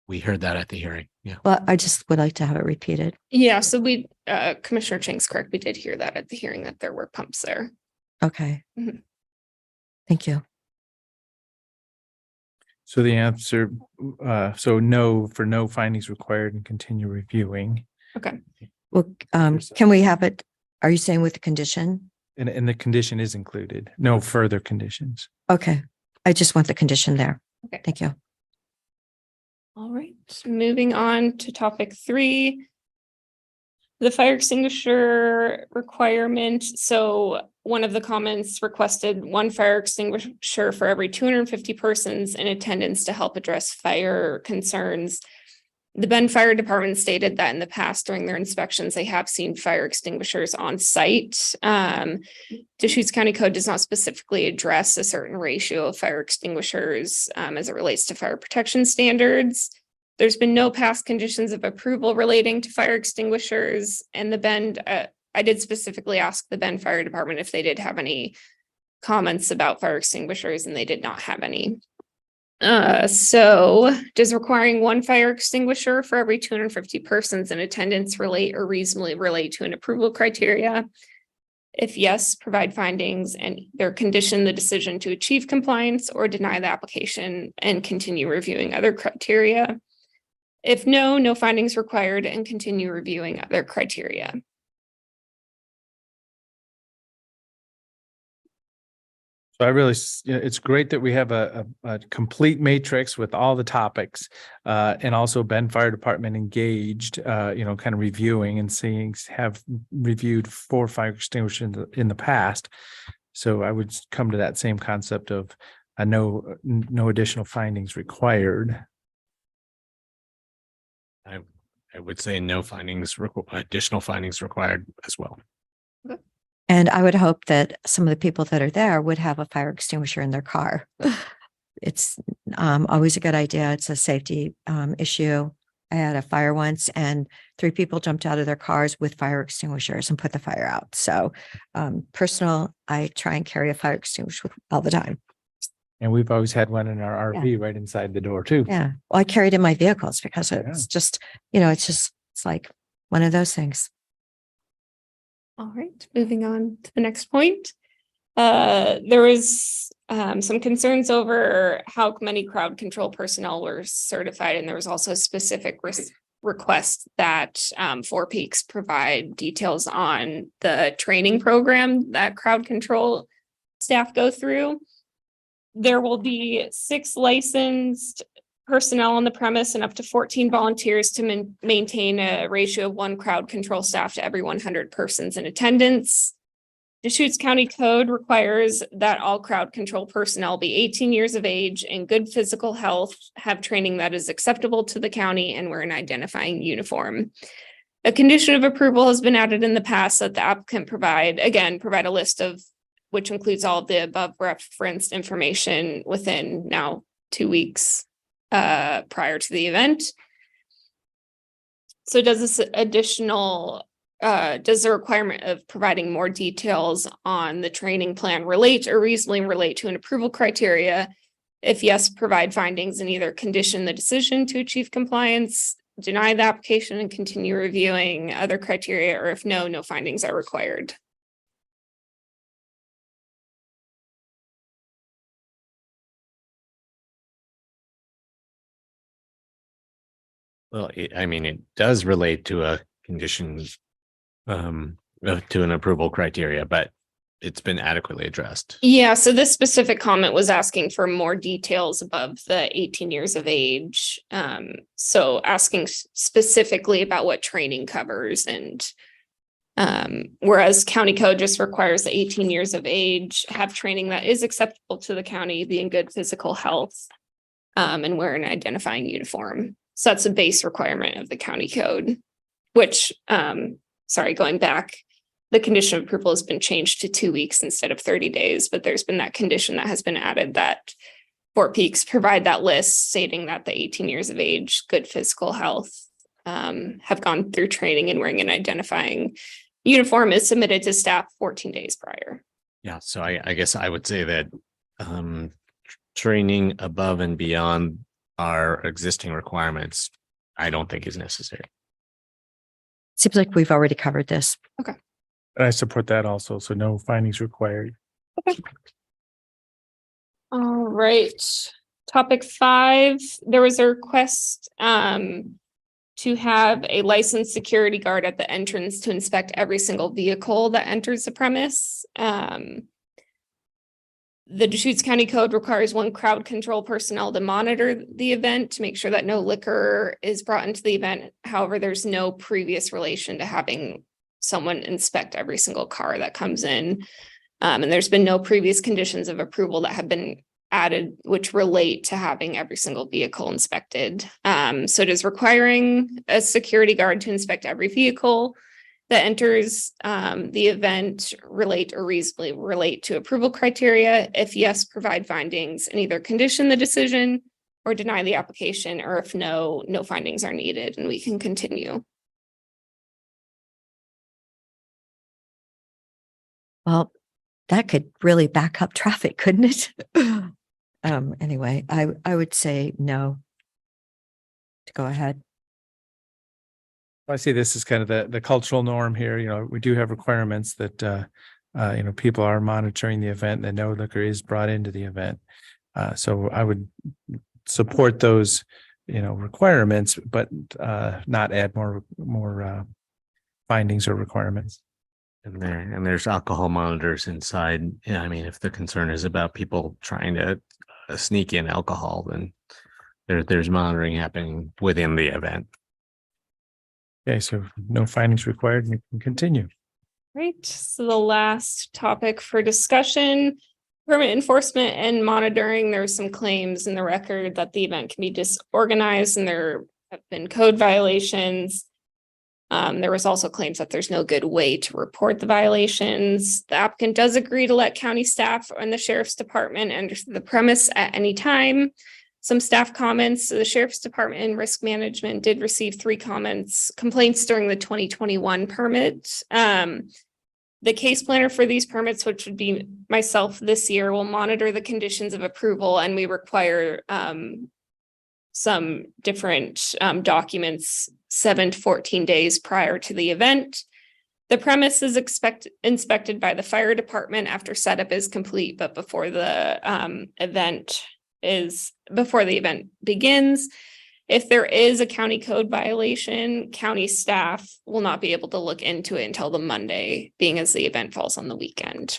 We heard that at the hearing. Yeah. Well, I just would like to have it repeated. Yeah, so Commissioner Chang's correct. We did hear that at the hearing that there were pumps there. Okay. Mhm. Thank you. so the answer, so no, for no findings required and continue reviewing. Okay. Well, can we have it? Are you saying with the condition? And the condition is included, no further conditions. Okay. I just want the condition there. Okay. Thank you. All right, moving on to topic 3. The fire extinguisher requirement. So one of the comments requested 1 fire extinguisher for every 250 persons in attendance to help address fire concerns. The Bend Fire Department stated that in the past during their inspections, they have seen fire extinguishers on site. Deschutes County Code does not specifically address a certain ratio of fire extinguishers as it relates to fire protection standards. There's been no past conditions of approval relating to fire extinguishers, and the Bend, I did specifically ask the Bend Fire Department if they did have any comments about fire extinguishers, and they did not have any. So does requiring 1 fire extinguisher for every 250 persons in attendance relate or reasonably relate to an approval criteria? If yes, provide findings and either condition the decision to achieve compliance or deny the application and continue reviewing other criteria. If no, no findings required and continue reviewing other criteria. So I really, it's great that we have a complete matrix with all the topics, and also Bend Fire Department engaged, kind of reviewing and have reviewed 4 fire extinguishers in the past. So I would come to that same concept of no additional findings required. I would say no additional findings required as well. And I would hope that some of the people that are there would have a fire extinguisher in their car. It's always a good idea. It's a safety issue. I had a fire once and 3 people jumped out of their cars with fire extinguishers and put the fire out. So I try and carry a fire extinguisher all the time. And we've always had one in our RV right inside the door too. Yeah. Well, I carried in my vehicles because it's just, it's like one of those things. All right, moving on to the next point. There was some concerns over how many crowd control personnel were certified, and there was also a specific request that Four Peaks provide details on the training program that crowd control staff go through. There will be 6 licensed personnel on the premise and up to 14 volunteers to maintain a ratio of 1 crowd control staff to every 100 persons in attendance. Deschutes County Code requires that all crowd control personnel be 18 years of age and good physical health, have training that is acceptable to the county, and wear an identifying uniform. A condition of approval has been added in the past that the applicant provide a list of, which includes all of the above referenced information within now 2 weeks prior to the event. So does this additional, does the requirement of providing more details on the training plan relate or reasonably relate to an approval criteria? If yes, provide findings and either condition the decision to achieve compliance, deny the application and continue reviewing other criteria, or if no, no findings are required. Well, I mean, it does relate to a condition, to an approval criteria, but it's been adequately addressed. Yeah, so this specific comment was asking for more details above the 18 years of age. So asking specifically about what training covers, and whereas county code just requires the 18 years of age, have training that is acceptable to the county, be in good physical health, and wear an identifying uniform. So that's a base requirement of the county code, which, going back, the condition of approval has been changed to 2 weeks instead of 30 days, but there's been that condition that has been added that Fort Peaks provide that list stating that the 18 years of age, good physical health, have gone through training and wearing an identifying uniform is submitted to staff 14 days prior. Yeah, so I guess I would say that training above and beyond our existing requirements, I don't think is necessary. Seems like we've already covered this. And I support that also. So no findings required. All right. Topic 5, there was a request to have a licensed security guard at the entrance to inspect every single vehicle that enters the premise. The Deschutes County Code requires 1 crowd control personnel to monitor the event to make sure that no liquor is brought into the event. However, there's no previous relation to having someone inspect every single car that comes in. And there's been no previous conditions of approval that have been added, which relate to having every single vehicle inspected. So it is requiring a security guard to inspect every vehicle that enters the event, relate or reasonably relate to approval criteria. If yes, provide findings and either condition the decision or deny the application, or if no, no findings are needed and we can continue. Well, that could really back up traffic, couldn't it? Anyway, I would say no. To go ahead. I see this as kind of the cultural norm here. You know, we do have requirements that, people are monitoring the event and no liquor is brought into the event. So I would support those, requirements, but not add more findings or requirements. And there's alcohol monitors inside. Yeah, I mean, if the concern is about people trying to sneak in alcohol, then there's monitoring happening within the event. Okay, so no findings required. We can continue. Right. So the last topic for discussion, permit enforcement and monitoring. There are some claims in the record that the event can be disorganized and there have been code violations. There was also claims that there's no good way to report the violations. The applicant does agree to let county staff and the sheriff's department enter the premise at any time. Some staff comments. The sheriff's department and risk management did receive 3 complaints during the 2021 permit. The case planner for these permits, which would be myself this year, will monitor the conditions of approval, and we require some different documents 7 to 14 days prior to the event. The premise is inspected by the fire department after setup is complete, but before the event begins. If there is a county code violation, county staff will not be able to look into it until the Monday, being as the event falls on the weekend.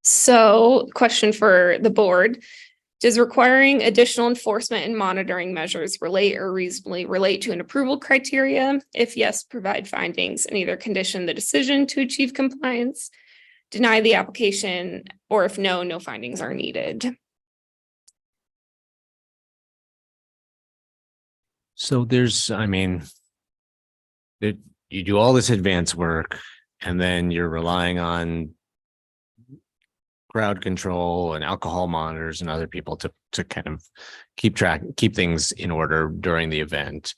So, question for the board. Does requiring additional enforcement and monitoring measures relate or reasonably relate to an approval criteria? If yes, provide findings and either condition the decision to achieve compliance, deny the application, or if no, no findings are needed. So there's, I mean, that you do all this advance work and then you're relying on crowd control and alcohol monitors and other people to kind of keep things in order during the event.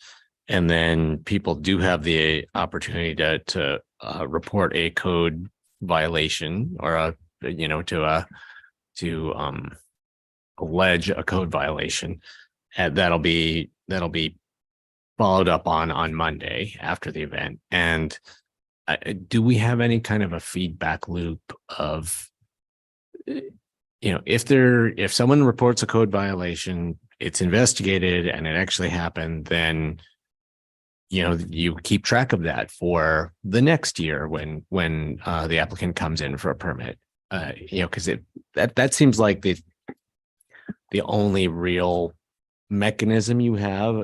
And then people do have the opportunity to report a code violation or to allege a code violation. And that'll be followed up on Monday after the event. And do we have any kind of a feedback loop of, if someone reports a code violation, it's investigated and it actually happened, then you keep track of that for the next year when the applicant comes in for a permit. Because that seems like the only real mechanism you have,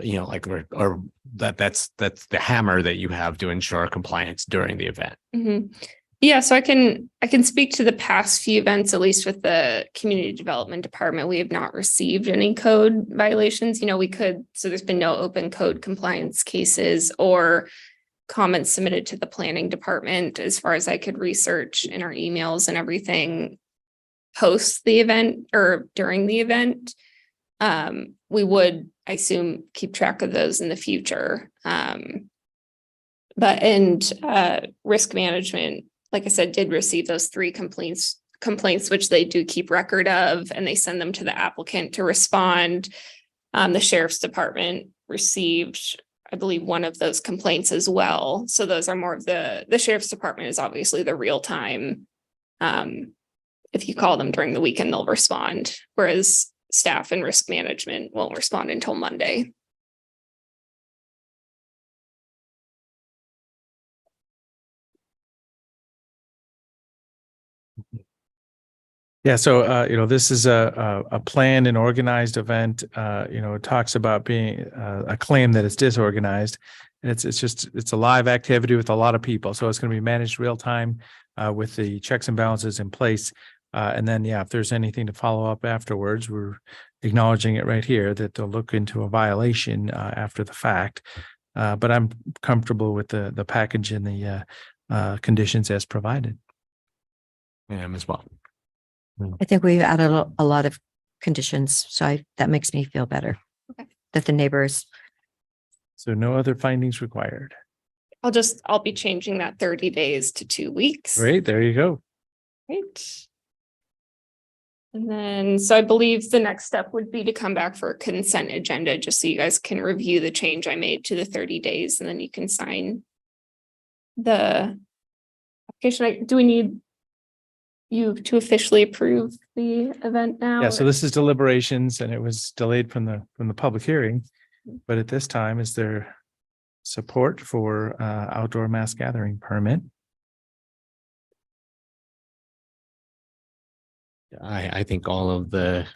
or that's the hammer that you have to ensure compliance during the event. Mhm. Yeah, so I can speak to the past few events, at least with the community development department. We have not received any code violations. So there's been no open code compliance cases or comments submitted to the planning department as far as I could research in our emails and everything post the event or during the event. We would, I assume, keep track of those in the future. Risk management, like I said, did receive those 3 complaints, which they do keep record of, and they send them to the applicant to respond. The sheriff's department received, I believe, one of those complaints as well. So those are more of the sheriff's department is obviously the real time. If you call them during the weekend, they'll respond, whereas staff and risk management won't respond until Monday. Yeah, so this is a planned and organized event. It talks about being a claim that it's disorganized. And it's a live activity with a lot of people. So it's going to be managed real time with the checks and balances in place. And then, if there's anything to follow up afterwards, we're acknowledging it right here that they'll look into a violation after the fact. But I'm comfortable with the package and the conditions as provided. Yeah, as well. I think we've added a lot of conditions, so that makes me feel better. Okay. That the neighbors. So no other findings required. I'll be changing that 30 days to 2 weeks. Great, there you go. Right. And then, so I believe the next step would be to come back for a consent agenda, just so you guys can review the change I made to the 30 days, and then you can sign the application. Do we need you to officially approve the event now? Yeah, so this is deliberations and it was delayed from the public hearing. But at this time, is there support for outdoor mass gathering permit? I think all of the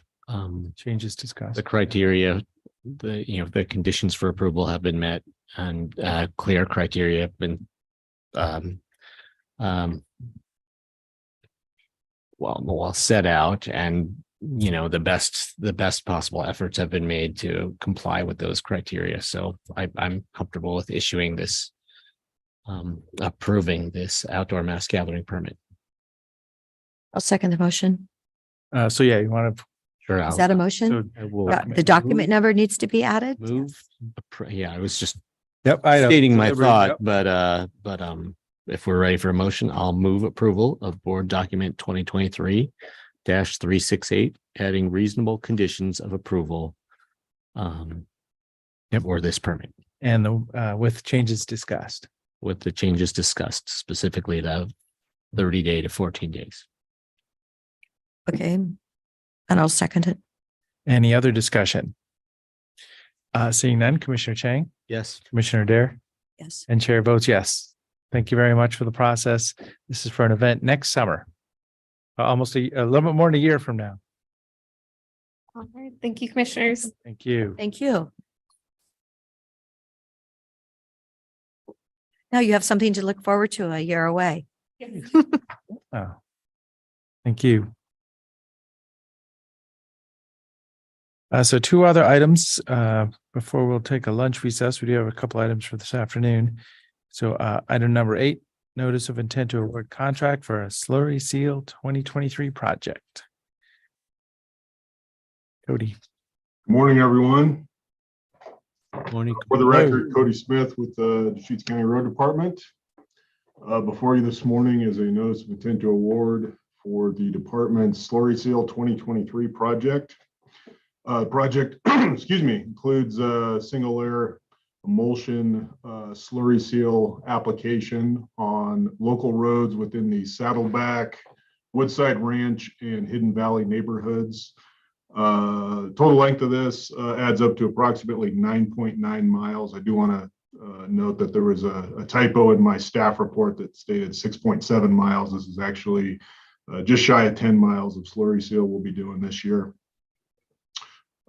Changes discussed. the criteria, the conditions for approval have been met, and clear criteria have been well set out, and the best possible efforts have been made to comply with those criteria. So I'm comfortable with issuing this, approving this outdoor mass gathering permit. I'll second the motion. So you want to Sure. Is that a motion? so I will The document number needs to be added? Move. Yeah, I was just I stating my Deliberate, thought, but if we're ready for a motion, I'll move approval of board document 2023-368, adding reasonable conditions of approval for this permit, and with changes discussed. with the changes discussed, specifically the 30-day to 14 days. Okay. And I'll second it. Any other discussion? Seeing none, Commissioner Chang, Yes. Commissioner Dare, Yes. and Chair votes yes. Thank you very much for the process. This is for an event next summer. Almost a little bit more than a year from now. All right. Thank you, commissioners. Thank you. Thank you. Now you have something to look forward to a year away. Oh, thank you. So 2 other items before we'll take a lunch recess. We do have a couple items for this afternoon. So item number 8, notice of intent to award contract for a slurry seal 2023 project. Cody. Morning, everyone. Morning. For the record, Cody Smith with the Deschutes County Road Department. Before you this morning is a notice of intent to award for the department's slurry seal 2023 project. Project, excuse me, includes a single layer emulsion slurry seal application on local roads within the Saddleback, Woodside Ranch, and Hidden Valley neighborhoods. Total length of this adds up to approximately 9.9 miles. I do want to note that there was a typo in my staff report that stated 6.7 miles. This is actually just shy of 10 miles of slurry seal we'll be doing this year.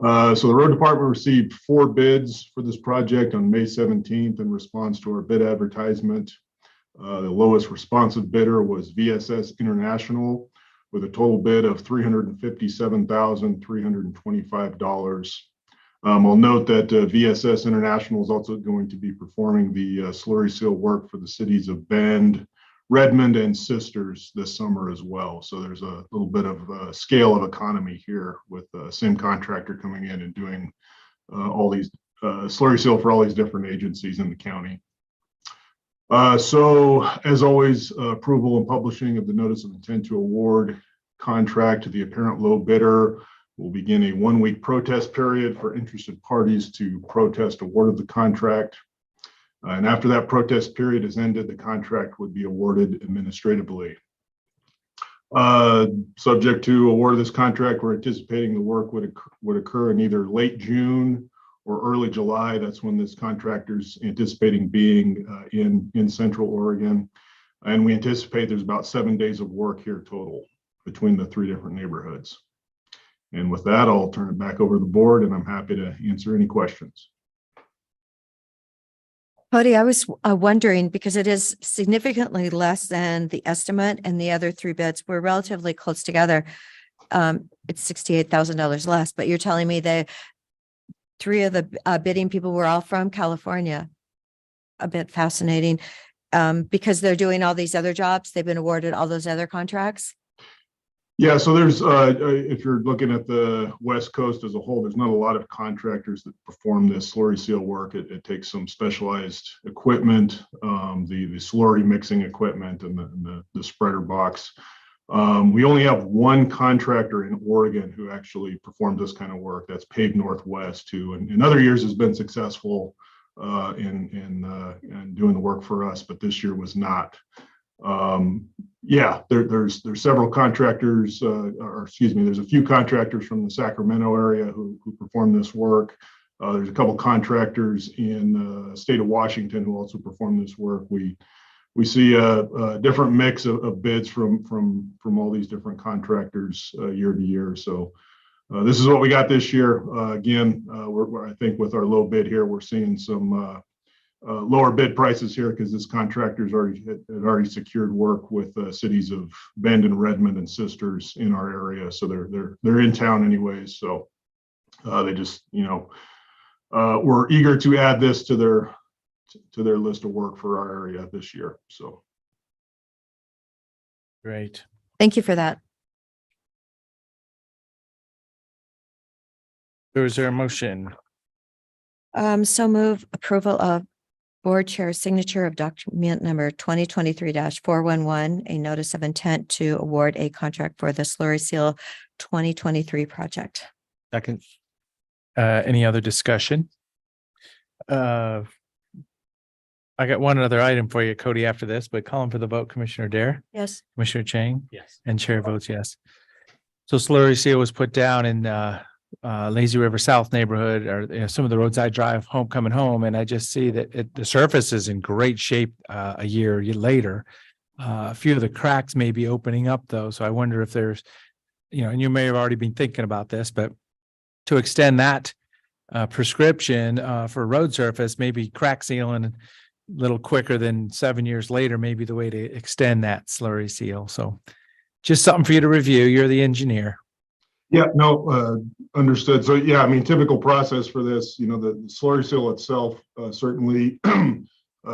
So the road department received 4 bids for this project on May 17th in response to our bid advertisement. The lowest responsive bidder was VSS International with a total bid of $357,325. I'll note that VSS International is also going to be performing the slurry seal work for the cities of Bend, Redmond, and Sisters this summer as well. So there's a little bit of scale of economy here with the same contractor coming in and doing all these slurry seal for all these different agencies in the county. So as always, approval and publishing of the notice of intent to award contract to the apparent low bidder will begin a 1-week protest period for interested parties to protest award of the contract. And after that protest period is ended, the contract would be awarded administratively. Subject to award of this contract, we're anticipating the work would occur in either late June or early July. That's when this contractor's anticipating being in Central Oregon. And we anticipate there's about 7 days of work here total between the 3 different neighborhoods. And with that, I'll turn it back over to the board, and I'm happy to answer any questions. Cody, I was wondering, because it is significantly less than the estimate and the other 3 bids were relatively close together. It's $68,000 less, but you're telling me that 3 of the bidding people were all from California. A bit fascinating, because they're doing all these other jobs. They've been awarded all those other contracts. Yeah, so there's, if you're looking at the West Coast as a whole, there's not a lot of contractors that perform this slurry seal work. It takes some specialized equipment, the slurry mixing equipment and the spreader box. We only have 1 contractor in Oregon who actually performs this kind of work. That's Pave Northwest, who in other years has been successful in doing the work for us, but this year was not. Yeah, there's several contractors, or excuse me, there's a few contractors from the Sacramento area who perform this work. There's a couple contractors in the state of Washington who also perform this work. We see a different mix of bids from all these different contractors year to year. So this is what we got this year. Again, I think with our low bid here, we're seeing some lower bid prices here because this contractor's had already secured work with cities of Bend and Redmond and Sisters in our area. So they're in town anyways. So they just, we're eager to add this to their list of work for our area this year. So. Great. Thank you for that. Is there a motion? So move approval of board chair signature of document number 2023-411, a notice of intent to award a contract for the slurry seal 2023 project. Second. Any other discussion? I got one other item for you, Cody, after this, but calling for the vote, Commissioner Dare. Yes. Commissioner Chang. Yes. And chair votes yes. So slurry seal was put down in Lazy River South neighborhood, or some of the roads I drive coming home, and I just see that the surface is in great shape a year later. A few of the cracks may be opening up though, so I wonder if there's, and you may have already been thinking about this, but to extend that prescription for road surface, maybe crack sealing a little quicker than 7 years later may be the way to extend that slurry seal. So just something for you to review. You're the engineer. Yeah, no, understood. So yeah, I mean, typical process for this, the slurry seal itself certainly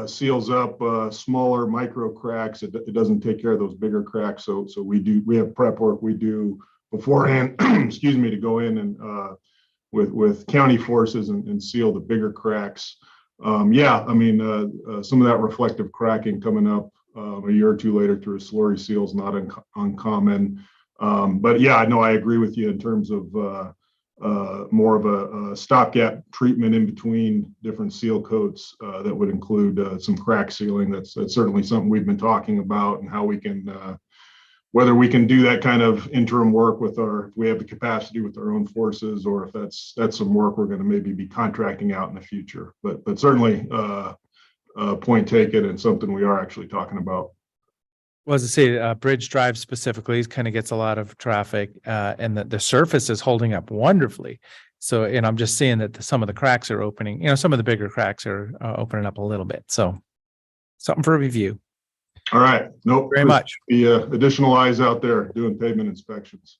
seals up smaller micro cracks. It doesn't take care of those bigger cracks. So we have prep work we do beforehand, excuse me, to go in and with county forces and seal the bigger cracks. Yeah, I mean, some of that reflective cracking coming up a year or two later through a slurry seal is not uncommon. But yeah, I know I agree with you in terms of more of a stopgap treatment in between different seal coats that would include some crack sealing. That's certainly something we've been talking about, and how we can whether we can do that kind of interim work with if we have the capacity with our own forces, or if that's some work we're going to maybe be contracting out in the future. But certainly point taken, and something we are actually talking about. Well, as I say, Bridge Drive specifically kind of gets a lot of traffic, and the surface is holding up wonderfully. So, and I'm just seeing that some of the cracks are opening, some of the bigger cracks are opening up a little bit. So something for review. All right. Nope. Very much. The additional eyes out there doing pavement inspections.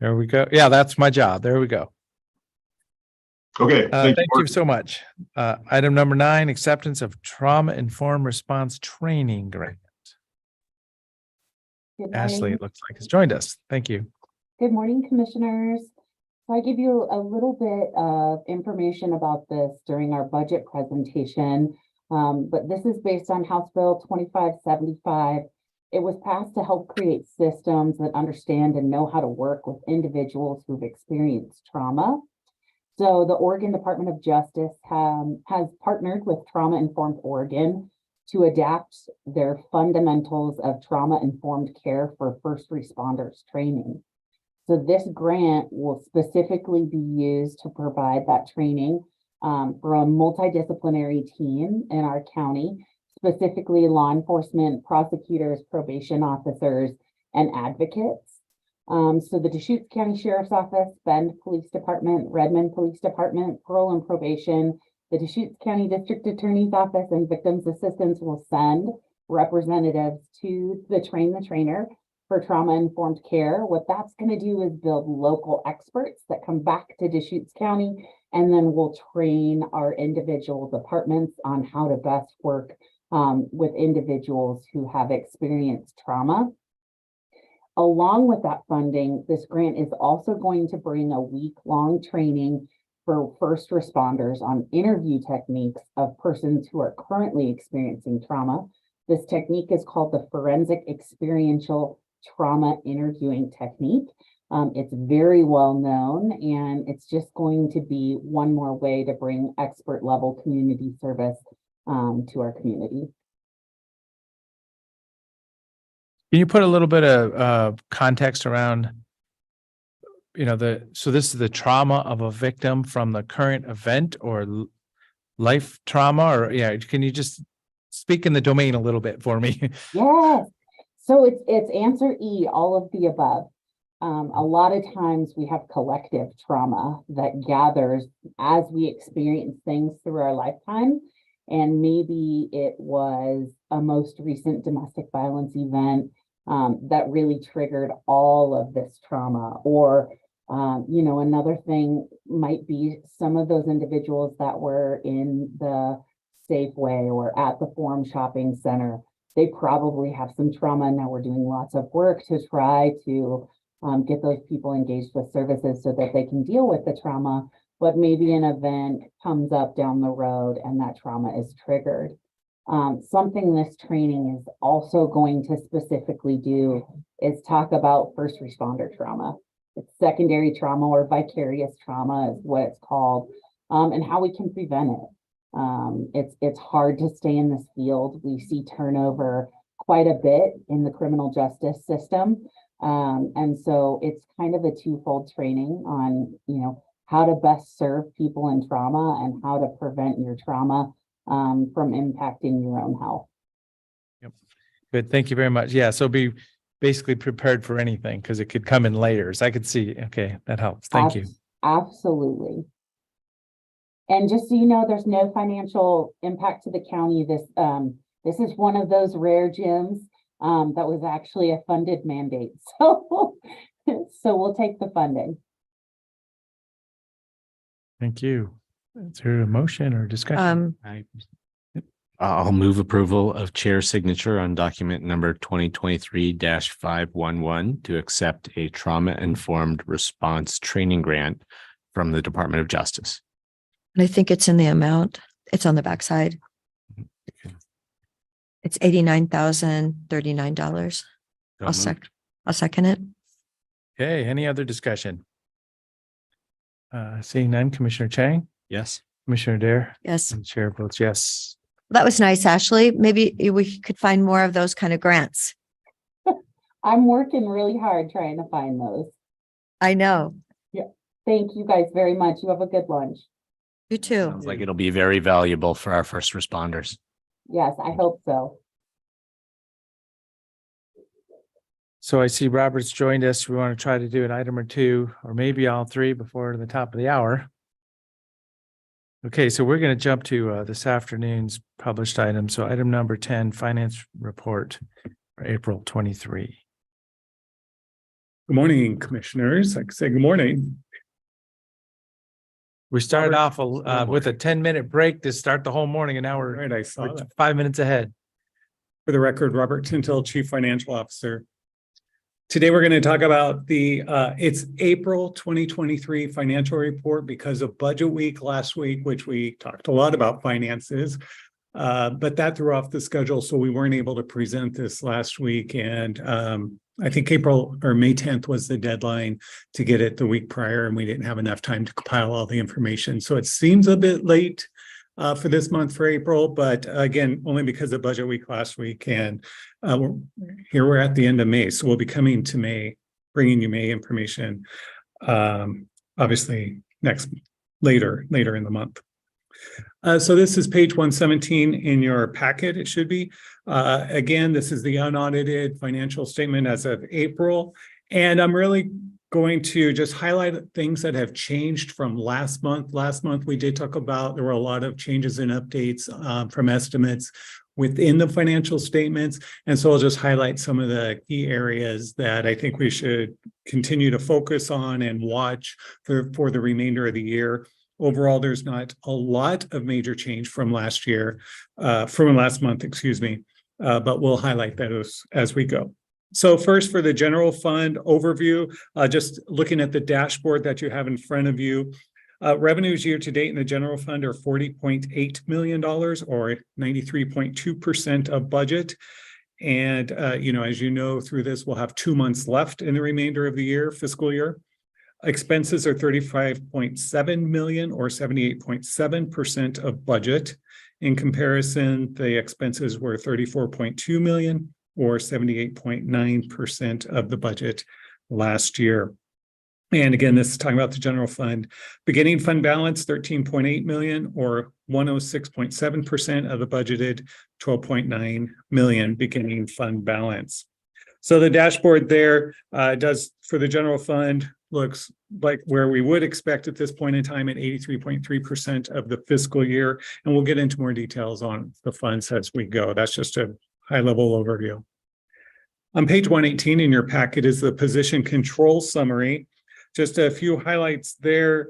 There we go. Yeah, that's my job. There we go. Okay. Thank you so much. Item number 9, acceptance of trauma-informed response training grant. Ashley, it looks like, has joined us. Thank you. Good morning, commissioners. So I give you a little bit of information about this during our budget presentation, but this is based on House Bill 2575. It was passed to help create systems that understand and know how to work with individuals who've experienced trauma. So the Oregon Department of Justice has partnered with Trauma Informed Oregon to adapt their fundamentals of trauma-informed care for first responders training. So this grant will specifically be used to provide that training for a multidisciplinary team in our county, specifically law enforcement, prosecutors, probation officers, and advocates. So the Deschutes County Sheriff's Office, Bend Police Department, Redmond Police Department, Parole and Probation, the Deschutes County District Attorney's Office, and Victims Assistance will send representatives to the trainer for trauma-informed care. What that's going to do is build local experts that come back to Deschutes County, and then we'll train our individual departments on how to best work with individuals who have experienced trauma. Along with that funding, this grant is also going to bring a week-long training for first responders on interview techniques of persons who are currently experiencing trauma. This technique is called the Forensic Experiential Trauma Interviewing Technique. It's very well known, and it's just going to be one more way to bring expert level community service to our community. Can you put a little bit of context around, so this is the trauma of a victim from the current event or life trauma, or can you just speak in the domain a little bit for me? Yes. So it's answer E, all of the above. A lot of times we have collective trauma that gathers as we experience things through our lifetime. And maybe it was a most recent domestic violence event that really triggered all of this trauma. Or, another thing might be some of those individuals that were in the Safeway or at the Forum Shopping Center. They probably have some trauma. Now we're doing lots of work to try to get those people engaged with services so that they can deal with the trauma. But maybe an event comes up down the road and that trauma is triggered. Something this training is also going to specifically do is talk about first responder trauma. It's secondary trauma, or vicarious trauma is what it's called, and how we can prevent it. It's hard to stay in this field. We see turnover quite a bit in the criminal justice system. And so it's kind of a twofold training on, how to best serve people in trauma and how to prevent your trauma from impacting your own health. Yep. Good. Thank you very much. Yeah. So be basically prepared for anything, because it could come in layers. I could see. Okay. That helps. Thank you. Absolutely. And just so you know, there's no financial impact to the county. This is one of those rare gems that was actually a funded mandate. So we'll take the funding. Thank you. Is there a motion or discussion? I'll move approval of chair signature on document number 2023-511 to accept a trauma-informed response training grant from the Department of Justice. And I think it's in the amount. It's on the backside. It's $89,039. So I'll moved. second it. Okay, any other discussion? Seeing none, Commissioner Chang, Yes. Commissioner Dare, Yes. and Chair votes yes. That was nice, Ashley. Maybe we could find more of those kind of grants. I'm working really hard trying to find those. I know. Thank you guys very much. You have a good lunch. You too. Sounds like it'll be very valuable for our first responders. Yes, I hope so. So I see Robert's joined us. We want to try to do an item or two, or maybe all three before the top of the hour. Okay, so we're going to jump to this afternoon's published item. So item number 10, finance report for April 23. Good morning, commissioners. I can say good morning. We started Robert. off with a 10-minute break to start the whole morning, and now Right, I saw we're that. 5 minutes ahead. For the record, Robert Tintel, Chief Financial Officer. Today, we're going to talk about it's April 2023 financial report because of budget week last week, which we talked a lot about finances. But that threw off the schedule, so we weren't able to present this last week. And I think April or May 10th was the deadline to get it the week prior, and we didn't have enough time to compile all the information. So it seems a bit late for this month for April, but again, only because of budget week last week. And here we're at the end of May, so we'll be coming to May, bringing you May information, obviously later in the month. So this is page 117 in your packet, it should be. Again, this is the unaudited financial statement as of April. And I'm really going to just highlight things that have changed from last month. Last month, we did talk about, there were a lot of changes and updates from estimates within the financial statements. And so I'll just highlight some of the key areas that I think we should continue to focus on and watch for the remainder of the year. Overall, there's not a lot of major change from last month, excuse me, but we'll highlight those as we go. So first, for the general fund overview, just looking at the dashboard that you have in front of you, revenues year to date in the general fund are $40.8 million or 93.2% of budget. And, as you know, through this, we'll have 2 months left in the remainder of the year, fiscal year. Expenses are $35.7 million or 78.7% of budget. In comparison, the expenses were $34.2 million or 78.9% of the budget last year. And again, this is talking about the general fund. Beginning fund balance, $13.8 million or 106.7% of the budgeted $12.9 million beginning fund balance. So the dashboard there does for the general fund looks like where we would expect at this point in time at 83.3% of the fiscal year. And we'll get into more details on the funds as we go. That's just a high-level overview. On page 118 in your packet is the position control summary. Just a few highlights there.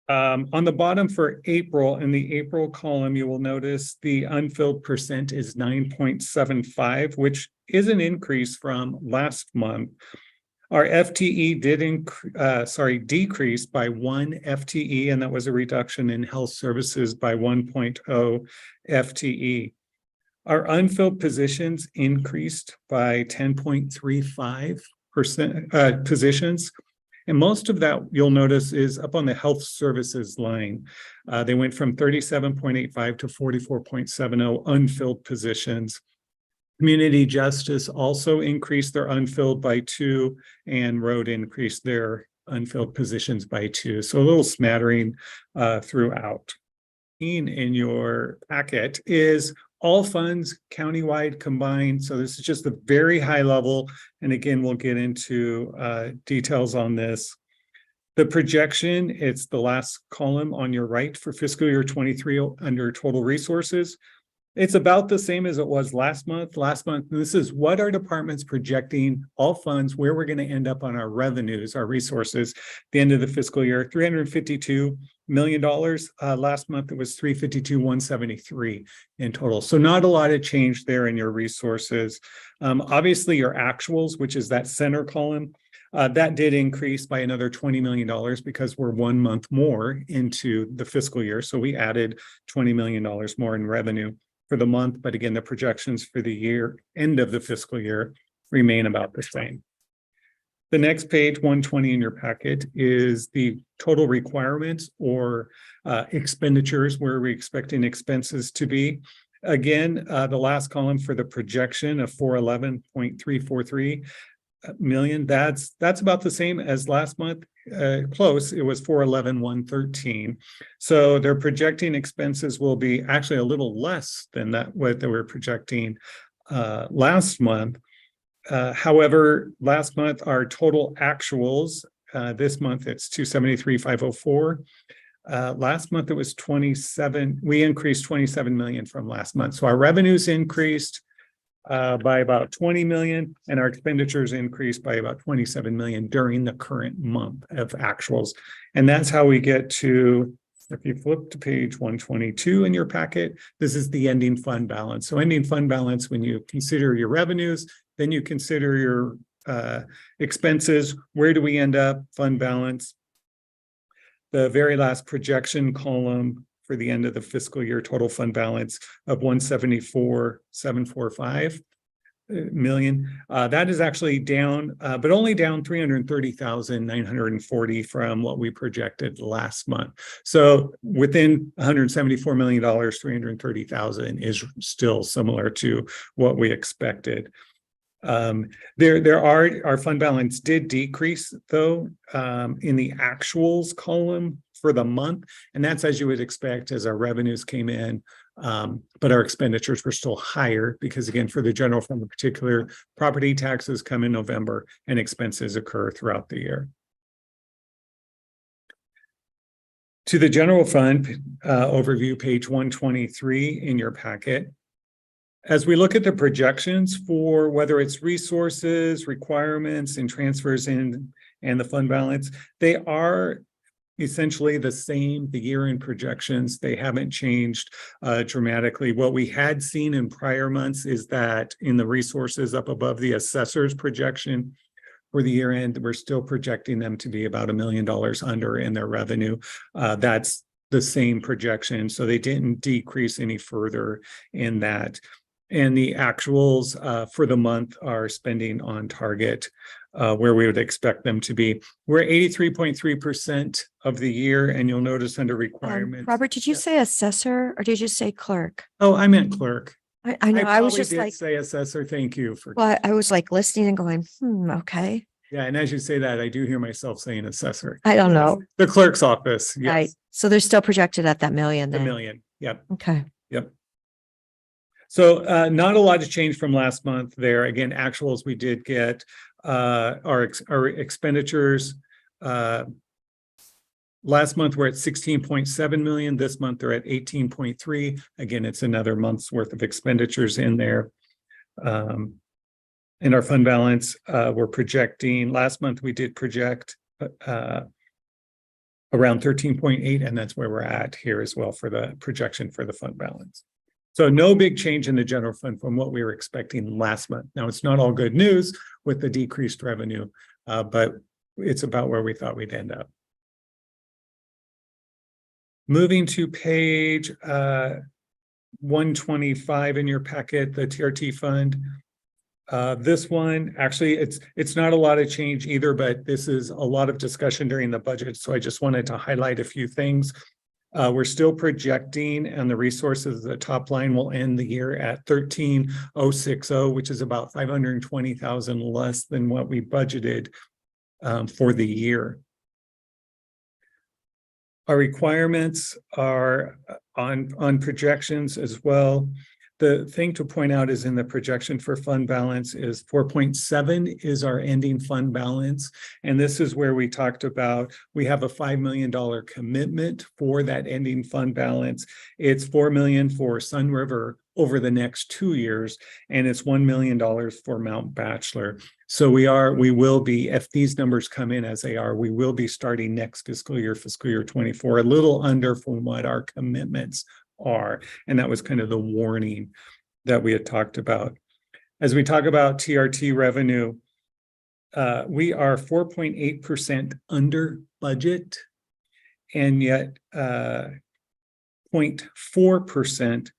On the bottom for April, in the April column, you will notice the unfilled percent is 9.75, which is an increase from last month. Our FTE decrease by 1 FTE, and that was a reduction in health services by 1.0 FTE. Our unfilled positions increased by 10.35% positions. And most of that, you'll notice, is up on the health services line. They went from 37.85 to 44.70 unfilled positions. Community justice also increased their unfilled by 2, and road increased their unfilled positions by 2. So a little smattering throughout. In your packet is all funds countywide combined. So this is just a very high level. And again, we'll get into details on this. The projection, it's the last column on your right for fiscal year 23 under total resources. It's about the same as it was last month. Last month, this is what our department's projecting, all funds, where we're going to end up on our revenues, our resources, at the end of the fiscal year, 352 million. Last month it was 352,173 in total. So not a lot of change there in your resources. Obviously your actuals, which is that center column, that did increase by another $20 million because we're 1 month more into the fiscal year. So we added $20 million more in revenue for the month. But again, the projections for the year, end of the fiscal year, remain about the same. The next page, 120 in your packet, is the total requirements or expenditures where we're expecting expenses to be. Again, the last column for the projection of 411.343 million, that's about the same as last month. Close, it was 411,113. So they're projecting expenses will be actually a little less than that what they were projecting last month. However, last month our total actuals, this month it's 273,504. Last month it was 27. We increased 27 million from last month. So our revenues increased by about 20 million, and our expenditures increased by about 27 million during the current month of actuals. And that's how we get to, if you flip to page 122 in your packet, this is the ending fund balance. So ending fund balance, when you consider your revenues, then you consider your expenses. Where do we end up? Fund balance. The very last projection column for the end of the fiscal year, total fund balance of 174,745 million. That is actually down, but only down 330,940 from what we projected last month. So within $174 million, 330,000 is still similar to what we expected. Our fund balance did decrease though in the actuals column for the month, and that's as you would expect as our revenues came in, but our expenditures were still higher because again, for the general fund in particular, property taxes come in November and expenses occur throughout the year. To the general fund overview, page 123 in your packet. As we look at the projections for whether it's resources, requirements, and transfers in and the fund balance, they are essentially the same, the year-end projections. They haven't changed dramatically. What we had seen in prior months is that in the resources up above the assessor's projection for the year end, we're still projecting them to be about $1 million under in their revenue. That's the same projection. So they didn't decrease any further in that. And the actuals for the month are spending on target where we would expect them to be. We're 83.3% of the year, and you'll notice under requirements. Robert, did you say assessor or did you say clerk? Oh, I meant clerk. I know, I was probably just did like, say assessor. Thank you for. well, I was like listening and going, okay. Yeah, and as you say that, I do hear myself saying assessor. I don't know. The clerk's office. Yes. Right. So they're still projected at that million The then. million. Yep. Okay. Yep. So not a lot of change from last month there. Again, actuals, we did get our expenditures. Last month, we're at 16.7 million. This month, they're at 18.3. Again, it's another month's worth of expenditures in there. In our fund balance, we're projecting, last month we did project around 13.8, and that's where we're at here as well for the projection for the fund balance. So no big change in the general fund from what we were expecting last month. Now, it's not all good news with the decreased revenue, but it's about where we thought we'd end up. Moving to page 125 in your packet, the TRT fund. This one, actually, it's not a lot of change either, but this is a lot of discussion during the budget. So I just wanted to highlight a few things. We're still projecting, and the resources, the top line will end the year at 13,060, which is about 520,000 less than what we budgeted for the year. Our requirements are on projections as well. The thing to point out is in the projection for fund balance is 4.7 is our ending fund balance. And this is where we talked about, we have a $5 million commitment for that ending fund balance. It's $4 million for Sun River over the next 2 years, and it's $1 million for Mount Bachelor. So we will be, if these numbers come in as they are, we will be starting next fiscal year 24, a little under from what our commitments are. And that was kind of the warning that we had talked about. As we talk about TRT revenue, we are 4.8% under budget, and yet 0.4%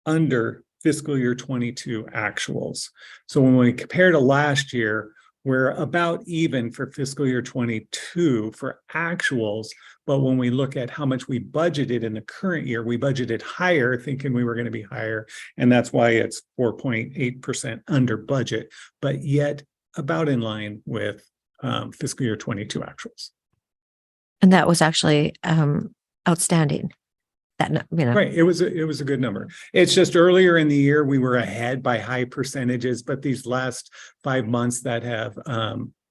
under fiscal year 22 actuals. So when we compare to last year, we're about even for fiscal year 22 for actuals. But when we look at how much we budgeted in the current year, we budgeted higher, thinking we were going to be higher. And that's why it's 4.8% under budget, but yet about in line with fiscal year 22 actuals. And that was actually outstanding. Right. It was a good number. It's just earlier in the year, we were ahead by high percentages, but these last 5 months that have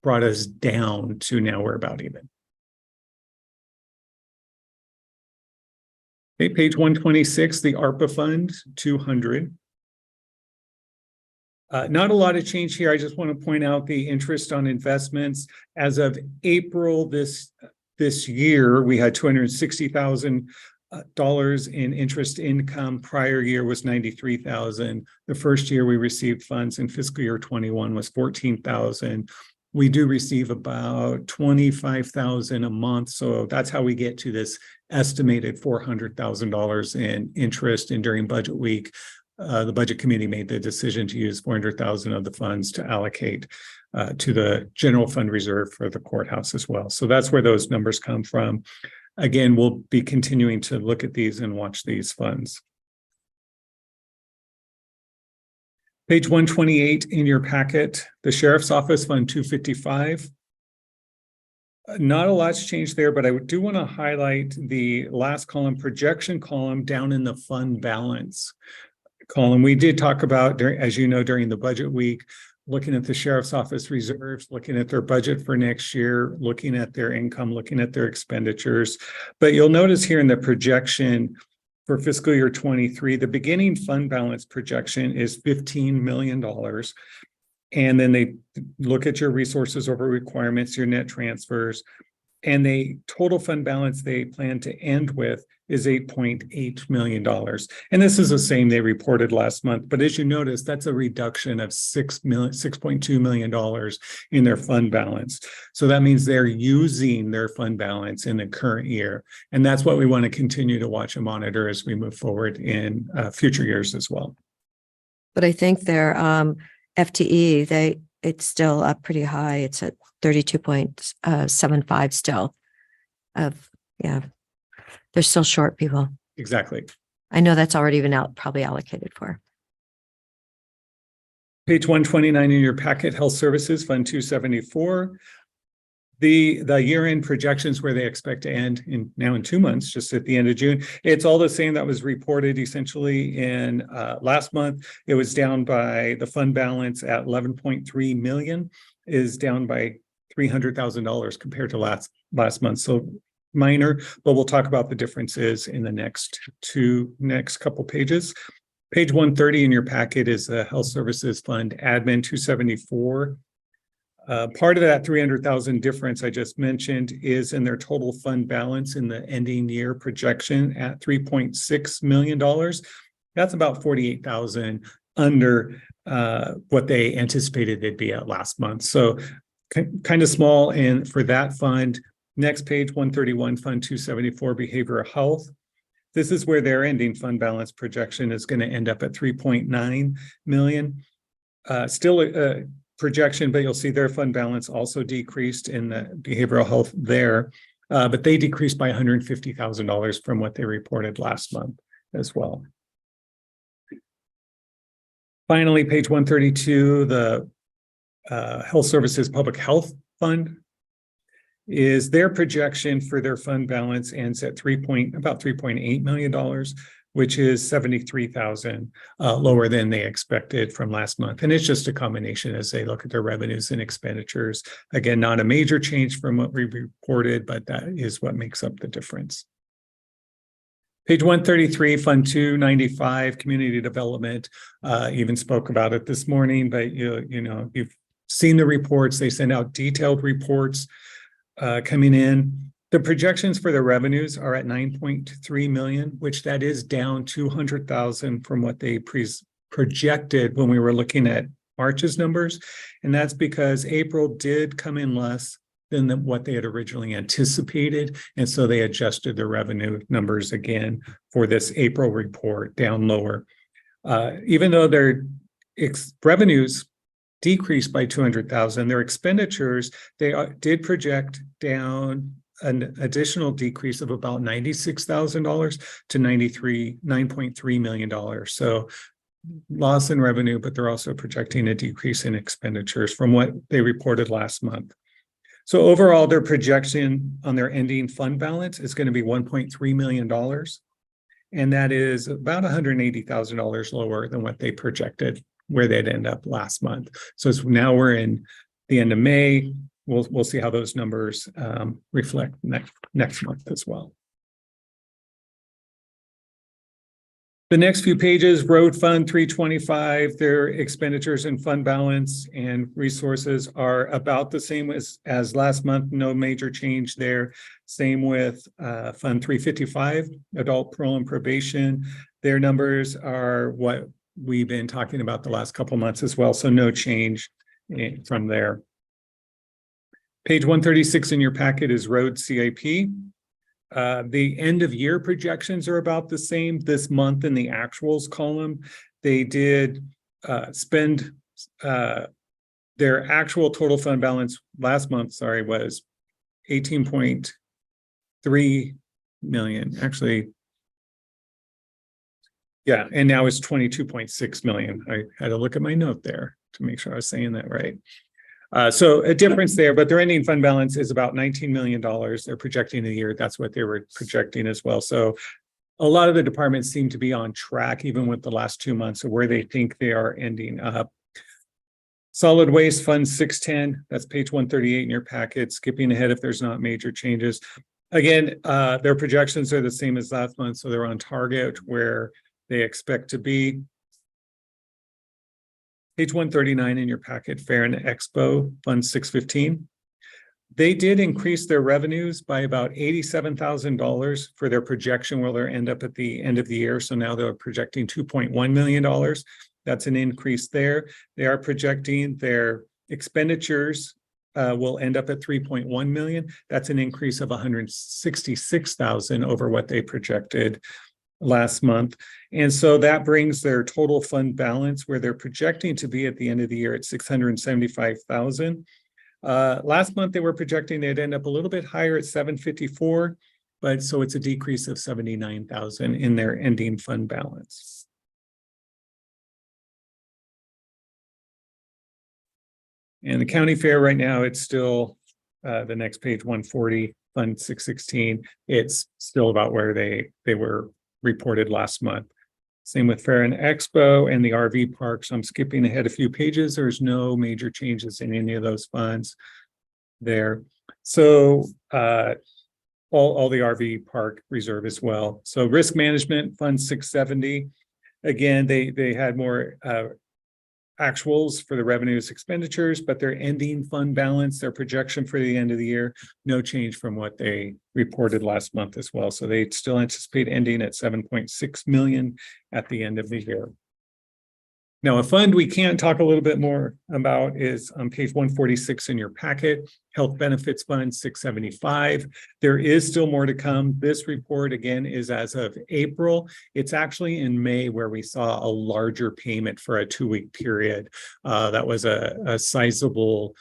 brought us down to now we're about even. Okay, page 126, the ARPA fund, 200. Not a lot of change here. I just want to point out the interest on investments. As of April this year, we had $260,000 in interest income. Prior year was $93,000. The first year we received funds in fiscal year 21 was $14,000. We do receive about $25,000 a month. So that's how we get to this estimated $400,000 in interest. And during budget week, the budget committee made the decision to use $400,000 of the funds to allocate to the general fund reserve for the courthouse as well. So that's where those numbers come from. Again, we'll be continuing to look at these and watch these funds. Page 128 in your packet, the Sheriff's Office Fund 255. Not a lot's changed there, but I do want to highlight the last column, projection column down in the fund balance column. We did talk about, as you know, during the budget week, looking at the Sheriff's Office reserves, looking at their budget for next year, looking at their income, looking at their expenditures. But you'll notice here in the projection for fiscal year 23, the beginning fund balance projection is $15 million. And then they look at your resources over requirements, your net transfers, and the total fund balance they plan to end with is $8.8 million. And this is the same they reported last month. But as you notice, that's a reduction of $6.2 million in their fund balance. So that means they're using their fund balance in the current year. And that's what we want to continue to watch and monitor as we move forward in future years as well. But I think their FTE, it's still up pretty high. It's at 32.75 still. They're still short people. Exactly. I know that's already been probably allocated for. Page 129 in your packet, Health Services Fund 274. The year-end projections where they expect to end now in 2 months, just at the end of June. It's all the same that was reported essentially in last month. It was down by the fund balance at 11.3 million, is down by $300,000 compared to last month. So minor, but we'll talk about the differences in the next couple pages. Page 130 in your packet is the Health Services Fund Admin 274. Part of that 300,000 difference I just mentioned is in their total fund balance in the ending year projection at $3.6 million. That's about 48,000 under what they anticipated they'd be at last month. So kind of small and for that fund. Next page, 131, Fund 274, Behavioral Health. This is where their ending fund balance projection is going to end up at 3.9 million. Still a projection, but you'll see their fund balance also decreased in the behavioral health there, but they decreased by $150,000 from what they reported last month as well. Finally, page 132, the Health Services Public Health Fund is their projection for their fund balance ends at about $3.8 million, which is 73,000 lower than they expected from last month. And it's just a combination as they look at their revenues and expenditures. Again, not a major change from what we reported, but that is what makes up the difference. Page 133, Fund 295, Community Development, even spoke about it this morning, but you've seen the reports. They send out detailed reports coming in. The projections for the revenues are at 9.3 million, which that is down 200,000 from what they projected when we were looking at March's numbers. And that's because April did come in less than what they had originally anticipated. And so they adjusted the revenue numbers again for this April report down lower. Even though their revenues decreased by 200,000, their expenditures, they did project down an additional decrease of about $96,000 to $9.3 million. So loss in revenue, but they're also projecting a decrease in expenditures from what they reported last month. So overall, their projection on their ending fund balance is going to be $1.3 million. And that is about $180,000 lower than what they projected where they'd end up last month. So now we're in the end of May. We'll see how those numbers reflect next month as well. The next few pages, Road Fund 325, their expenditures and fund balance and resources are about the same as last month. No major change there. Same with Fund 355, Adult Parole and Probation. Their numbers are what we've been talking about the last couple months as well. So no change from there. Page 136 in your packet is Road CIP. The end of year projections are about the same this month in the actuals column. They did spend their actual total fund balance last month, was 18.3 million. Actually, yeah, and now it's 22.6 million. I had to look at my note there to make sure I was saying that right. So a difference there, but their ending fund balance is about $19 million. They're projecting a year. That's what they were projecting as well. So a lot of the departments seem to be on track, even with the last 2 months of where they think they are ending up. Solid Waste Fund 610, that's page 138 in your packet, skipping ahead if there's not major changes. Again, their projections are the same as last month, so they're on target where they expect to be. Page 139 in your packet, Fair and Expo, Fund 615. They did increase their revenues by about $87,000 for their projection where they'll end up at the end of the year. So now they're projecting $2.1 million. That's an increase there. They are projecting their expenditures will end up at 3.1 million. That's an increase of 166,000 over what they projected last month. And so that brings their total fund balance where they're projecting to be at the end of the year at 675,000. Last month, they were projecting they'd end up a little bit higher at 754, but so it's a decrease of 79,000 in their ending fund balance. And the county fair right now, it's still the next page 140, Fund 616. It's still about where they were reported last month. Same with Fair and Expo and the RV park. So I'm skipping ahead a few pages. There's no major changes in any of those funds there. So all the RV park reserve as well. So Risk Management Fund 670. Again, they had more actuals for the revenues expenditures, but their ending fund balance, their projection for the end of the year, no change from what they reported last month as well. So they still anticipate ending at 7.6 million at the end of the year. Now, a fund we can talk a little bit more about is on page 146 in your packet, Health Benefits Fund 675. There is still more to come. This report, again, is as of April. It's actually in May where we saw a larger payment for a 2-week period. That was a sizable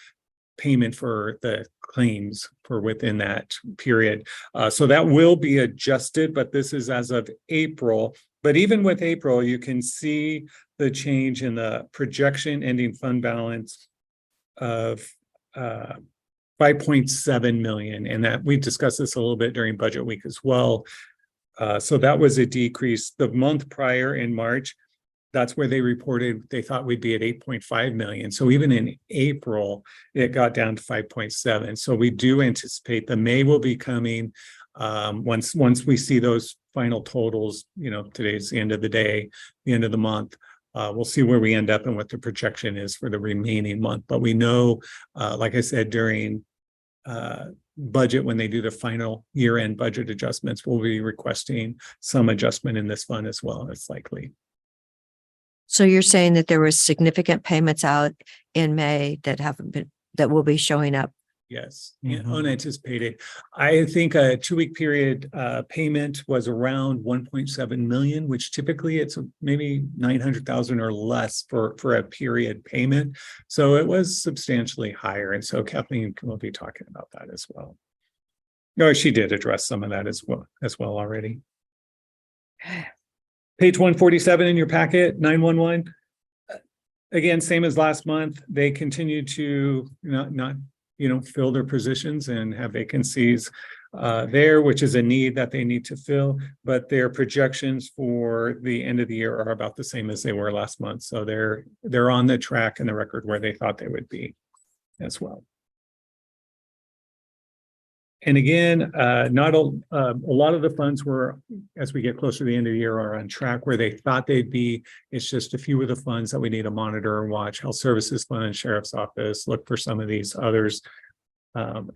payment for the claims for within that period. So that will be adjusted, but this is as of April. But even with April, you can see the change in the projection ending fund balance of 5.7 million. And that we discussed this a little bit during budget week as well. So that was a decrease. The month prior in March, that's where they reported they thought we'd be at 8.5 million. So even in April, it got down to 5.7. So we do anticipate the May will be coming Once we see those final totals, today's the end of the day, the end of the month. We'll see where we end up and what the projection is for the remaining month. But we know, like I said, during budget, when they do the final year-end budget adjustments, we'll be requesting some adjustment in this fund as well. It's likely. So you're saying that there was significant payments out in May that will be showing up? Yes, unanticipated. I think a 2-week period payment was around 1.7 million, which typically it's maybe 900,000 or less for a period payment. So it was substantially higher. And so Kathleen will be talking about that as well. No, she did address some of that as well already. Page 147 in your packet, 911. Again, same as last month. They continue to not fill their positions and have vacancies there, which is a need that they need to fill, but their projections for the end of the year are about the same as they were last month. So they're on the track and the record where they thought they would be as well. And again, not a lot of the funds were, as we get closer to the end of the year, are on track where they thought they'd be. It's just a few of the funds that we need to monitor and watch. Health Services Fund, Sheriff's Office, look for some of these others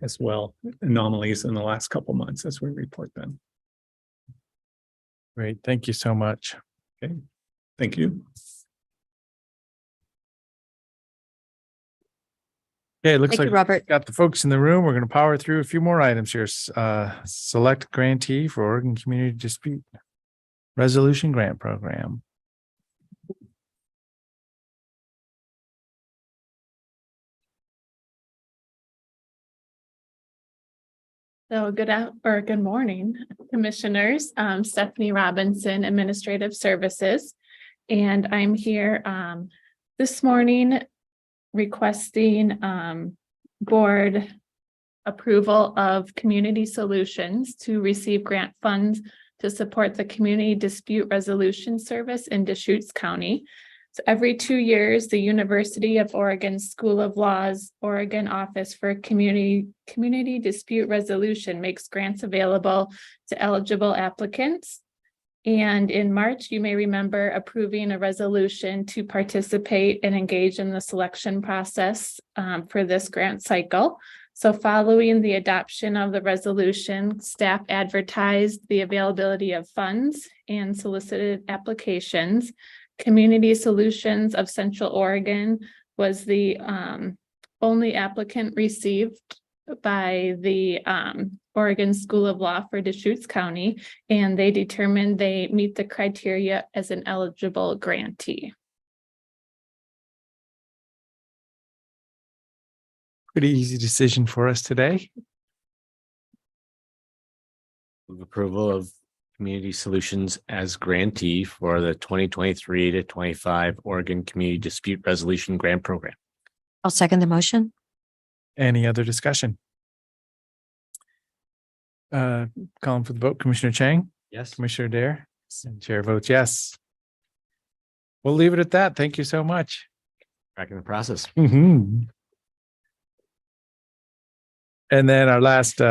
as well, anomalies in the last couple months as we report them. Great. Thank you so much. Okay. Thank you. Okay, it looks Thank you, like Robert. got the folks in the room. We're going to power through a few more items here. Select grantee for Oregon Community Dispute Resolution Grant Program. So good morning, commissioners. Stephanie Robinson, Administrative Services. And I'm here this morning requesting board approval of Community Solutions to receive grant funds to support the Community Dispute Resolution Service in Deschutes County. So every 2 years, the University of Oregon School of Law's Oregon Office for Community Dispute Resolution makes grants available to eligible applicants. And in March, you may remember approving a resolution to participate and engage in the selection process for this grant cycle. So following the adoption of the resolution, staff advertised the availability of funds and solicited applications. Community Solutions of Central Oregon was the only applicant received by the Oregon School of Law for Deschutes County, and they determined they meet the criteria as an eligible grantee. Pretty easy decision for us today. Approval of Community Solutions as grantee for the 2023 to 25 Oregon Community Dispute Resolution Grant Program. I'll second the motion. Any other discussion? Calling for the vote, Commissioner Chang? Yes. Commissioner Dare? And Chair votes yes. We'll leave it at that. Thank you so much. Back in the process. And then our last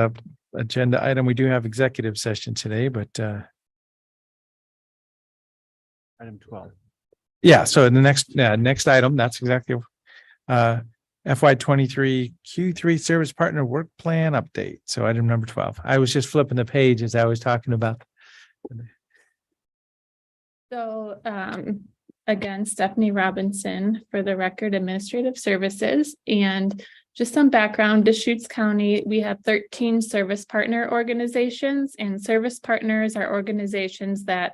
agenda item, we do have executive session today, but Item 12. yeah, so the next item, that's exactly FY23 Q3 Service Partner Work Plan Update. So item number 12. I was just flipping the page as I was talking about. So again, Stephanie Robinson, for the record, Administrative Services. And just some background, Deschutes County, we have 13 service partner organizations, and service partners are organizations that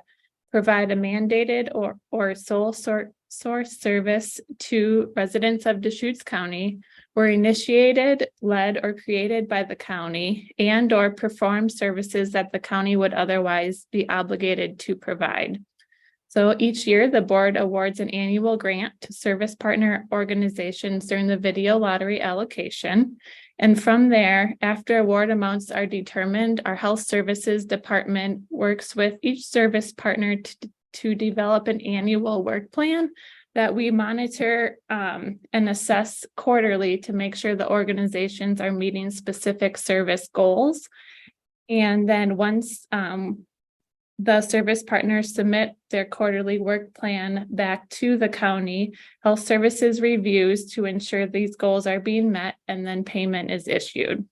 provide a mandated or sole source service to residents of Deschutes County, were initiated, led, or created by the county, and or perform services that the county would otherwise be obligated to provide. So each year, the board awards an annual grant to service partner organizations during the video lottery allocation. And from there, after award amounts are determined, our health services department works with each service partner to develop an annual work plan that we monitor and assess quarterly to make sure the organizations are meeting specific service goals. And then once the service partners submit their quarterly work plan back to the county, health services reviews to ensure these goals are being met, and then payment is issued.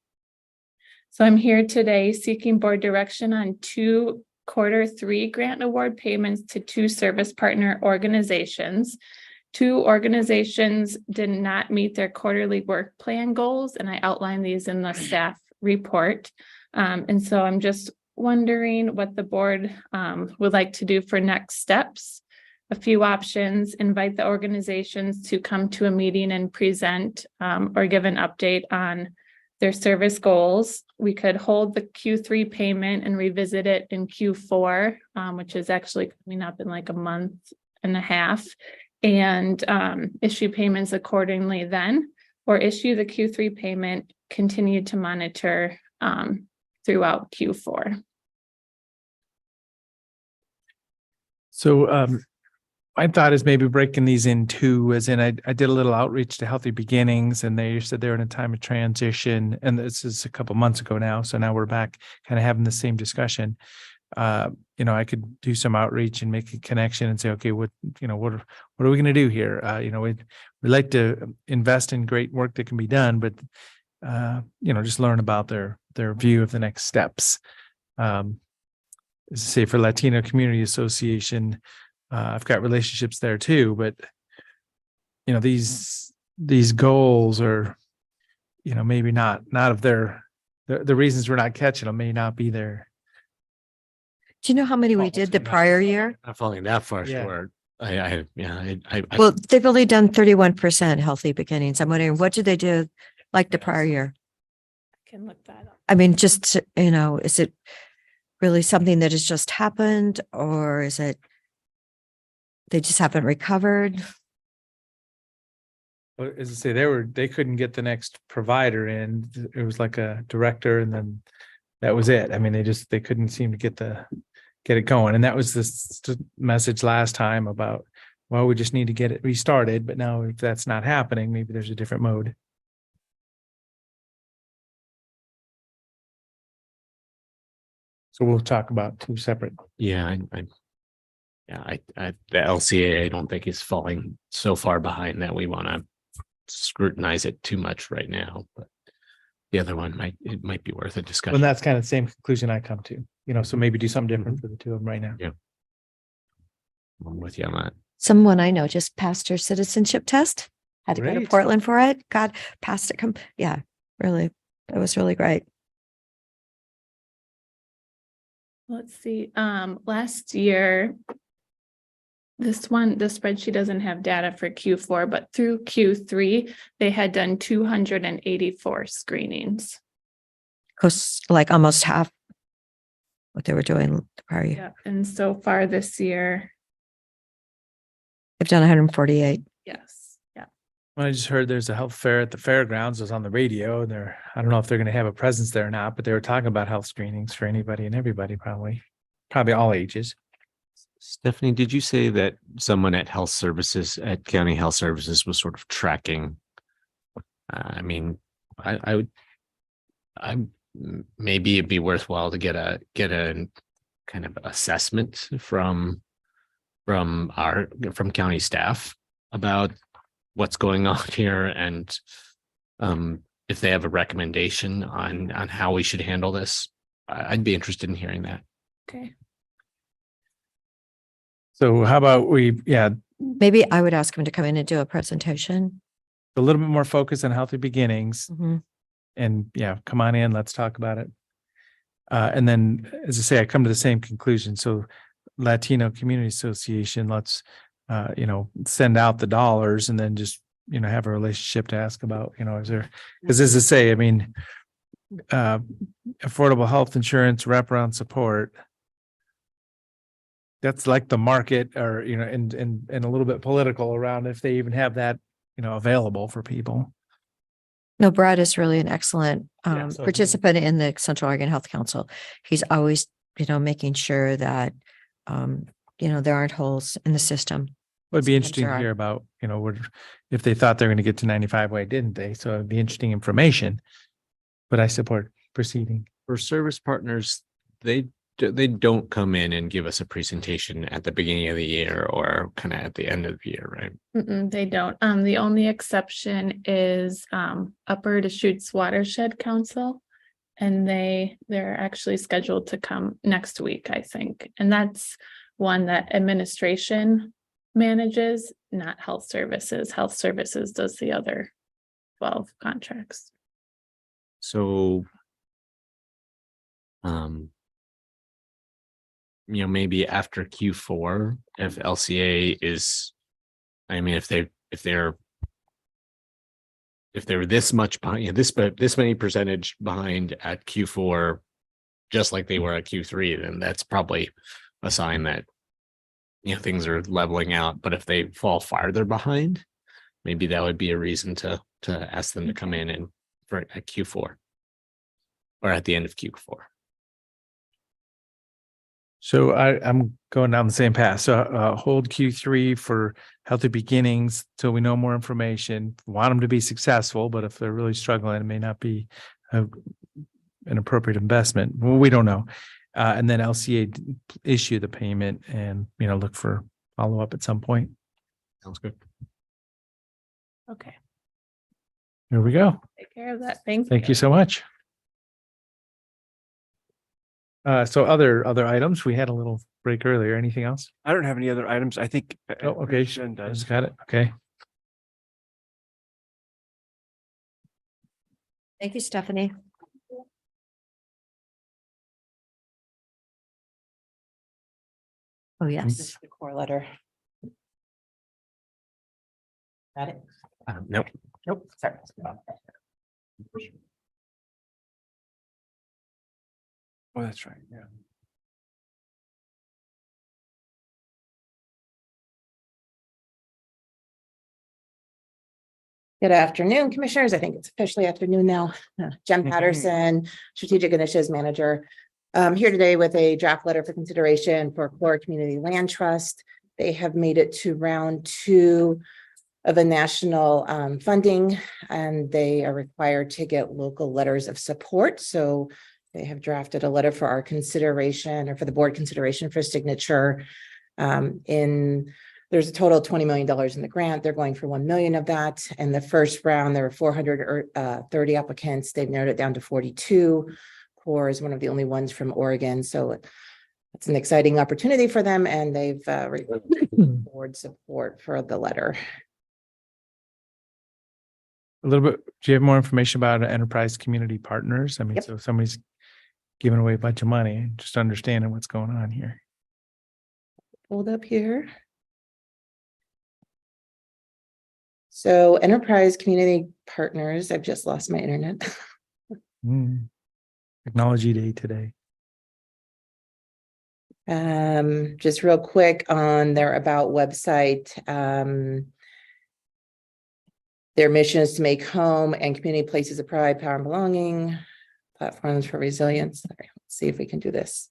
So I'm here today seeking board direction on 2 Q3 grant award payments to 2 service partner organizations. 2 organizations did not meet their quarterly work plan goals, and I outlined these in the staff report. And so I'm just wondering what the board would like to do for next steps. A few options: invite the organizations to come to a meeting and present or give an update on their service goals. We could hold the Q3 payment and revisit it in Q4, which is actually coming up in like a month and a half, and issue payments accordingly then, or issue the Q3 payment, continue to monitor throughout Q4. So my thought is maybe breaking these in 2, as in I did a little outreach to Healthy Beginnings, and they said they're in a time of transition, and this is a couple months ago now. So now we're back kind of having the same discussion. I could do some outreach and make a connection and say, okay, what are we going to do here? We like to invest in great work that can be done, but just learn about their view of the next steps. Say for Latino Community Association, I've got relationships there too, but these goals are, maybe not of the reasons we're not catching them may not be there. Do you know how many we did the prior year? Not falling that far Yeah. short. Well, they've only done 31% Healthy Beginnings. I'm wondering, what did they do like the prior year? I can look that up. I mean, just, is it really something that has just happened, or is it they just haven't recovered? Well, as I say, they couldn't get the next provider in. It was like a director, and then that was it. I mean, they couldn't seem to get it going. And that was the message last time about, well, we just need to get it restarted. But now if that's not happening, maybe there's a different mode. So we'll talk about 2 separate. Yeah, the LCA, I don't think is falling so far behind that we want to scrutinize it too much right now, but the other one might be worth a discussion. And that's kind of the same conclusion I come to, so maybe do something different for the 2 of them right now. Yeah. I'm with you on that. Someone I know just passed her citizenship test. Had to go to Great. Portland for it. God, passed it. Yeah, really. It was really great. Let's see, last year, the spreadsheet doesn't have data for Q4, but through Q3, they had done 284 screenings. Cause like almost half what they were doing the prior year. Yeah, and so far this year, They've done 148. yes, yeah. Well, I just heard there's a health fair at the fairgrounds. It was on the radio. And I don't know if they're going to have a presence there or not, but they were talking about health screenings for anybody and everybody, probably all ages. Stephanie, did you say that someone at County Health Services was sort of tracking? I mean, I would maybe it'd be worthwhile to get a kind of assessment from county staff about what's going on here, and if they have a recommendation on how we should handle this. I'd be interested in hearing that. Okay. So how about Maybe I would ask him to come in and do a presentation. a little bit more focus on Healthy Beginnings, Mhm. and come on in, let's talk about it. And then, as I say, I come to the same conclusion. So Latino Community Association, let's, send out the dollars and then just, have a relationship to ask about, is there, because as I say, I mean, affordable health insurance, wraparound support, that's like the market, or, and a little bit political around if they even have that, available for people. No, Brad is really an excellent so- participant in the Central Oregon Health Council. He's always, making sure that, there aren't holes in the system. It'd be Sometimes interesting there to are. hear about, if they thought they were going to get to 95, why didn't they? So it'd be interesting information. But I support proceeding. For service partners, they don't come in and give us a presentation at the beginning of the year or kind of at the end of the year, right? They don't. The only exception is Upper Deschutes Watershed Council. And they're actually scheduled to come next week, I think. And that's one that administration manages, not health services. Health services does the other 12 contracts. So, maybe after Q4, if LCA is, I mean, if they're this much behind, this many percentage behind at Q4, just like they were at Q3, then that's probably a sign that, things are leveling out. But if they fall farther behind, maybe that would be a reason to ask them to come in and at Q4 or at the end of Q4. So I'm going down the same path. So hold Q3 for Healthy Beginnings till we know more information. Want them to be successful, but if they're really struggling, it may not be an appropriate investment. Well, we don't know. And then LCA issue the payment and, look for follow-up at some point. Sounds good. Okay, Here we go. take care of that. Thank you. Thank you so much. So other items, we had a little break earlier. Anything else? I don't have any other items. I think. Oh, okay. Jen does. Just got it. Okay. Thank you, Stephanie. Oh, yes. The core letter. Got it? Nope. Nope, sorry. Oh, that's right. Yeah. Good afternoon, commissioners. I think it's officially afternoon now. Jen Patterson, Strategic Initiatives Manager. Here today with a draft letter for consideration for Core Community Land Trust. They have made it to round 2 of a national funding, and they are required to get local letters of support. So they have drafted a letter for our consideration, or for the board consideration for signature. There's a total of $20 million in the grant. They're going for 1 million of that. In the first round, there were 430 applicants. They've narrowed it down to 42. Core is one of the only ones from Oregon. So it's an exciting opportunity for them, and they've board support for the letter. A little bit, do you have more information about Enterprise Community Partners? I mean, Yep. So somebody's giving away a bunch of money, just understanding what's going on here. Pulled up here. So Enterprise Community Partners, I've just lost my internet. Technology Day today. Just real quick on their About website. Their mission is to make home and community places of pride, power, and belonging, platforms for resilience. All right, let's see if we can do this.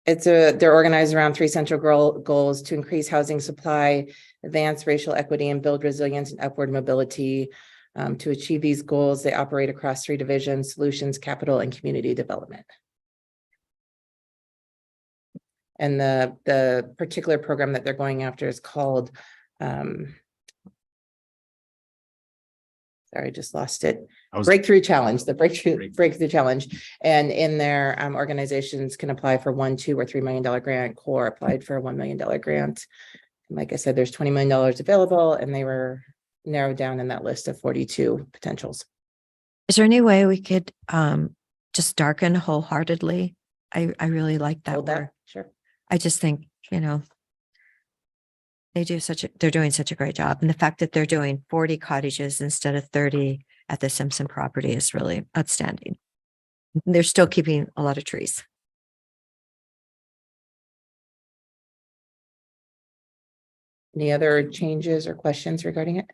They're organized around 3 central goals: to increase housing supply, advance racial equity, and build resilience and upward mobility. To achieve these goals, they operate across 3 divisions: solutions, capital, and community development. And the particular program that they're going after is called, sorry, I just lost it. Breakthrough Challenge, the Breakthrough Challenge. And in there, organizations can apply for $1, $2, or $3 million grant. Core applied for a $1 million grant. And like I said, there's $20 million available, and they were narrowed down in that list of 42 potentials. Is there any way we could just darken wholeheartedly? I really like that word. Sure. I just think, they're doing such a great job. And the fact that they're doing 40 cottages instead of 30 at the Simpson property is really outstanding. They're still keeping a lot of trees. Any other changes or questions regarding it?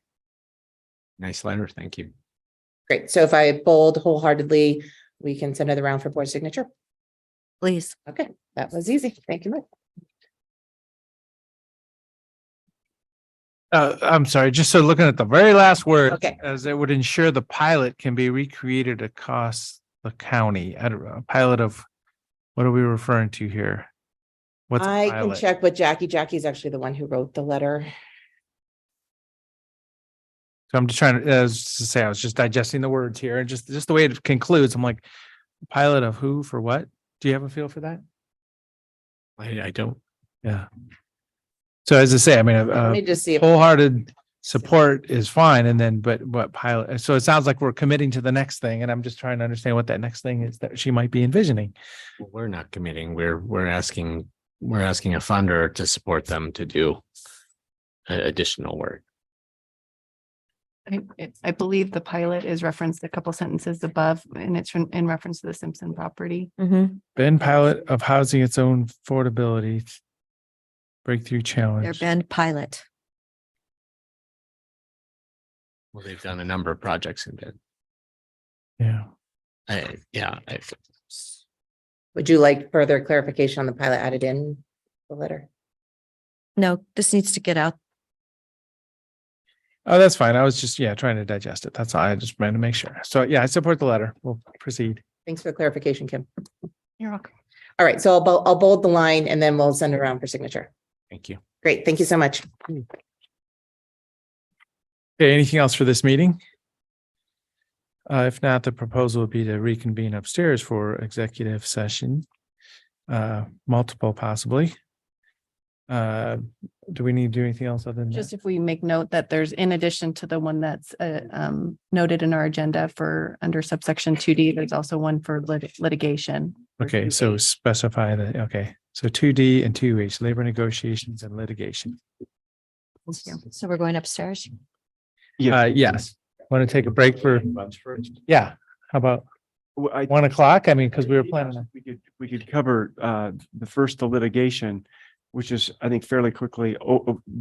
Nice letter. Thank you. Great. So if I bold wholeheartedly, we can send it around for board signature. Please. Okay, that was easy. Thank you, Mike. I'm sorry, just so looking at the very last word. Okay. As it would ensure the pilot can be recreated across the county. I don't know, a pilot of, what are we referring to here? What's a I can pilot? check with Jackie. Jackie's actually the one who wrote the letter. So I'm just trying to, as to say, I was just digesting the words here and just the way it concludes. I'm like, pilot of who for what? Do you have a feel for that? I don't. Yeah. So as I say, I mean, Let me just see if wholehearted support is fine. And then, but what pilot? So it sounds like we're committing to the next thing. And I'm just trying to understand what that next thing is that she might be envisioning. Well, we're not committing. We're asking a funder to support them to do additional work. I believe the pilot is referenced a couple sentences above, and it's in reference to the Simpson property. Bend pilot of housing its own affordability. Breakthrough Their challenge. Bend pilot. Well, they've done a number of projects in Bend. Yeah. would you like further clarification on the pilot added in the letter? No, this needs to get out. Oh, that's fine. I was just, trying to digest it. That's all. I just wanted to make sure. So yeah, I support the letter. We'll proceed. Thanks for the clarification, Kim. You're welcome. All right, so I'll bold the line and then we'll send it around for signature. Thank you. Great, thank you so much. Okay, anything else for this meeting? If not, the proposal would be to reconvene upstairs for executive session. Multiple possibly. Do we need to do anything else other than Just that? if we make note that there's, in addition to the one that's noted in our agenda for under subsection 2D, there's also one for litigation. Okay, so specify that, okay. So 2D and 2H, labor negotiations and litigation. So we're going upstairs. Yes. Want to take a break for? Lunch first. Yeah, how about 1 o'clock? I mean, because we were planning on. We could cover the first, the litigation, which is, I think, fairly quickly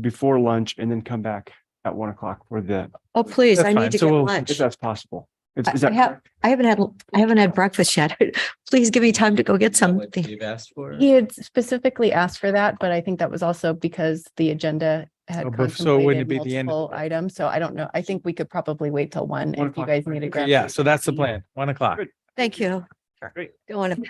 before lunch, and then come back at 1 o'clock for the, Oh, please, That's I fine. need to So get we'll- lunch. if that's possible. Is I that have, correct? I haven't had breakfast yet. Please give me time to go get something. You've asked for. He had specifically asked for that, but I think that was also because the agenda had So wouldn't it contemplated be the end of multiple items. So I don't know. I think we could probably wait till 1 1 if you o'clock. guys need to Okay, grab. yeah, so that's the plan, 1 o'clock. Thank you. Great. Don't want to